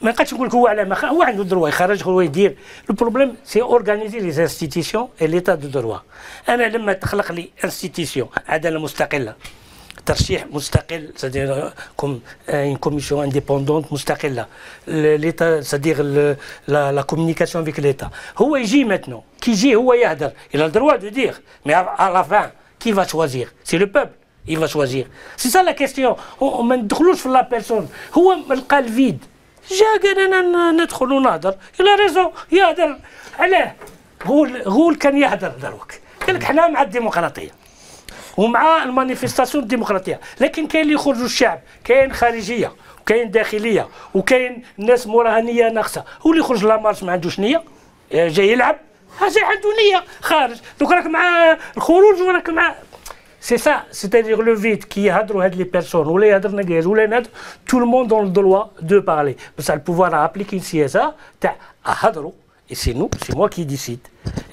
ما نقدرش نقول لك هو على ما هو عنده دروا يخرج هو يدير. البروبليم سي اورغانيزي لي انستيتيسيون اي ليتا دو دروا. انا لما تخلق لي انستيتيسيون عداله مستقله ترشيح مستقل سادير كوم ان كوميسيون انديبوندونت مستقله ليتا سادير لا كومونيكاسيون افيك ليتا هو يجي ماتنو كي يجي هو يهدر الى الدروا دو دير مي ا لا فان كي فا شوازير سي لو بوبل il va choisir. C'est ça la question. ما ندخلوش في لا بيرسون. هو لقى الفيد جا قال انا ندخل ونهضر الى ريزون يهدر علاه غول كان يهدر دروك قال لك حنا مع الديمقراطيه ومع المانيفيستاسيون الديمقراطيه لكن كاين اللي يخرجوا الشعب كاين خارجيه وكاين داخليه وكاين ناس موراها نيه ناقصه هو اللي يخرج لا مارش ما عندوش نيه جاي يلعب هذا عنده نيه خارج دوك راك مع الخروج وراك مع C'est ça, c'est-à-dire le vide qui a les personnes, ou les tout le monde a le droit de parler. Mais ça, le pouvoir à appliquer une CSA, et c'est nous, c'est moi qui décide.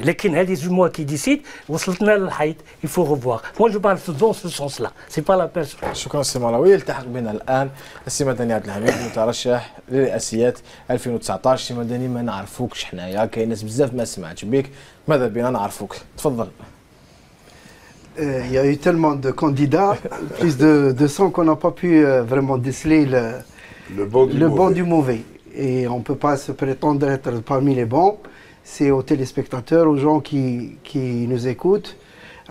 C'est moi qui décide, il faut revoir. Moi, je parle dans ce sens-là, c'est pas la personne. شكرا سي ملاوي. يلتحق بنا الان السي مدني عبد الحميد مترشح للرئاسيات 2019. سي مدني ما نعرفوكش حنايا كاين ناس بزاف ما سمعتش بك ماذا بينا نعرفوك تفضل. Il y a eu tellement de candidats, plus de 100 qu'on n'a pas pu vraiment déceler le bon du mauvais. Et on ne peut pas se prétendre être parmi les bons. C'est aux téléspectateurs, aux gens qui nous écoutent,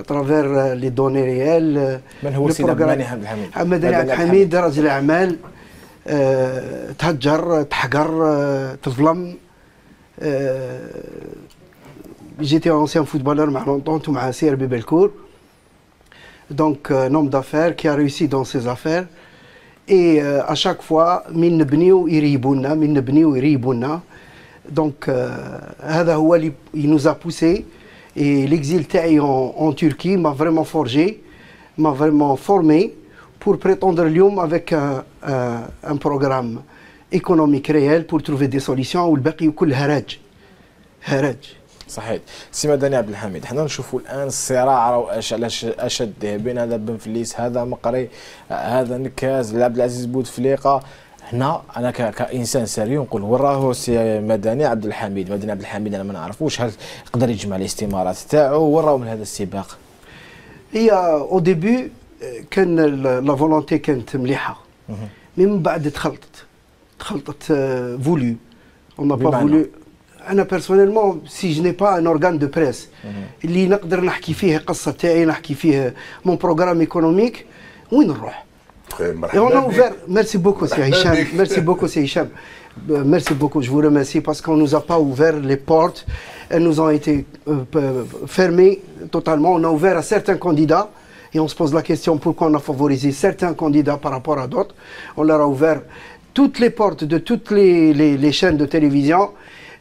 à travers les données réelles. من هو سيدي مدني عبد الحميد؟ مدني عبد الحميد رجل أعمال تهجر تحقر تظلم. J'étais ancien footballeur مع لونتونت ومع CRB Belcourt. Donc un homme d'affaires qui a réussi dans ses affaires. Et à chaque fois من نبنيو يريبونا من نبنيو يريبونا. Donc هذا هو اللي nous a poussé. Et l'exil تاعي en Turquie m'a vraiment forgé, m'a vraiment formé pour prétendre اليوم avec un programme économique réel pour trouver des solutions والباقي كل هراج. صحيح. سي مدني عبد الحميد، حنا نشوفوا الان الصراع راهو اشد بين هذا بن فليس، هذا مقري، هذا نكاز، عبد العزيز بوتفليقه. هنا انا كانسان سري نقول وين راهو سي مدني عبد الحميد انا ما نعرفوش، هل يقدر يجمع الاستمارات تاعو؟ وين راهو من هذا السباق؟ هي او ديبي كان لا فولونتي كانت مليحه، من بعد تخلطت فولو اون با فولو. انا بيرسونيلمون سي جو ني با ان اورغان دو بريس اللي نقدر نحكي فيه قصه تاعي، نحكي فيه مون بروغرام ايكونوميك، وين نروح؟ Et on a ouvert, merci beaucoup c'est Hicham, merci beaucoup c'est Hicham, merci beaucoup, je vous remercie parce qu'on nous a pas ouvert les portes, elles nous ont été fermées totalement. On a ouvert à certains candidats et on se pose la question pourquoi on a favorisé certains candidats par rapport à d'autres. On leur a ouvert toutes les portes de toutes les chaînes de télévision.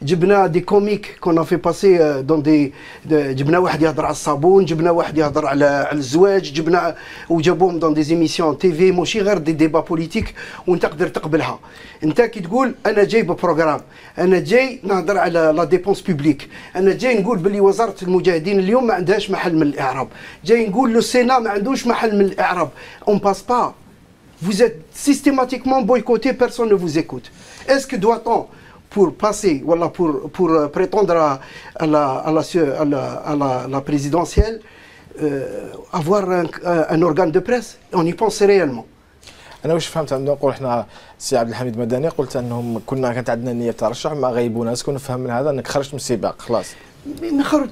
جبنا دي كوميك كنا في باسي دون دي جبنا واحد يهضر على الصابون، جبنا واحد يهضر على الزواج، جبنا وجابوهم دون دي زيميسيون تي في، ماشي غير دي ديبا بوليتيك وانت تقدر تقبلها. انت كي تقول انا جاي ببروغرام، انا جاي نهضر على لا ديبونس بوبليك، انا جاي نقول باللي وزاره المجاهدين اليوم ما عندهاش محل من الاعراب، جاي نقول لو سينا ما عندوش محل من الاعراب. اون باس با، vous êtes systématiquement boycotté, personne ne vous écoute. Est-ce que doit-on pour passer, voilà, pour prétendre à la présidentielle, avoir un organe de presse? On y pense réellement. انا واش فهمت عندنا نقول احنا سي عبد الحميد مدني قلت انهم كانت عندنا نيه ترشح ما غيبونا، اسكو نفهم من هذا انك خرجت من السباق خلاص؟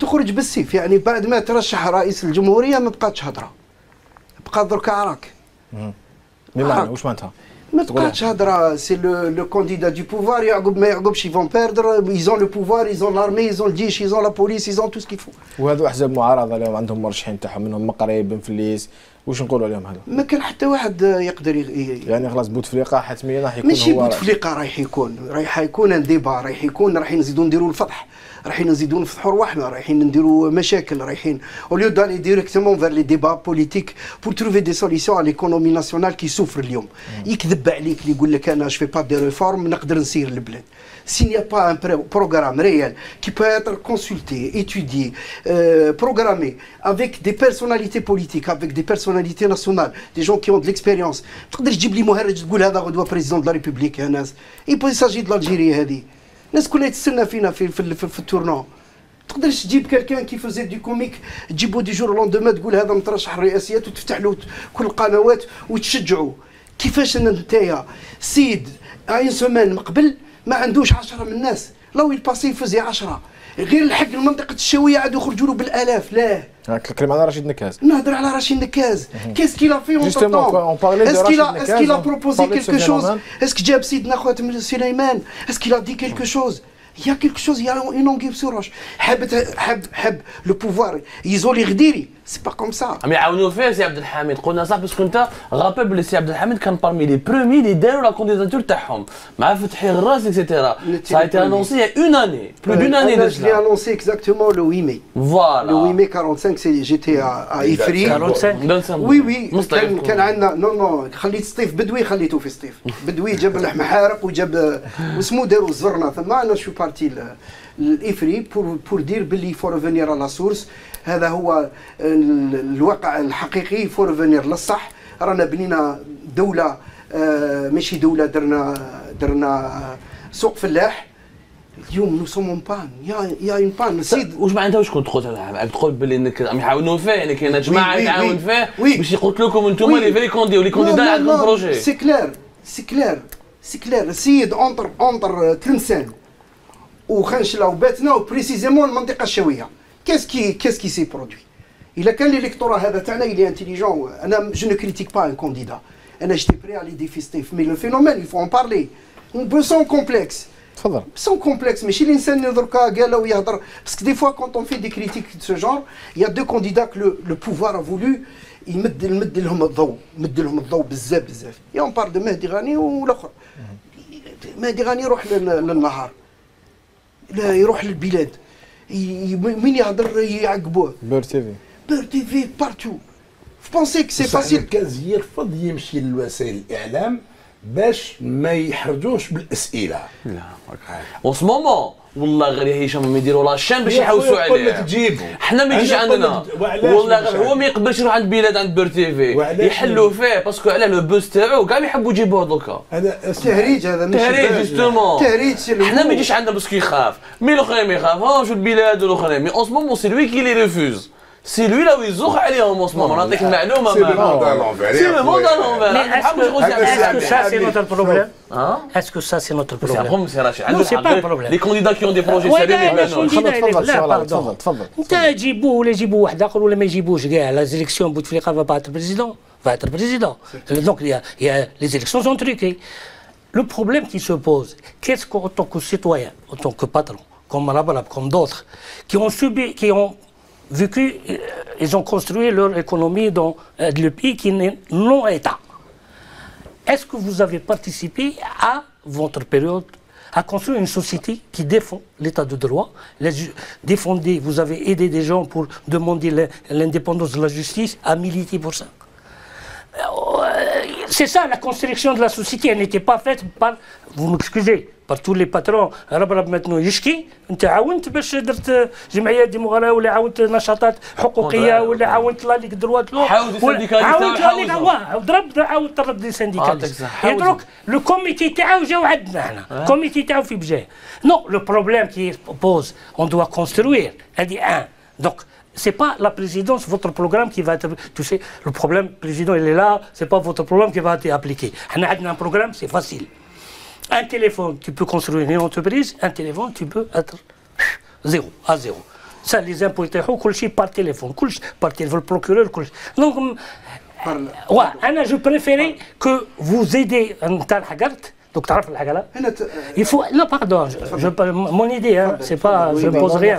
تخرج بالسيف، يعني بعد ما ترشح رئيس الجمهوريه ما بقاتش هضره، بقى درك عراك. بمعنى واش معناتها؟ ما تبقاش هضره، سي لو كانديدا دو بوفوار، يعقب ما يعقبش يفون بيردر، ايزون لو بوفوار، ايزون لارمي، ايزون الجيش، ايزون لا بوليس، ايزون تو سكيفو. وهذو احزاب معارضه اليوم عندهم مرشحين تاعهم، منهم مقري بن فليس، واش نقولوا عليهم هذا؟ ما كان حتى واحد يقدر يعني خلاص بوتفليقه حتميا راح يكون ماشي هو بوتفليقه، راح يكون ان ديبا، رايحين نزيدوا نديروا الفضح، رايحين نزيدوا نفتحوا رواحنا، رايحين نديروا مشاكل، رايحين او ليو دالي ديريكتومون فير لي ديبا بوليتيك بور تروفي دي سوليسيون على ليكونومي ناسيونال كي سوفر اليوم. يكذب عليك اللي يقول لك انا جو في با دي ريفورم نقدر نسير البلاد. S'il n'y a pas un programme réel qui peut être consulté, étudié, programmé avec des personnalités politiques, avec des personnalités nationales, des gens qui ont de l'expérience, تقدر تجيب لي مهرج تقول هذا غدوه بريزيدون دو لا ريبوبليك يا ناس. يبغي يساجي دو الجيري هذه. الناس كلها تستنى فينا في التورنون. تقدرش تجيب كالكان كي فوزي دي كوميك تجيبو دي جور لوندوما تقول هذا مترشح الرئاسيات وتفتح له كل القنوات وتشجعوا. كيفاش نتايا سيد اين سومان من قبل ما عندوش 10 من الناس، لو يباسي يفوز 10 غير الحق المنطقة الشاوية عادوا يخرجوا له بالالاف. لا هاك الكلام على رشيد نكاز، نهضر على رشيد نكاز. كيس كيلا في اون طون؟ اسكي لا بروبوزي كيلكو شوز؟ اسكو جاب سيدنا خواتم سليمان؟ اسكي لا دي كيلكو شوز؟ Il y a quelque chose, il y a une anguille sur roche. حب le pouvoir يزولي غديري، سي با كوم سا. عم يعاونوا فيه سي عبد الحميد، قلنا صح باسكو انت غابي بلي سي عبد الحميد كان بارمي لي برومي اللي داروا لا كونديداتور تاعهم مع فتحي غراس اكسيتيرا. سا ايتي انونسي يا اون اني بلو دون اني ديجا. Je l'ai annoncé exactement le 8 mai. Voilà. Le 8 mai 45 j'étais à Ifri. 45. Oui oui. كان عندنا نو خليت سطيف بدوي، خليته في سطيف بدوي، جاب المحارق وجاب واسمو داروا الزرنا ثم. انا شو بارتي الإفري بور دير باللي فور ريفينير على سورس. هذا هو الواقع الحقيقي، فور ريفينير للصح. رانا بنينا دولة، ماشي دولة درنا سوق فلاح. اليوم نو سوم اون بان، يا اون بان. سيد واش معناتها واش كنت تقول باللي انك راهم يعاونوا فيه، يعني كاينه جماعه يتعاون فيه باش يقتلوا لكم انتم لي فري كوندي ولي كونديدا عندكم بروجي؟ سي كلير سي كلير. السيد اونتر تلمسان وخنشلا وباتنا وبريسيزيمون المنطقه الشاويه. كيس سي برودوي؟ الا كان ليليكتورا هذا تاعنا اللي انتيليجون، انا جو نو كريتيك با ان كونديدا، j'étais prêt à les défister. Mais le phénomène, il faut en parler. On peut sans complexe. Sans complexe, mais chez l'insan, parce que des fois, quand on fait des critiques de ce genre, il y a deux candidats que le pouvoir a voulu. يمد لهم الضوء بزاف et on parle de مهدي غاني والاخر مهدي غاني يروح للنهار يروح للبلاد مين يهضر يعقبوه بير تي في بارتو فبونسي كو سي فاسيل كاز يرفض يمشي لوسائل الاعلام باش ما يحرجوش بالاسئله لا اون سو مومون والله غير هشام يديروا لاشين باش يحوسوا عليه حنا ما يجيش عندنا والله غير هو ما يقبلش يروح عند بلاد عند بير تي في يحلوا فيه باسكو علاه لو بوز تاعو كاع يحبوا يجيبوه دوكا تهريج هذا ماشي تهريج جوستومون تهريج حنا ما يجيش عندنا باسكو يخاف مي الاخرين ما يخافوش البلاد والاخرين مي اون سو مومون سي لوي كي لي ريفوز سي لوي لو يزوق عليهم اون سو مومون نعطيك المعلومه سي لو موند à l'envers سي لو موند à l'envers est-ce que ça c'est notre problème est-ce que ça c'est notre problème non c'est pas un problème les candidats qui ont des projets sérieux تفضل انت جيبوه ولا يجيبوا واحد اخر ولا ما يجيبوش كاع لا زيليكسيون بوتفليقه va être président donc il y a les élections sont truquées le problème qui se pose qu'est-ce qu'en tant que citoyen en tant que patron comme Rabalab comme d'autres qui ont vécu, ils ont construit leur économie dans le pays qui n'est non-État. Est-ce que vous avez participé à votre période à construire une société qui défend l'état de droit, vous avez aidé des gens pour demander l'indépendance de la justice, à militer pour ça. C'est ça la construction de la société, elle n'était pas faite par, vous m'excusez, par tous les patrons. ربرب maintenant يشكي انت عاونت باش درت جمعيه ديمقراطيه ولا عاونت نشاطات حقوقيه ولا عاونت لا ليك دروات لو عاونت عاونت ترد لي سانديكاليست يدرك لو كوميتي تاعو جاو عندنا حنا كوميتي تاعو في بجاه نو لو بروبليم كي بوز اون دوا كونستروير هذه ان دونك c'est pas la présidence, votre programme qui va être touché. Le problème, le président, il est là, c'est pas votre programme qui va être appliqué. On a un programme, c'est facile. Un téléphone, tu peux construire une entreprise, un téléphone, tu peux être zéro, à zéro. Ça, les impôts, par téléphone, par téléphone, le procureur, donc, ouais, je préférais que vous aidez un tel hagart. Donc, il faut, non, pardon, mon idée, hein, c'est pas, je ne pose rien.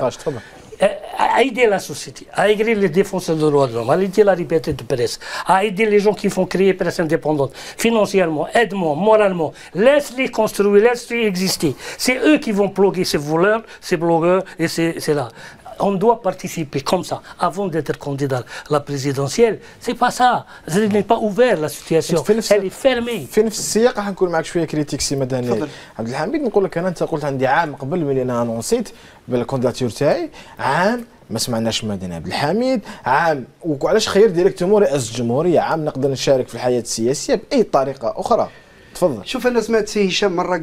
À aider la société, à aider les défenseurs des droits de l'homme, à aider la liberté de presse, à aider les gens qui font créer presse indépendante, financièrement, aide-moi, moralement, laisse-les construire, laisse-les exister. C'est eux qui vont bloquer ces voleurs, ces blogueurs, et c'est là. On doit participer comme ça, avant d'être candidat à la présidentielle. C'est pas ça. Ce n'est pas ouvert la situation. Elle est fermée. في نفس السياق راح نكون معك شويه كريتيك سي مدني عبد الحميد نقول لك انت قلت عندي عام قبل ملي انا انونسيت بالكونداتور تاعي عام ما سمعناش مدني عبد الحميد عام وعلاش خير ديريكتومون رئاسه الجمهوريه عام نقدر نشارك في الحياه السياسيه باي طريقه اخرى تفضل شوف انا سمعت سي هشام مره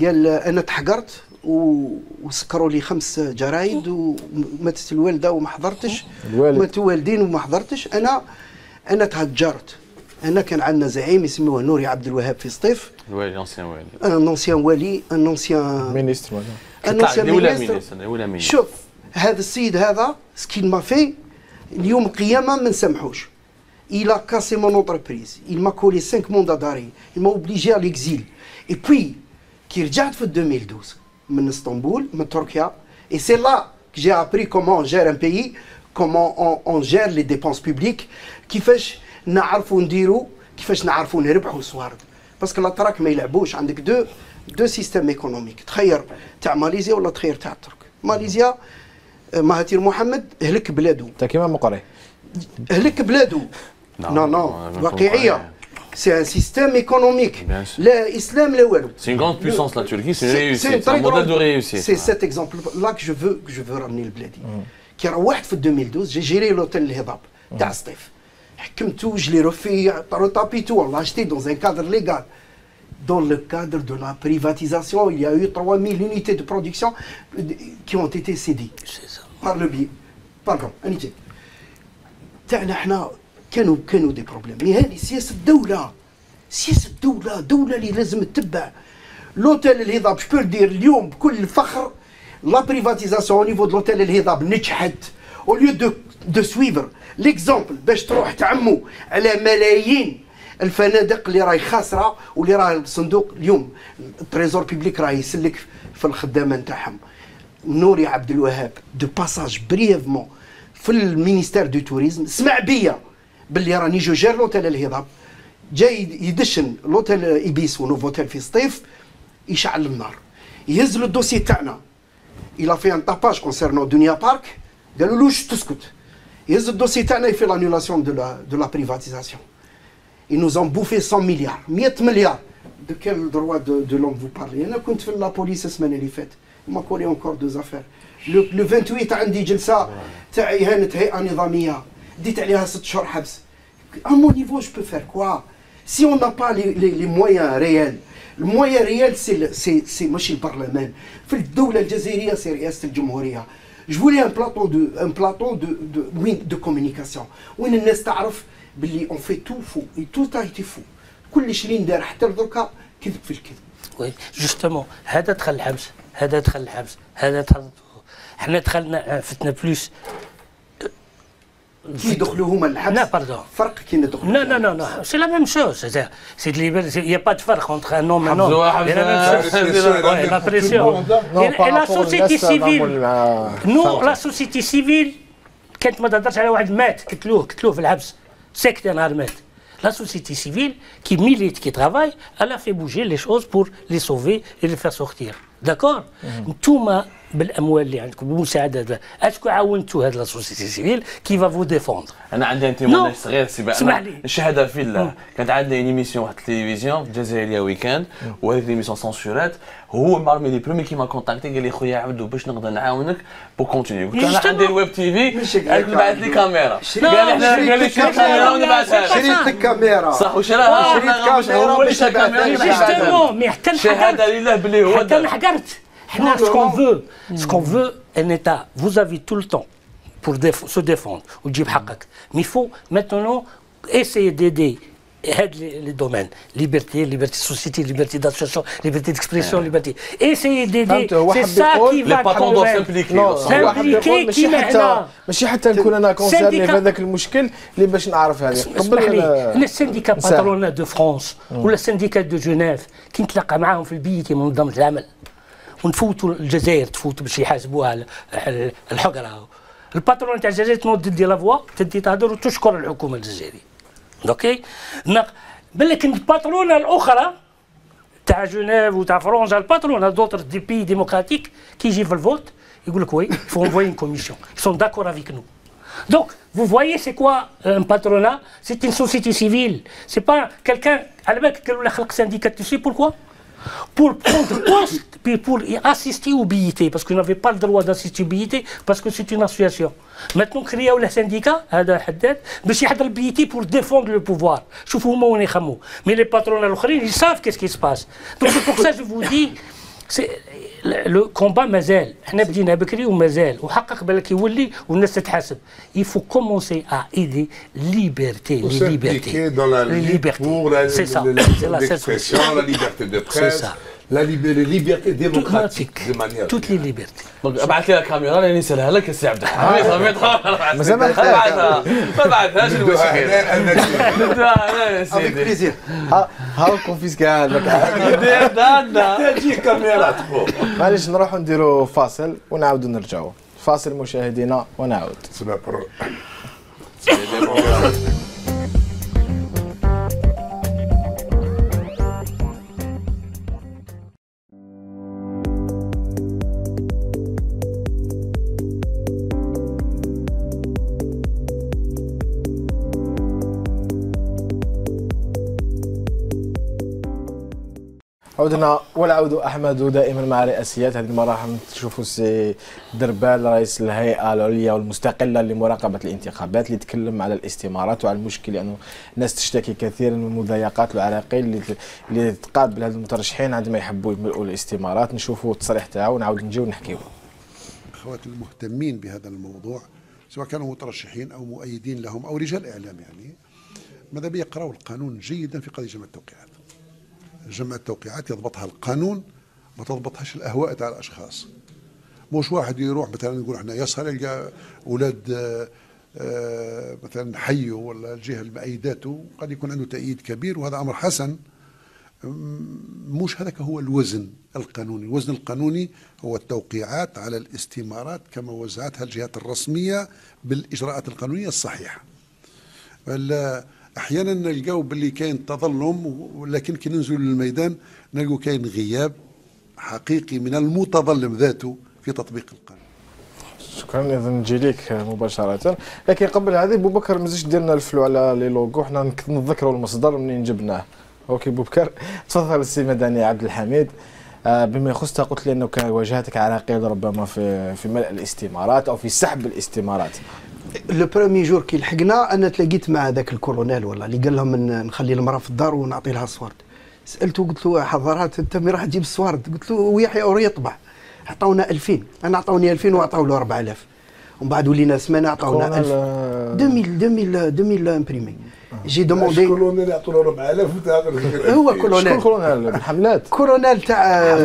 قال انا تحقرت وسكروا لي 5 جرايد وماتت الوالده وما حضرتش ماتوا والدين وما حضرتش انا تهجرت انا كان عندنا زعيم يسموه نوري عبد الوهاب في سطيف الوالي انسيان والي ان انسيان والي ان انسيان مينيستر ولا شوف هذا السيد هذا سكين ما في اليوم القيامه ما نسامحوش il a cassé mon entreprise il m'a collé 5 mandats d'arrêt il m'a obligé à l'exil et puis كي رجعت في 2012 من اسطنبول من تركيا et c'est là que j'ai appris comment on gère un pays comment on gère les dépenses publiques كيفاش نعرفوا نديروا كيفاش نعرفوا نربحوا صوارد باسكو الاتراك ما يلعبوش عندك دو سيستيم ايكونوميك تخير تاع ماليزيا ولا تخير تاع الترك ماليزيا مهاتير محمد هلك بلادو تا كيما مقري هلك بلادو نو واقعيه C'est un système économique. L'islam, c'est une grande puissance, la Turquie, c'est une réussite, c'est un modèle de réussite. C'est cet exemple-là que je veux ramener le bledi. Qui a واحد في 2012, j'ai géré l'hôtel الهضاب تاع سطيف. حكمته, je l'ai refait, retapé tout, on l'a acheté dans un cadre légal. Dans le cadre de la privatisation, il y a eu 3000 unités de production qui ont été cédées. Par le biais. Pardon, Anité. تاعنا احنا كانوا دي بروبليم مي هذه سياسه الدوله اللي لازم تتبع لوتيل الهضاب جو بو دير اليوم بكل فخر لا بريفاتيزاسيون او نيفو دو لوتيل الهضاب نجحت او ليو دو سويفر ليكزامبل باش تروح تعمو على ملايين الفنادق اللي راهي خاسره واللي راه الصندوق اليوم التريزور بيبليك راه يسلك في الخدامه نتاعهم. نوري عبد الوهاب دو باساج بريفمون في المينيستير دو توريزم سمع بيا باللي راني جو جير لوتيل الهضاب، جاي يدشن لوتيل ايبيس ونوفوتيل في سطيف يشعل النار، يهز له الدوسي تاعنا الى في ان تاباج كونسيرنون دنيا بارك، قالوا له تسكت، يهز الدوسي تاعنا يفي لانولاسيون دو لا بريفاتيزاسيون. Ils nous ont bouffé 100 milliards, 100 milliards. De quel droit de l'homme vous parlez? أنا كنت في la police السمانة اللي فاتت. ما كولي encore deux affaires. Le 28 عندي جلسة تاع إهانة هيئة نظامية. ديت عليها 6 شهور حبس. À mon niveau, je peux faire quoi? Si on n'a pas les moyens réels, le moyen réel c'est ماشي البرلمان. في الدولة الجزائرية c'est رئاسة الجمهورية. Je voulais un plateau de communication. وين الناس تعرف باللي اون في تو فو اي تو تايتي فو، كلش اللي ندار حتى لدركا كذب في الكذب. وي جوستومون هذا دخل الحبس، هذا دخل الحبس، هذا دخل، حنا دخلنا فتنا بلوس كي يدخلوا هما الحبس. لا باردون فرق كي ندخلوا. لا لا لا لا سي لا ميم شوز، سي يا با دو فرق اونتر ان نوم ان نوم. لا بريسيون لا سوسيتي سيفيل. نو لا سوسيتي سيفيل كانت ما تهضرش على واحد مات قتلوه في الحبس سكت نهار مات. La société civile qui milite, qui travaille, elle a fait bouger les choses pour les sauver et les faire sortir. D'accord? Tout بالاموال اللي عندكم بالمساعدات اسكو عاونتوا هذه لا سوسيتي سيفيل كي فا فو ديفوندر. انا عندي انتماء صغير سي الشهاده في الله. كانت عندنا ايميسيون واحد التلفزيون الجزائريه ويكاند، وهذيك ليميسيون سونسورات. هو مارمي لي برومي كي ما كونتاكتي قال لي خويا عبدو باش نقدر نعاونك بو كونتينيو. قلت انا عندي الويب تي في نبعث لي كاميرا. قال لي شري كاميرا ونبعثها. شريت الكاميرا صح وشراها. شريت كاميرا هو اللي شرا كاميرا. جوستومون مي حتى شهاده لله بلي هو حتى حقرت. Ce qu'on veut, un État, vous avez tout le temps pour se défendre, ou dire حقك. Mais il faut maintenant essayer d'aider les domaines, liberté de société, liberté d'association, liberté d'expression, liberté. Essayer d'aider, c'est ça qui va s'impliquer كيما ماشي حتى نكون انا كونسيرني في هذاك المشكل اللي باش نعرف هذه. قبل السنديكا باترونات دو فرانس ولا السنديكات دو جنيف كي نتلاقى معاهم في البي كي منظمة العمل ونفوتوا الجزائر تفوت باش يحاسبوها الحقره. الباترون تاع الجزائر تنوض تدي لافوا تدي تهضر وتشكر الحكومه الجزائريه. اوكي بالك الباترون الاخرى تاع جنيف وتاع فرنسا الباترون دوطر دي بي ديموكراتيك كي يجي في الفوت يقول لك وي فو انفوي ان كوميسيون سون داكور افيك نو. Donc, vous voyez, c'est quoi un patronat? C'est une société civile. C'est pas quelqu'un. À la base, le syndicat, tu sais pourquoi? Pour prendre poste, puis pour assister au BIT, parce qu'ils n'avaient pas le droit d'assister au BIT, parce que c'est une association. Maintenant, créer le syndicat, mais c'est le BIT pour défendre le pouvoir. Mais les patrons, ils savent qu'est-ce qui se passe. Donc c'est pour ça que je vous dis, le combat مازال، احنا بدينا بكري ومازال وحقق بالك يولي والناس تتحاسب. Il faut commencer à aider liberté, les libertés. Dans la lutte pour l'expression, la liberté de presse, les libertés démocratiques de manière toutes les libertés. ابعث لي الكاميرا راني نسالها لك السي عبد الحميد. مازال ما بعثهاش المشكل. لا افيك بليزير. ها كونفيسكا لك. تجي كاميرا تخو. معليش نروحوا نديروا فاصل ونعاودوا نرجعوا. فاصل مشاهدينا ونعود. عودنا والعود احمد دائما مع رئاسيات. هذه المره راح تشوفوا سي دربال رئيس الهيئه العليا والمستقله لمراقبه الانتخابات اللي تكلم على الاستمارات وعلى المشكل لانه الناس تشتكي كثيرا من المضايقات والعراقيل اللي تقابل هذه المترشحين عندما يحبوا يملؤوا الاستمارات. نشوفوا التصريح تاعو ونعاود نجيو نحكيو. اخوات المهتمين بهذا الموضوع سواء كانوا مترشحين او مؤيدين لهم او رجال اعلام يعني ماذا بي يقراوا القانون جيدا في قضيه جمع التوقيعات. جمع التوقيعات يضبطها القانون ما تضبطهاش الاهواء تاع الاشخاص. مش واحد يروح مثلا نقول احنا يسهر يلقى اولاد مثلا حيه ولا الجهه اللي مأيداته قد يكون عنده تأييد كبير، وهذا امر حسن. مش هذاك هو الوزن القانوني. الوزن القانوني هو التوقيعات على الاستمارات كما وزعتها الجهات الرسميه بالاجراءات القانونيه الصحيحه. احيانا نلقاو باللي كاين تظلم، ولكن كي ننزلوا للميدان نلقاو كاين غياب حقيقي من المتظلم ذاته في تطبيق القانون. شكرا. اذا نجي ليك مباشره، لكن قبل هذه بوبكر ما تزيدش دير لنا الفلو على لي لوغو، حنا نتذكروا المصدر منين جبناه. اوكي بوبكر، تفضل السي مدني عبد الحميد. بما يخص قلت لي انه كان واجهتك عراقيل ربما في ملء الاستمارات او في سحب الاستمارات. لو برومي جور كي لحقنا انا تلاقيت مع ذاك الكولونيل والله اللي قال لهم نخلي المراه في الدار ونعطي لها الصوارد. سالته قلت له حضرات انت مي راح تجيب الصوارد؟ قلت له ويحيى اوري يطبع. عطاونا 2000، انا عطاوني 2000 وعطاو له 4000، ومن بعد ولينا سمانه عطاونا 1000. 2000 امبريمي. جي دوموندي كولونيل يعطوا له 4000 هو كولونيل. شكون كولونيل؟ بالحملات؟ كولونيل تاع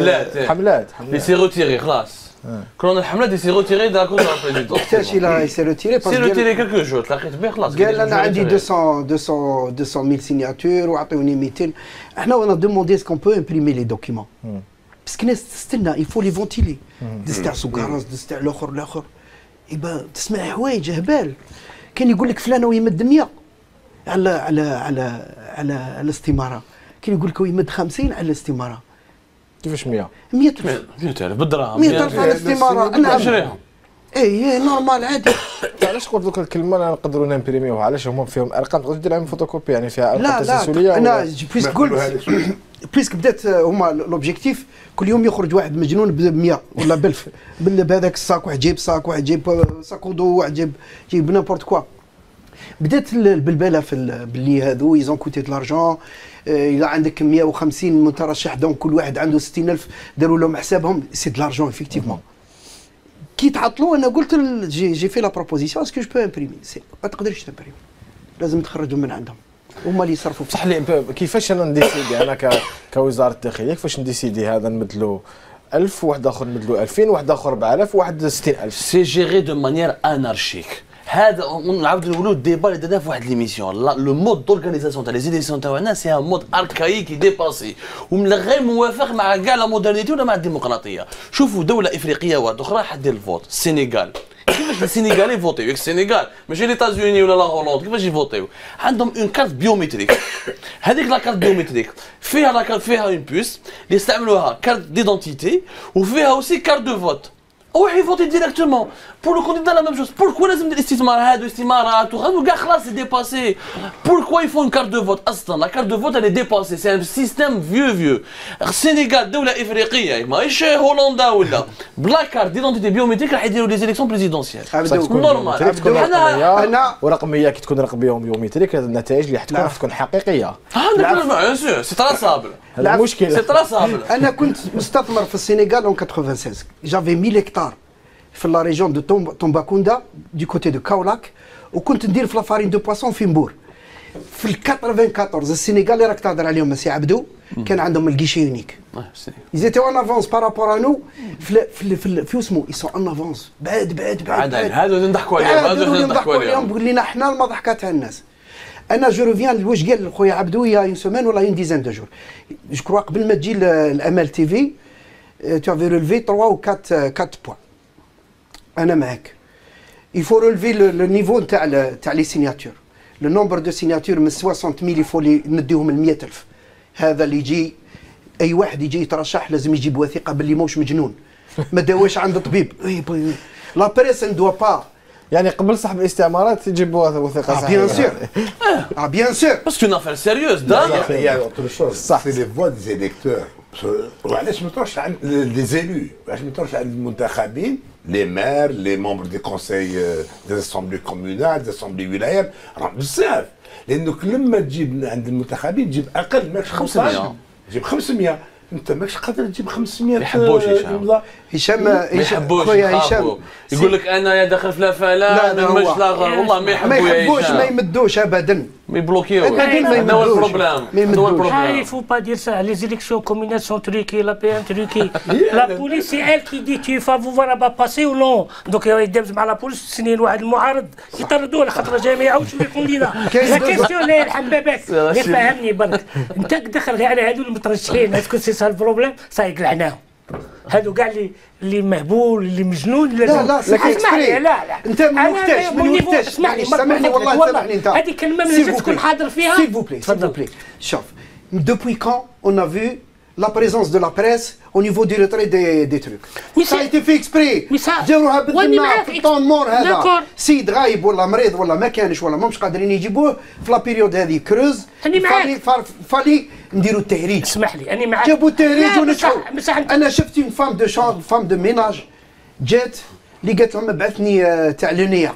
حملات il s'est retiré خلاص. كولونيل حملات il s'est retiré de la cour de la présidence. وقتاش il s'est retiré s'est retiré quelques jours تلاقيت به خلاص. قال انا عندي 200,000 سيناتور وعطيوني 200. احنا انا دوموندي اسكون بو امبريمي لي دوكيومون باسكو الناس تستنى يفو لي فونتيلي. دز تاع سكراز، دز تاع الاخر يبقى تسمع حوايج هبال. كان يقول لك فلان ويمد 100 على الاستماره، كان يقول لك يمد 50 على الاستماره. كيفاش 100 100,000 بالدراهم؟ 100,000 على الاستماره. نعم شريهم. اي نورمال عادي. علاش قلت لك الكلمه لا نقدروا نمبريميوها؟ علاش هما فيهم ارقام تقدر دير لهم فوتوكوبي يعني فيها ارقام تسلسليه؟ لا انا بويسك قلت بويسك بدات هما لوبجيكتيف كل يوم يخرج واحد مجنون ب 100 ولا ب 1000 بهذاك الساك، واحد جايب ساك، واحد جايب ساكودو، واحد جايب نيمبورت كوا. بدات البلبله باللي هذو يزون كوتي د لارجون. اذا عندك 150 مترشح دونك كل واحد عنده 60,000 داروا لهم حسابهم سي د لارجون افيكتيفمون. كي تعطلوا انا قلت جي في لا بروبوزيسيون اسكو جو بو امبريمي. ما تقدرش تمبريمي، لازم تخرجوا من عندهم، هما اللي يصرفوا. صح لي كيفاش انا نديسيدي انا كوزاره الداخليه كيفاش نديسيدي هذا نمدلو 1000 وواحد اخر نمدلو 2000 وواحد اخر 4000 وواحد 60,000؟ سي جيري دو مانيير انارشيك. هذا نعاودو نقولوا الديبا اللي درناه في واحد ليميسيون. لو مود دورغانيزاسيون تاع لي زيليسيون تاعنا سي ان مود اركايك ديباسي ومن غير موافق مع كاع لا مودرنيتي ولا مع الديمقراطيه. شوفوا دوله افريقيه واحده اخرى حدير الفوت، السنغال. كيفاش السنغالي يفوتيو؟ السنغال ماشي لي تازوني ولا لا هولندا، كيفاش يفوتيو؟ عندهم اون كارت بيومتريك. هذيك لا كارت بيومتريك فيها لا كارت، فيها اون بوس اللي يستعملوها كارت ديدونتيتي، وفيها اوسي كارت دو فوت. واحد يفوتي ديريكتومون بور لو كونديدا لا ميم شوز. بوركوا لازم الاستثمار هادو استثمارات وهادو كاع خلاص ديباسي؟ بوركوا يفون كارت دو فوت؟ اصلا لا كارت دو فوت اللي ديباسي سي ان سيستيم فيو. السنغال دوله افريقيه ماهيش هولندا ولا بلا كارت ديدونتيتي بيومتريك راح يديروا لي زيليكسيون بريزيدونسيال نورمال. انا ورقميه كي تكون رقميه بيومتريك النتائج اللي حتكون حقيقيه. بيان سور سي تراسابل. هذا المشكل سي تراسابل. انا كنت مستثمر في السنغال اون 96. جافي 1000 هكتار في لا ريجون دو تومباكوندا دو كوتي دو كاولاك، وكنت ندير في لافارين دو بواسون في مبور. في 94 السنغال اللي راك تهضر عليهم سي عبدو كان عندهم الكيشي يونيك. يزيتيو ان افونس بارابور انو في اسمو يسون ان افونس بعد هذا نضحكوا عليهم بقول لنا حنا المضحكه تاع الناس. انا جو روفيان واش قال خويا عبدو يا اون سيمين ولا اون ديزان دو جور جو كروا قبل ما تجي الامال تي في tu avais relevé 3 ou 4 points. أنا معك. Il faut relever le niveau تاع les signatures. Le nombre de signatures من 60,000 il faut نديهم ل 100,000. هذا اللي يجي أي واحد يجي يترشح لازم يجيب وثيقة باللي موش مجنون. ما داوش عند طبيب. لا بريس ne doit pas. يعني قبل صاحب الاستعمارات يجيبوا وثيقة صحيحة. بيان سور. بيان سور. Parce qu'une affaire sérieuse. Il y a autre chose. C'est les voix des électeurs. وعلاش ما تروحش عند لي زيلو؟ علاش ما تروحش عند المنتخبين لي مير لي ممبر دي كونساي دي اسامبلي كومونال دي اسامبلي ولايات راهم بزاف. لانك لما تجيب عند المنتخبين تجيب اقل ماكش 500 تجيب 500. انت ماكش قادر تجيب 500. ما يحبوش هشام ما يحبوش يقول لك انا يا داخل في لا فلان مش لا والله ما يحبوا ما يمدوش ابدا. Mais bloqué, c'est le problème. Il ne faut pas dire ça. Les élections communales sont truquées, la PN truquée. La police, c'est elle qui dit tu vas voir là-bas passer ou non. Donc يدبز مع لا بوليس سنين واحد المعارض يطردوه لخاطر جاي ما يعاودش يكون لينا. لا كيستيون لا يرحم باباك يفهمني برك. أنت دخل غير على هذو المترشحين اسكو سي سا البروبليم صاي قلعناهم. هادو كاع اللي مهبول اللي مجنون لا اسمعني لا انت من وقتاش اسمعني والله سامحني انت هذه كلمه من لازم تكون حاضر فيها s'il vous plaît شوف depuis quand on a vu la présence de la presse au niveau du retrait des trucs ça a été fait exprès داروها بالدماء في الطون مور هذا سيد غايب ولا مريض ولا ما كانش ولا ماهمش قادرين يجيبوه في لا بيريود هذه كروز فالي نديروا التهريج اسمح لي انا معاك جابوا التهريج ونجحوا انا شفت اون فام دو شامبر فام دو ميناج جات اللي قالت لهم بعثني تاع لونيا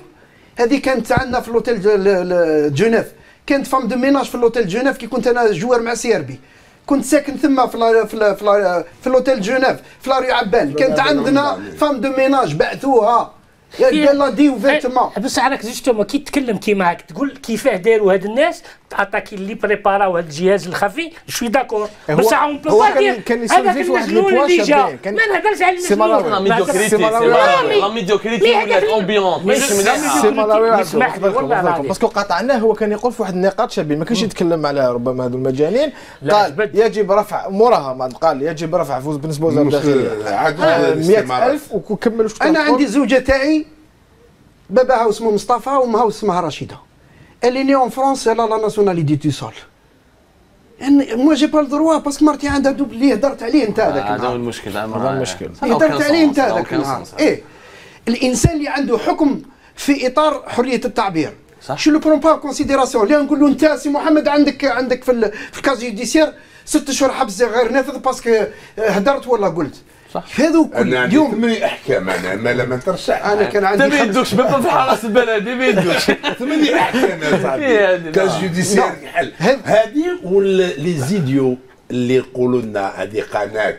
هذه كانت عندنا في الاوتيل جنيف كانت فام دو ميناج في الاوتيل جنيف كي كنت انا جوار مع سي ار بي كنت ساكن ثم في الاوتيل جنيف في لاريو عبان كانت عندنا فام دو ميناج بعثوها قال لا دي وفيتمون بس عليك جوستومون كي تكلم كي معاك تقول كيفاه داروا هاد الناس اتاكي اللي بريباراو هاد الجهاز الخفي شوي داكور بس اون بو با دير كان يسولف في واحد لي بوا شابين ما نهضرش على لا ميديوكريتي ولات امبيونط ماشي سي ملاوي باسكو قاطعناه هو كان يقول في واحد النقاط شابين ما كانش يتكلم على ربما هذو المجانين قال يجب رفع موراها قال يجب رفع فوز بالنسبه لوزاره الداخليه 100,000 وكملوا انا عندي زوجه تاعي باباها اسمه مصطفى وامها اسمها رشيده. Elle est née en France, elle a la nationalité du sol. moi j'ai pas le droit باسكو مرتي عندها دوب اللي هدرت عليه انت هذاك هذا هو المشكل هذا المشكل هدرت عليه انت هذاك النهار ايه الانسان اللي عنده حكم في اطار حريه التعبير شو لو برون با كونسيديراسيون اللي نقول له انت سي محمد عندك في الكاز جوديسيير 6 شهور حبس غير نافذ باسكو هدرت ولا قلت صح هذو كل يوم 8 احكام انا ما لم ترشح انا كان عندي ما يدوكش بابا في حرس البلدي ما يدوكش 8 احكام يا صاحبي كاز جوديسيير يحل هذه ولا لي زيديو اللي يقولوا لنا هذه قناه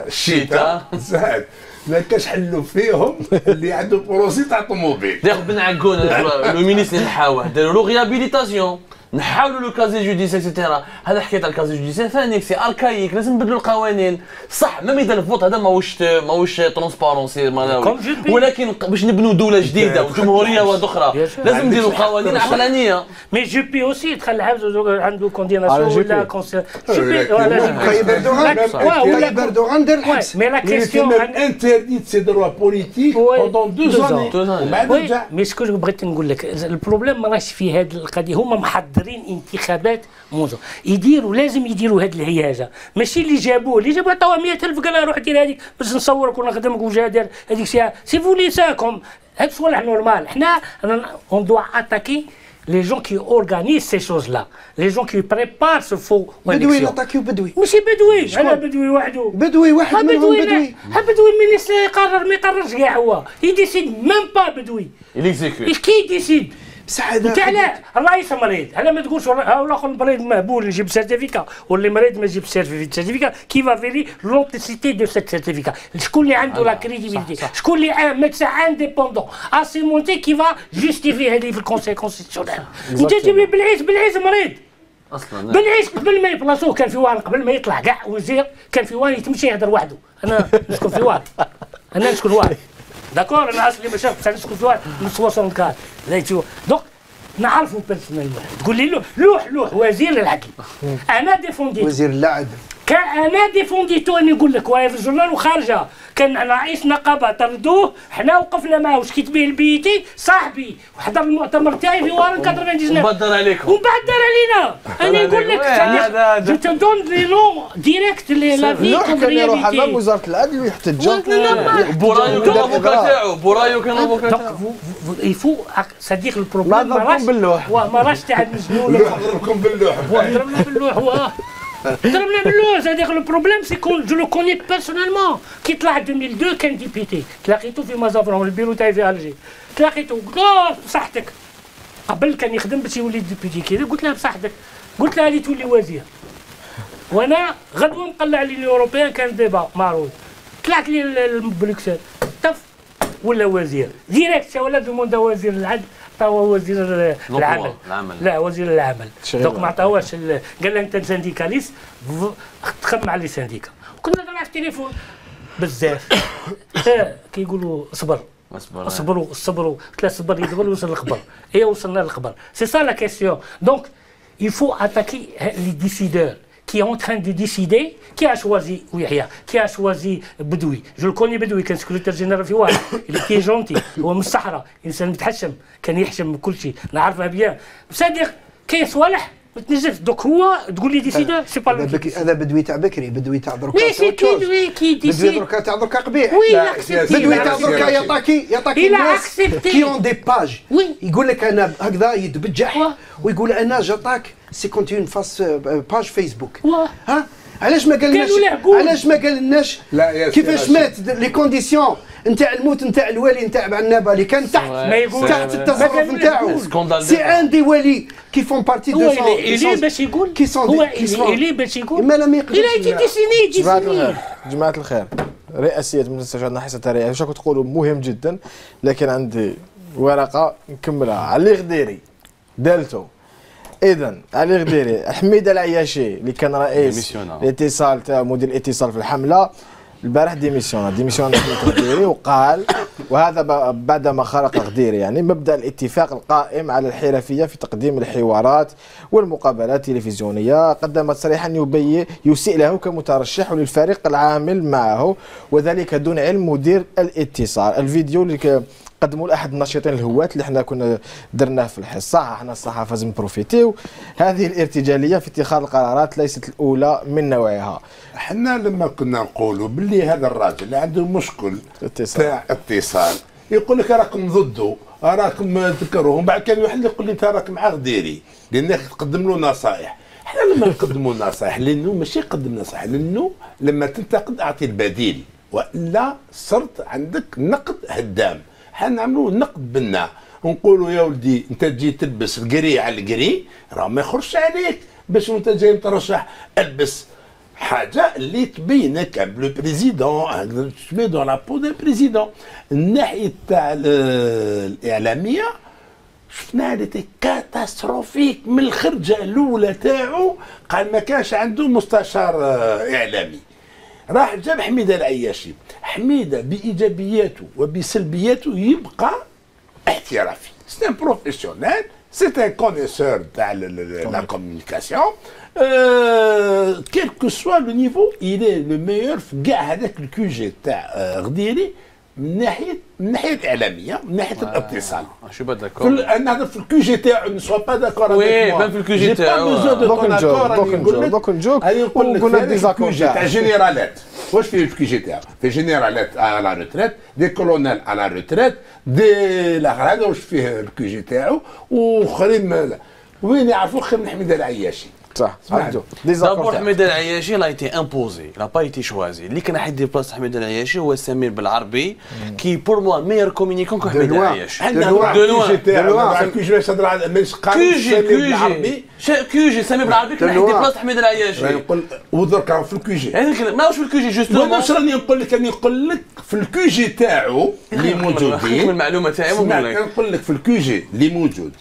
الشتاء زاد ما كاش حلوا فيهم اللي عنده بروسي تاع طوموبيل داير بن عكون لو مينيستر نحاوه داروا له ريابيليتاسيون نحاولوا لو كازي جوديسير اكسيتيرا هذا حكايه تاع الكازي جوديسير ثاني سي اركايك لازم نبدلوا القوانين صح ما ميدان الفوت هذا ماهوش ترونسبارونسي ولكن باش نبنوا دوله جديده وجمهوريه واحده اخرى لازم نديروا قوانين عقلانيه مي جو بي اوسي يدخل عنده كونديناسيون ولا طيب اردوغان دار الحبس مي لا كيستيون انترديت سي دروا بوليتيك بوندون 2 زاني مي سكو بغيت نقول لك البروبليم ما راهش في هذه القضيه هما محضرين انتخابات منذ يديروا لازم يديروا هذه الهياجه ماشي اللي جابوه عطاوه 100,000 قال روح دير هذيك باش نصورك ونخدمك وجا دار هذيك الساعه سي فولي ساكم هاد صوالح نورمال حنا اون دوا اتاكي les gens qui organisent ces choses-là, les gens qui préparent ce faux بدوي نطاكيو بدوي ماشي بدوي انا بدوي وحده بدوي واحد منهم بدوي بدوي مينيستر يقرر ما يقررش كاع هو يديسيد ميم با بدوي يليكزيكوت كي يديسيد انت علاه الرئيس مريض علاه ما تقولش الاخر المريض مهبول يجيب سيرتيفيكا واللي مريض ما يجيب سيرتيفيكا كي فا فيري لونتيسيتي دو سيت سيرتيفيكا شكون اللي عنده لا كريديبيليتي شكون اللي ميدسان انديبوندون اسيمونتي كي فا جوستيفي هذه في الكونسيل كونستيتيونيل انت تجيب لي بالعيس مريض اصلا بالعيس قبل ما يبلاصوه كان في وان قبل ما يطلع كاع وزير كان في وان يتمشي يهضر وحده انا نسكن في وان انا نسكن وان داكور انا اصلي ما شافش نسكن في وان من 64 دونك نعرفوا بيرسونيلمون تقول لي لوح وزير العدل انا ديفوندي وزير العدل انا ديفونديتو اني نقول لك وهي في الجورنال وخارجه كان رئيس نقابه طردوه حنا وقفنا معاه واش كيتبه البيتي صاحبي وحضر المؤتمر تاعي في وارن 99 وبدر عليكم ومن بعد دار علينا انا نقول لك جو تو دون لي نو ديريكت لا في كان يروح امام وزاره العدل ويحتج بورايو كان افوكا تاعو بورايو كان افوكا تاعو يفو صديق البروبليم ما راش تاع المجنون نضربكم باللوح ضربنا باللوح ضربنا باللوح صديق البروبليم سي كون جو لو كوني بيرسونيلمون كي طلع 2002 كان ديبيتي تلاقيتو في مازافرون البيرو تاعي في الجي تلاقيتو بصحتك قبل كان يخدم باش يولي ديبيتي كذا قلت له بصحتك قلت له هذه تولي وزير وانا غدوه مقلع لي الاوروبيان كان ديبا معروض طلعت لي بروكسل طف ولا وزير ديريكت ولا دوموندا وزير العدل عطاوه وزير العمل. لا وزير العمل دونك ما عطاوهاش قال له انت سانديكاليست تخدم على لي سانديكا. كنا نلعب في التليفون بزاف كيقولوا صبر صبروا قلت له صبر يدبر وصل للخبر. هي وصلنا للخبر. سي سا لا كيسيون. دونك il faut attaquer les décideurs qui est en train de décider. Qui a choisi Ouihia? Qui a choisi Bedoui? Je le connais Bedoui, كان سكرتير جنرال في واحد. Il était gentil. هو من الصحراء، إنسان متحشم، كان يحشم كل شيء، نعرفها بيان. صديق كاين صوالح ما تنجمش، دوك هو تقول لي ديسيدور سي با هذا بدوي تاع بكري، بدوي تاع دركا. وي سي كي ديسيد. بدوي دركا تاع دركا قبيح. وي اكسبتي. بدوي تاع دركا يعطاكي الناس كي اون دي باج. يقول لك انا هكذا يتبجح ويقول انا جاتاك سي كونتي اون فاس باج فيسبوك. ها علاش ما قالناش؟ علاش ما قالناش كيفاش مات لي كونديسيون نتاع الموت نتاع الوالي نتاع عنابه اللي كان تحت تحت التصرف نتاعو. سي ان دي ولي كي فون بارتي دو سون اللي باش يقول هو اللي باش يقول ما لم يقدرش. الى ديسيني جماعة الخير، رئاسية مستشفى ناحية التاريخ واش راكم تقولوا مهم جدا، لكن عندي ورقة نكملها. علي غديري دالتو. اذا علي غديري حميده العياشي اللي كان رئيس الاتصال تاع مدير الاتصال في الحمله البارح ديميسيون غديري، وقال وهذا بعدما خرق غديري يعني مبدا الاتفاق القائم على الحرفيه في تقديم الحوارات والمقابلات التلفزيونيه. قدم تصريحا يسيء له كمترشح للفريق العامل معه وذلك دون علم مدير الاتصال. الفيديو اللي قدموا لاحد الناشطين الهواة اللي احنا كنا درناه في الحصه، احنا الصحافه لازم نبروفيتيو. هذه الارتجاليه في اتخاذ القرارات ليست الاولى من نوعها. احنا لما كنا نقولوا باللي هذا الراجل اللي عنده مشكل تاع اتصال يقول لك راكم ضده، راكم تذكروه، ومن بعد كان واحد اللي يقول لي انت راك مع غديري لانك تقدم له نصائح. احنا لما نقدموا نصائح لانه ماشي قدم نصائح، لانه لما تنتقد اعطي البديل، والا صرت عندك نقد هدام. حنا نعملوا نقد بنا ونقولوا يا ولدي انت تجي تلبس القري على القري راه ما يخرجش عليك، باش وانت جاي مترشح البس حاجه اللي تبينك لو بريزيدون، تمي دون لا بو دو بريزيدون. الناحيه تاع الاعلاميه شفناها اللي كاتاستروفيك من الخرجه الاولى تاعو، قال ما كانش عنده مستشار اعلامي. راح جاب حميده العياشي. حميده بايجابياته وبسلبياته يبقى احترافي. سي ان بروفيسيونيل، سي ان كونيسور تاع لا كومونيكاسيون، كيل كو سوا لو نيفو إلي لو ميور في كاع هذاك الكيو جي تاع غديري من ناحيه الاعلاميه، من ناحيه الاتصال. شو با داكور نهضر في الكيو جي تاعو، نسوا با داكور وي بان في الكيو جي تاعو. دوك نجوك ونقول لك ديزاكور تاع جينيرالات. واش فيه الكيو جي تاعو؟ في جينيرالات على روتريت، دي كولونيل على روتريت، دي الاخر هذا واش فيه الكيو جي تاعو، واخرين وين يعرفوا خير من حميده العياشي. صح. دابور حميده العياشي لا ايتي امبوزي، لا با ايتي شوازي. اللي كان حيدير بلاصه حميده العياشي هو سمير بالعربي كي بور موا ميور كومينيكون كو حميده العياشي. دو لوان كيجي باش يهضر على مش كيجي سمير بالعربي كان حيدير بلاصه حميده العياشي. نقول ودرك في الكيجي هذيك ماهوش في الكيجي جوستومون. واش راني نقول لك؟ راني نقول لك في الكيجي تاعو اللي موجودين المعلومه تاعي نقول لك في الكيجي اللي موجود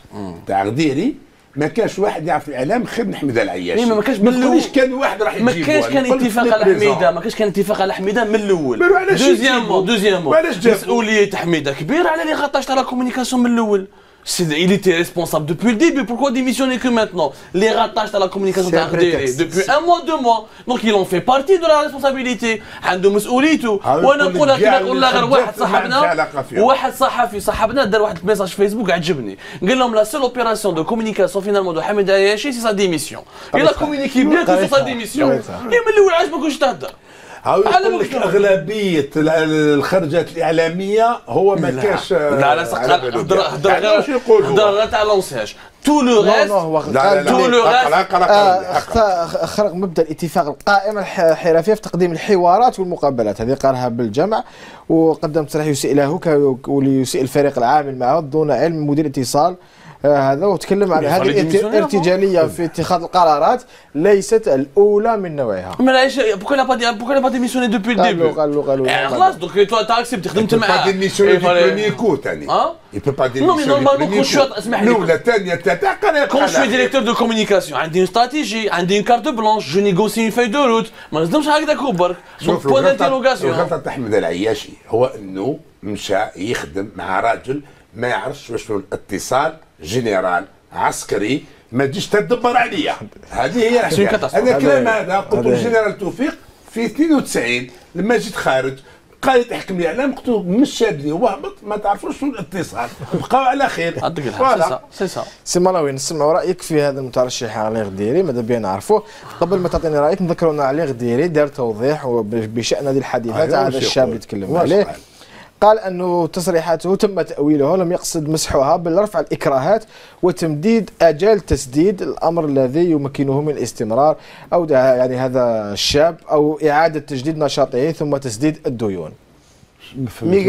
تاع غديري ما كانش واحد يعرف الاعلام خير من حميده العياشي. ما كانش ما تقوليش كان واحد راح يجيبه. ما كانش كان اتفاق على حميده، ما كانش كان اتفاق على حميده من الاول. دوزيامون مسؤوليه حميده كبيره على لي غطاش تاع لا كومونيكاسيون من الاول. Il était responsable depuis le début. Pourquoi démissionner que maintenant? Les ratages à la communication depuis un mois, 2 mois. Donc ils ont fait partie de la responsabilité. عندهم مسؤوليته. وانا نقول لك غير واحد صاحبنا دار واحد ميساج في فيسبوك عجبني. قال لهم la seule opération de communication finalement de Hamid Ayashi c'est sa démission. Il a communiqué bien que c'est sa démission. من الاول عجبك واش تهدر. يقول لك اغلبيه الخرجات الاعلاميه هو ما كاش. لا لا هضر غير تاع لونساج تو لو ريست. خرق مبدا الاتفاق القائم الحرفيه في تقديم الحوارات والمقابلات. هذه قالها بالجمع، وقدم تصريح يسيء له وليسيء الفريق العامل معه دون علم مدير الاتصال هذا، وتكلم على هذه الارتجاليه في اتخاذ القرارات ليست الاولى من نوعها. ما علاش بوكو لا با ديميسيوني دوبي الديبي؟ قالوا خلاص دونك تو اكسبت خدمت معاه. با ديميسيوني دو بريمي كو ثاني. il peut pas démissionner. Non mais normalement اسمح لي. الاولى الثانيه الثالثه قال Quand je suis directeur de communication, عندي une stratégie, عندي une carte blanche, je négocie une feuille de route. ما نصدمش هكذاك برك. Donc point d'interrogation. الغلطه تاع احمد العياشي هو انه مشى يخدم مع راجل ما يعرفش واش الاتصال جنرال عسكري، ما تجيش تدبر عليا. هذه هي الحكايه. انا الكلام هذا قلت الجنرال توفيق في 92 لما جيت خارج قال يتحكم لي اعلام، قلت له مش شادني وهبط، ما تعرفوش شنو الاتصال، بقاو على خير. عندك الحق. سي سا سي ملاوي، نسمعوا رايك في هذا المترشح علي غديري، ماذا بينا نعرفوه. قبل ما تعطيني رايك نذكروا ان علي غديري دار توضيح بشان هذه الحادثه هذا الشاب اللي تكلم عليه. قال أنه تصريحاته تم تأويلها، لم يقصد مسحها بل رفع الإكراهات وتمديد أجال تسديد الأمر الذي يمكنه من الاستمرار أو يعني هذا الشاب أو إعادة تجديد نشاطه ثم تسديد الديون. اللي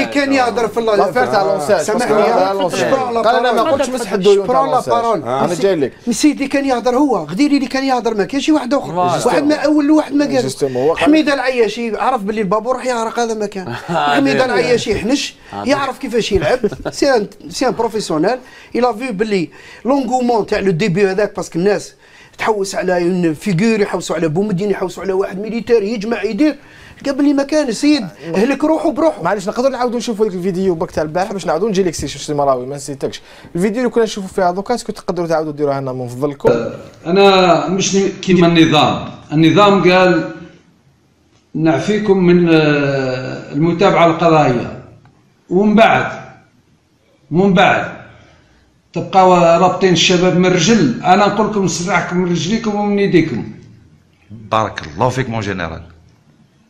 كان يهضر في لافير تاع لونسات، سامحني قال انا ما قلتش مسح الديون تاع لونسات، انا جاي لك. السيد اللي كان يهضر هو غديري اللي كان يهضر، ما كانش واحد اخر، واحد ما اول وواحد ما قال. حميد العياشي عرف باللي البابور راح يغرق هذا مكان. حميد العياشي حنش يعرف كيفاش يلعب، سي ان بروفيسيونيل. إلا فيو باللي لونغومون تاع لو ديبي هذاك، باسكو الناس تحوس على اون فيغور، يحوسوا على بومدين، يحوسوا على واحد ميليتير يجمع يدير. قبل لي مكان السيد اهلك روحه بروحه. معليش نقدر نعاودوا نشوفوا ديك الفيديو باك تاع البارح باش نعاودوا نجي لك سي مراوي، ما نسيتكش الفيديو اللي كنا نشوفوا فيها دوكا، اسكو تقدروا تعاودوا ديروها لنا من فضلكم. انا مش كيما النظام قال نعفيكم من المتابعه القضائيه، ومن بعد تبقاو رابطين الشباب من الرجل. انا نقول لكم نسرعكم من رجليكم ومن يديكم. بارك الله فيك مون جنرال.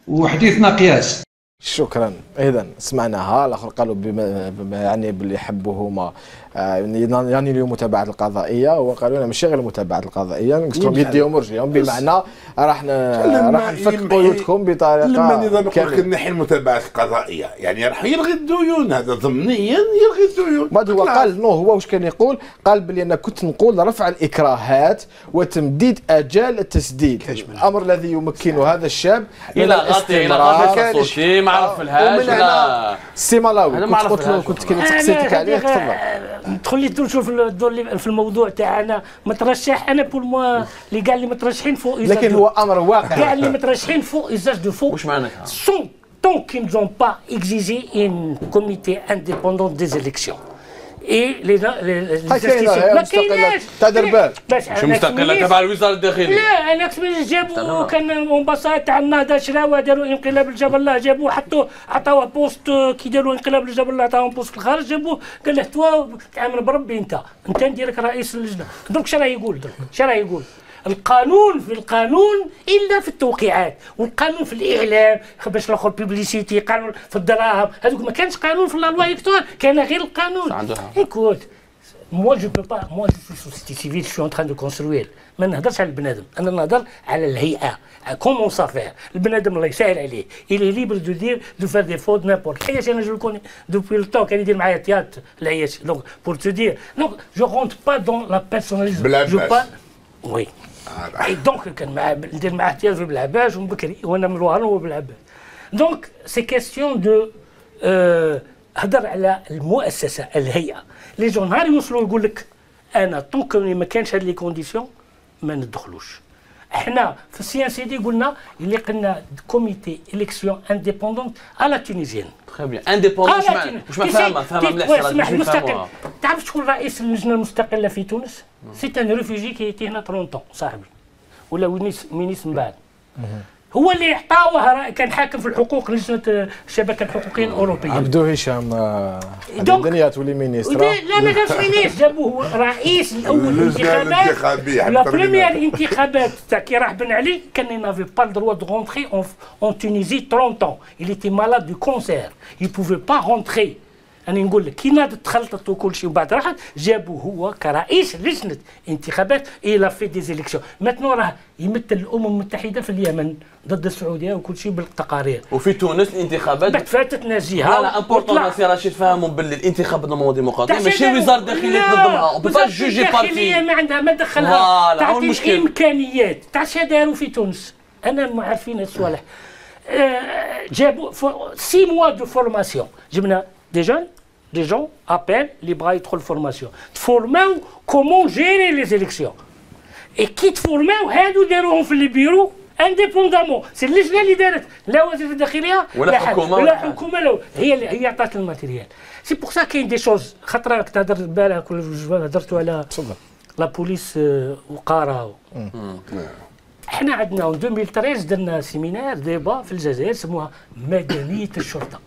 وحديثنا قياس. شكرا. اذا سمعناها، الاخر قالوا يعني باللي يحبوا هما يعني اليوم متابعه القضائيه، وقالوا لنا ماشي غير المتابعه القضائيه، نقصتهم يديهم ورجليهم، بمعنى راح نفك قيودكم بطريقه لما النظام يقول لك نحي المتابعه القضائيه، يعني راح يلغي الديون، هذا ضمنيا يلغي الديون. بعد هو قال نو، هو واش كان يقول؟ قال بلي انا كنت نقول رفع الاكراهات وتمديد اجال التسديد، الامر الذي يمكن هذا الشاب الى الاستمرار. صوتي ما عرفلهاش ولا سي ملاوي كنت سقسيتك عليه. تفضل. تخلي تشوف في الموضوع تاعنا مترشح. انا بور موا اللي قال لي مترشحين فوق، لكن هو امر واقع. قال لي مترشحين فوق ازاج دو فوق. واش معنى سون tant qu'ils n'ont pas exigé un comité indépendant des élections. Et les institutions ما كايناش تاع دربال مش مستقله تبع الوزاره الداخليه. لا انا جابوا كان امباسات تاع النهضه شراوه، داروا انقلاب الجبل الله، جابوه حطوه عطاوه بوست كي داروا انقلاب الجبل الله، عطاوهم بوست في الخارج، جابوه قال له توا تعامل بربي، انت نديرك رئيس اللجنه. درك شنو يقول؟ القانون في القانون الا في التوقيعات، والقانون في الاعلام باش الاخر بيبليسيتي، قانون في الدراهم، هذوك ما كانش قانون في لا لوا الكترون، كان غير القانون. ايكوت موا جو بو با، موا سوسيتي سيفيل شو ان تران دو كونستروير. ما نهضرش على البنادم، انا نهضر على الهيئه، كومون سافير. البنادم الله يسهل عليه، الي ليبر دو دير دو فار دي فود نابورت. العياش انا جو كوني دوبوي لو طون، كان يدير معايا تيات العياش. دونك بور تو دير دونك جو رونت با دون لا بيرسوناليزم، جو با وي. اي دونك كان ندير معاه تيات في بالعباس ومن بكري، وانا من الوهران وهو بالعباس. دونك سي كيستيون دو هضر على المؤسسه، الهيئه. لي جون نهار يوصلوا يقول لك انا طونك ما كانش هاد لي كونديسيون ما ندخلوش. احنا في السي ان سي دي قلنا اللي قلنا كوميتي الكسيون انديبوندونت على تونيزيان. تخي بيان انديبوندونت واش معناها؟ فاهمه مليح مستقل. تعرف شكون رئيس اللجنه المستقله في تونس؟ سي ان ريفوجي كي يتي هنا 30 صاحبي، ولا مينيس من بعد. هو اللي عطاوه، كان حاكم في الحقوق، لجنه الشبكه الحقوقيه الاوروبيه. عبدو هشام الدنيا تولي مينيستر. لا ما كانش مينيستر، جابوه رئيس الاول الانتخابات. لا بريمير انتخابات تاع كي راح بن علي كان نافي با الدروا دو رونتري اون تونيزي 30 ans. Il était malade du cancer. Il pouvait pas rentrer. انا نقول لك كي ناضت تخلطت وكل شيء وبعد راحت جابوا هو كرئيس لجنه انتخابات الى في دي زيليكسيون. ماتنو راه يمثل الامم المتحده في اليمن ضد السعوديه وكل شيء بالتقارير. وفي تونس الانتخابات بعد فاتت نزيهه. لا امبورطون سي رشيد فهموا باللي الانتخابات نورمالمون ديمقراطيه ماشي وزاره الداخليه تنظمها وبالتالي جوجي بارتي ما عندها ما دخلها. تعطي الامكانيات تاع داروا في تونس. انا ما عارفين الصوالح. جابوا 6 mois de formation. جبنا des gens appellent اللي بغا يدخل فورماسيون تفورماو كومون جيري لي زيليكسيون اي كي تفورماو هادو داروهم في البيرو انديبوندامون. سي اللجنه اللي دارت لا وزير الداخليه ولا حكومه لا حكومه لا هي عطات الماتيريال. سي بوغ سا كاين دي شوز. خاطر راك تهضر البارح هضرتوا على لا بوليس وقاره. احنا عندنا 2013 درنا سيمينار ديبا في الجزائر سموها مدنيه الشرطه.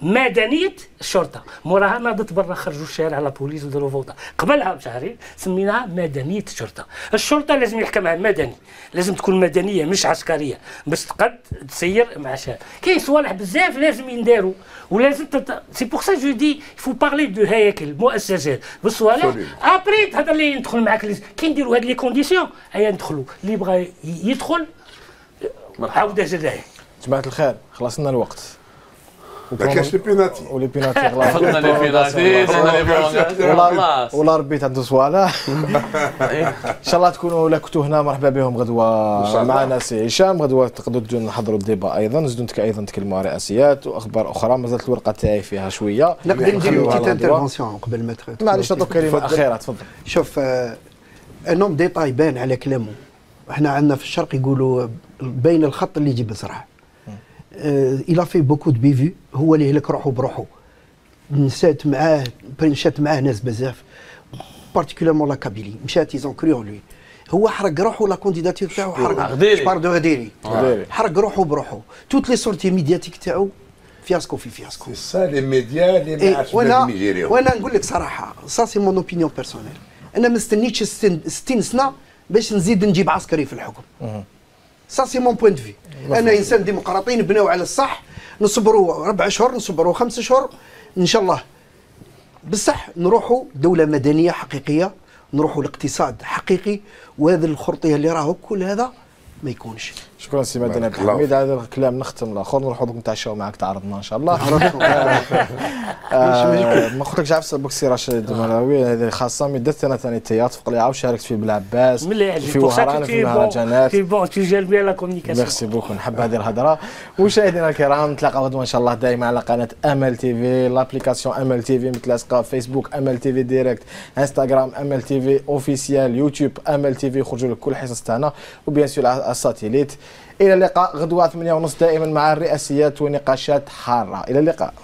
مدنيه الشرطه موراها ناضت برا خرجوا الشارع على بوليس وداروا فوضى. قبلها بشهرين سميناها مدنيه الشرطه. الشرطه لازم يحكمها مدني، لازم تكون مدنيه مش عسكريه باش تقد تسير مع شاب. كاين صوالح بزاف لازم ينداروا ولازم سي بوغ سا جو دي يفو بارلي دو هياكل مؤسسات بالصوالح ابري تهضر لي ندخل معاك كي نديروا هاد لي كونديسيون هيا ندخلوا اللي بغى يدخل عاود جزائي. جماعه الخير خلصنا الوقت. ما كاينش لي بيناتي ولي بيناتي خلاص خدنا لي بيناتي ولا ربيت عنده صوالح. ان شاء الله تكونوا لكتوا هنا مرحبا بهم غدوه معنا سي هشام. غدوه تقدروا نحضروا الديبا ايضا نزيدوا ايضا نتكلموا على رئاسيات واخبار اخرى. مازالت الورقه تاعي فيها شويه نقدر نديروا بتيت انترفونسيون قبل ما تخرج. معليش نعطوك كلمه اخيره تفضل. شوف انهم ديتاي بان على كلامه. احنا عندنا في الشرق يقولوا بين الخط اللي يجيب صراحه. il a fait beaucoup de bévues. هو اللي هلك روحه بروحه. مشات معاه ناس بزاف بارتيكولارمون لا كابيلي مشات ايزون كري اون لوي. هو حرق روحه لا كونديداتور تاعو حرق جبار دو غديري حرق روحه بروحه. توت لي سورتي ميدياتيك تاعو فياسكو في فياسكو. سي سا لي ميديا اللي ما عرفش نيجيريا. وانا نقول لك صراحه سا سي مون اوبينيون بيرسونيل. انا ما استنيتش 60 سنه باش نزيد نجيب عسكري في الحكم. سا سي مون بوين دو في. انا انسان ديمقراطي نبناو على الصح نصبروا 4 شهور نصبروا 5 شهور ان شاء الله بصح نروحوا دوله مدنيه حقيقيه نروحوا لاقتصاد حقيقي. وهذا الخرطيه اللي راهو كل هذا ما يكونش. شكرا سي مدني عبد الحميد. هذا الكلام نختم الاخر نروحوا دوك نتعشاو معك تعرضنا ان شاء الله. ما قلت لكش عارف بوك سي رشيد الملاوي هذه خاصه من درت انا ثاني التياتر في قليعه وشاركت فيه بالعباس في وهران في المهرجانات. في بون تو جير بيان لا كومونيكاسيون. ميرسي بوكو نحب هذه الهضره. مشاهدينا الكرام نتلاقاو غدوه ان شاء الله دائما على قناه امل تي في لابليكاسيون امل تي في متلاصقه فيسبوك امل تي في ديريكت انستغرام امل تي في اوفيسيال يوتيوب امل تي في يخرجوا لك كل الحصص تاعنا وبيان سور على الساتيليت. الى اللقاء غدوه 8:30 دائما مع الرئاسيات ونقاشات حاره. الى اللقاء.